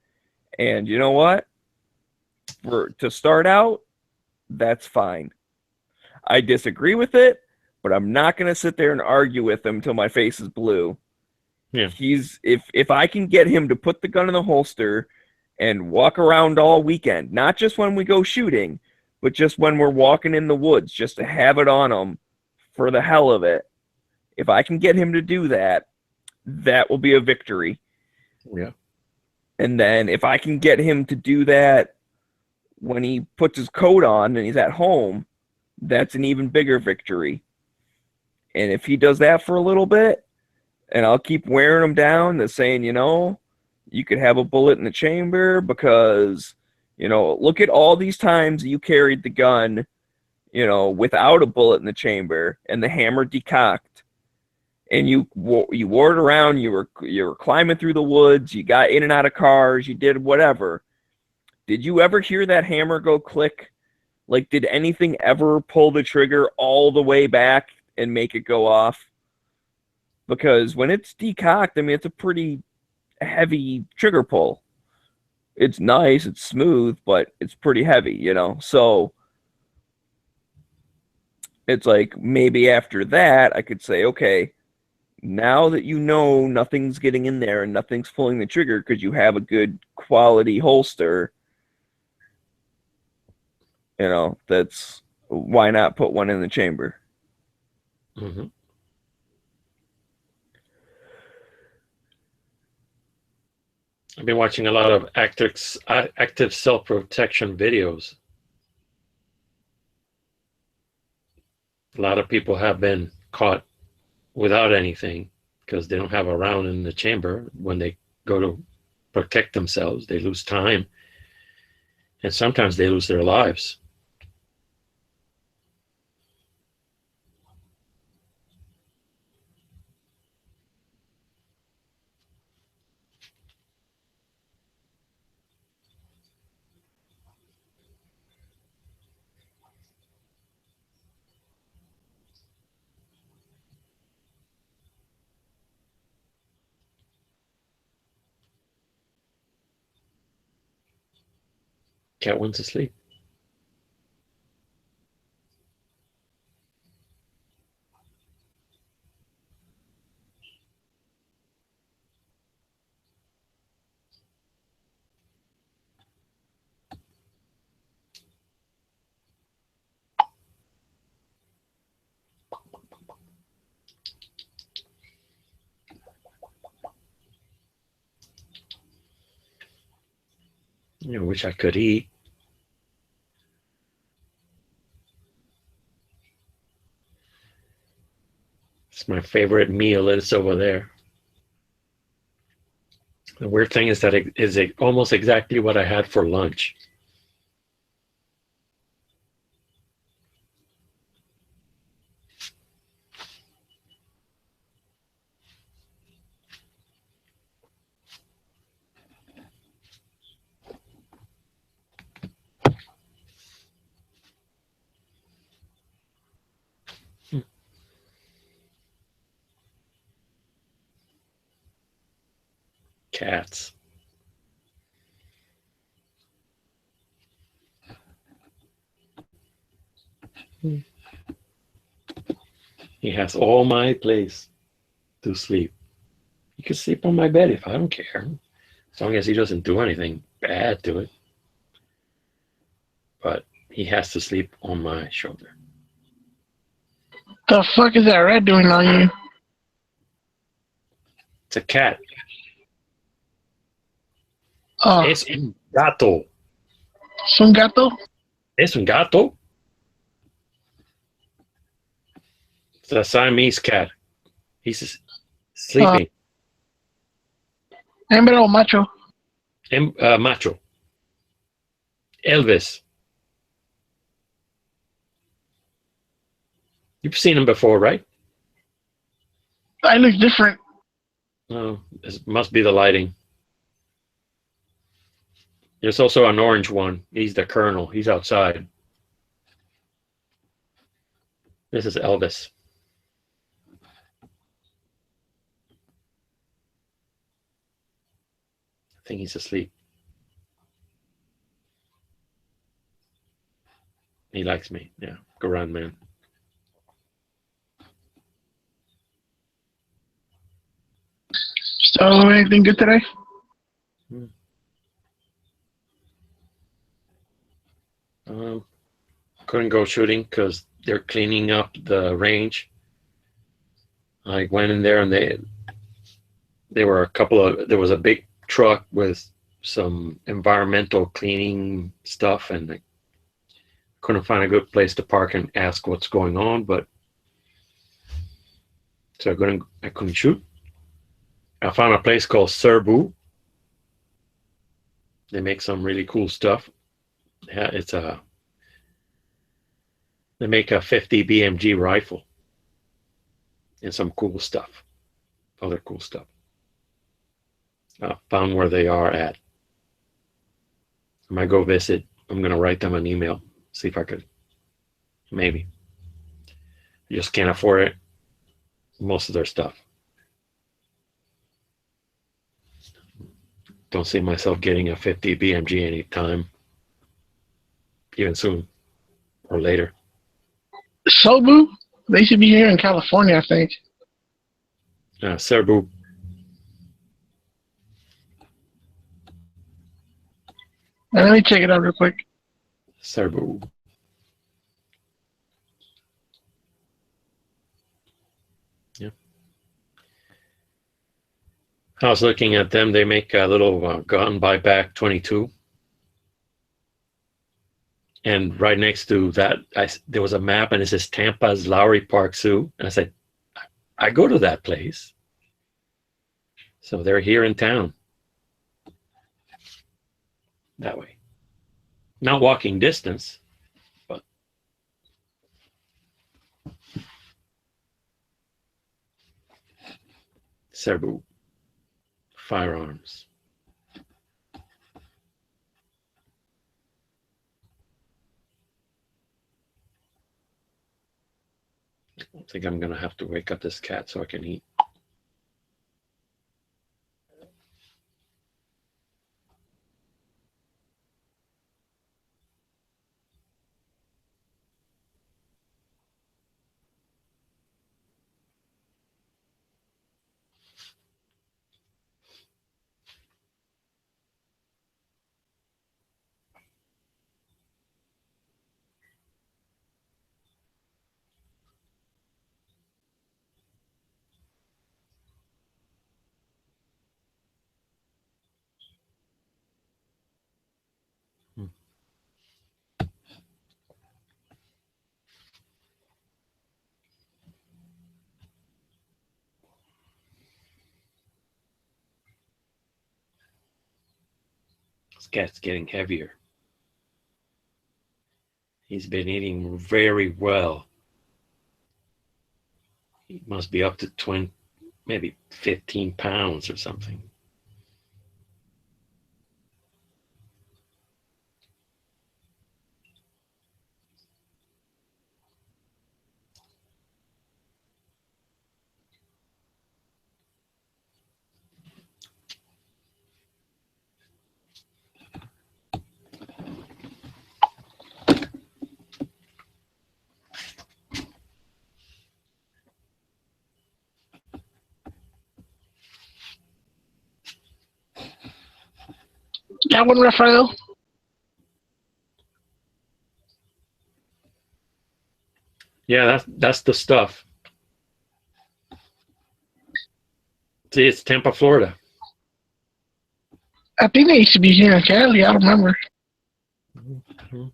And you know what? To start out, that's fine. I disagree with it, but I'm not going to sit there and argue with him until my face is blue. Yeah. If I can get him to put the gun in the holster and walk around all weekend, not just when we go shooting, but just when we're walking in the woods, just to have it on him for the hell of it. If I can get him to do that, that will be a victory. Yeah. And then if I can get him to do that when he puts his coat on and he's at home, that's an even bigger victory. And if he does that for a little bit, and I'll keep wearing him down to saying, you could have a bullet in the chamber because, look at all these times you carried the gun, without a bullet in the chamber and the hammer decocked. and you wore it around. You were climbing through the woods. You got in and out of cars. You did whatever. Did you ever hear that hammer go click? Like, did anything ever pull the trigger all the way back and make it go off? Because when it's decocked, I mean, it's a pretty heavy trigger pull. It's nice, it's smooth, but it's pretty heavy, you know? So it's like maybe after that, I could say, okay, now that you know nothing's getting in there and nothing's pulling the trigger because you have a good quality holster, you know, that's why not put one in the chamber? Mm-hmm. I've been watching a lot of active self-protection videos. A lot of people have been caught without anything because they don't have a round in the chamber. When they go to protect themselves, they lose time, and sometimes they lose their lives. Cat went to sleep. I wish I could eat. It's my favorite meal. It's over there. The weird thing is that it is almost exactly what I had for lunch. Cats. He has all my place to sleep. He can sleep on my bed if I don't care, as long as he doesn't do anything bad to it. But he has to sleep on my shoulder. The fuck is that rat doing on you? It's a cat. Oh, Es un gato. es un gato? Es un gato. It's a Siamese cat. He's sleeping. Hembra o macho? Macho. Elvis. You've seen him before, right? I look different. Oh, it must be the lighting. There's also an orange one. He's the Colonel. He's outside. This is Elvis. I think he's asleep. He likes me. Yeah, go around, man. So, anything good today? Couldn't go shooting because they're cleaning up the range. I went in there and there was a big truck with some environmental cleaning stuff, and I couldn't find a good place to park and ask what's going on, so I couldn't shoot. I found a place called Serbu. They make some really cool stuff. Yeah, they make a 50 BMG rifle. and some cool stuff, other cool stuff. Found where they are at. I might go visit. I'm going to write them an email, see if I could, maybe. I just can't afford it, most of their stuff. Don't see myself getting a 50 BMG anytime, even soon or later. Sobu, they should be here in California, I think. Serbu. Let me check it out real quick. Serbu. Yeah. I was looking at them. They make a little gun buyback 22. And right next to that, there was a map, and it says Tampa's Lowry Park Zoo. And I said, I go to that place. So they're here in town. That way. Not walking distance, but. Serbu. Firearms. I think I'm going to have to wake up this cat so I can eat. This cat's getting heavier. He's been eating very well. He must be up to 20, maybe 15 pounds or something. That one, Raphael? Yeah, that's the stuff. See, it's Tampa, Florida. I think they used to be here in Cali. I don't remember. Mm-hmm.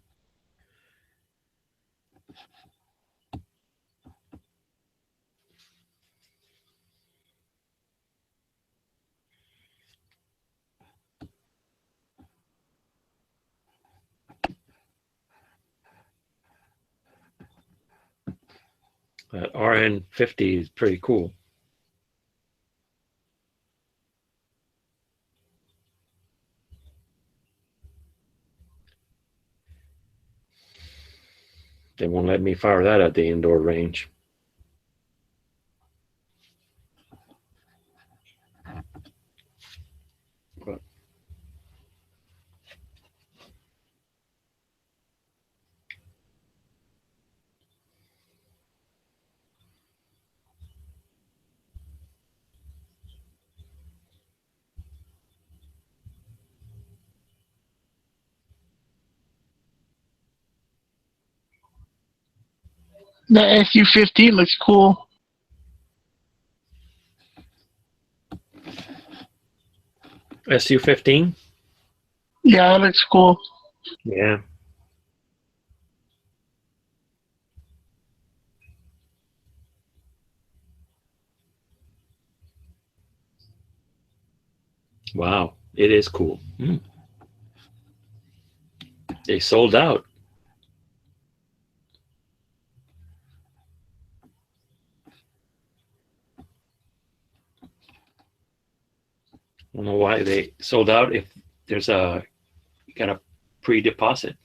That RN50 is pretty cool. They won't let me fire that at the indoor range. But The SU-15 looks cool. SU-15? Yeah, that looks cool. Yeah. Wow, it is cool. They sold out. I don't know why they sold out. If there's you got a pre-deposit.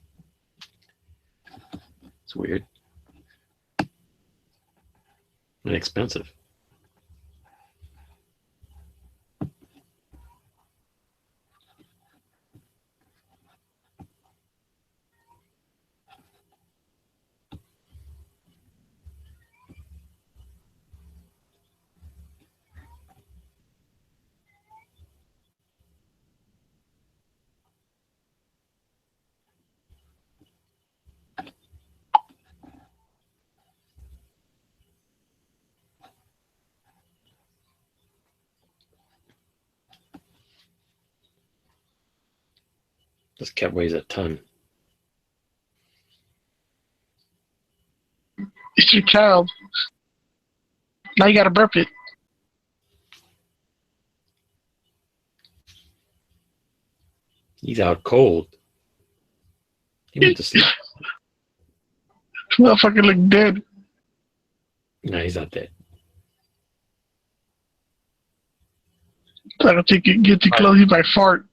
It's weird and expensive. This cat weighs a ton. It's your child. Now you gotta burp it. He's out cold. He went to sleep. Motherfucker look dead. No, he's not dead. I don't think you get too close, he might fart.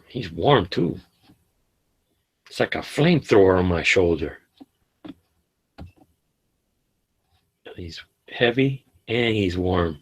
He's warm too. It's like a flamethrower on my shoulder. He's heavy and he's warm.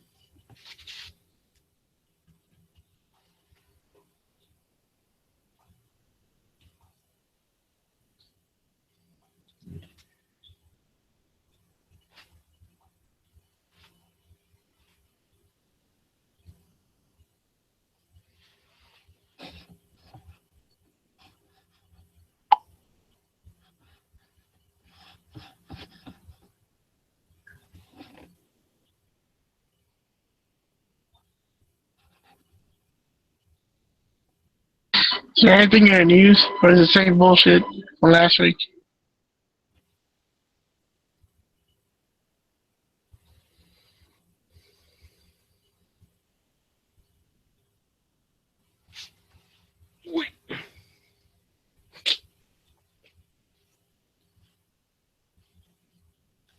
Is there anything in the news, or is it the same bullshit from last week?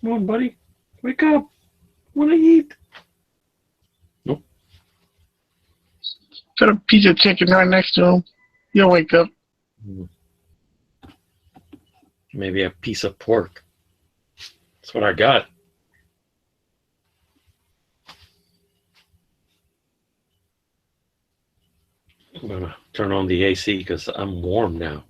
Come on, buddy. Wake up. Want to eat? Nope. Put a piece of chicken right next to him. You'll wake up. Maybe a piece of pork. That's what I got. I'm going to turn on the AC because I'm warm now.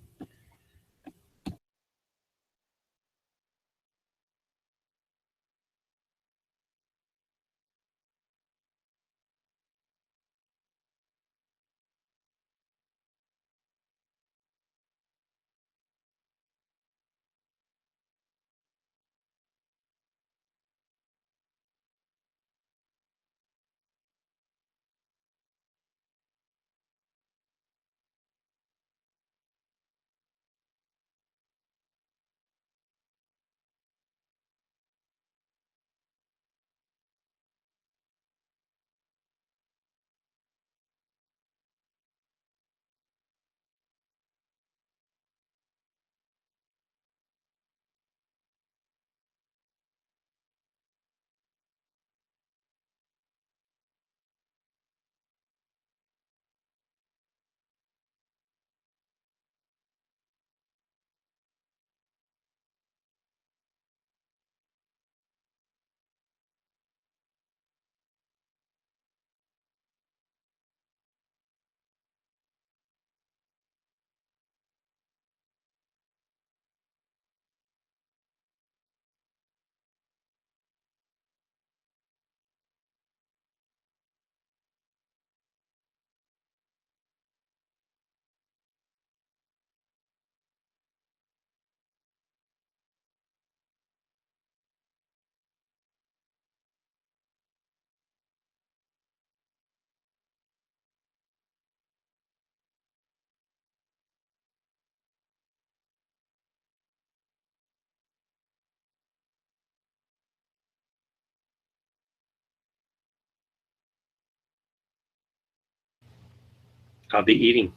I'll be eating.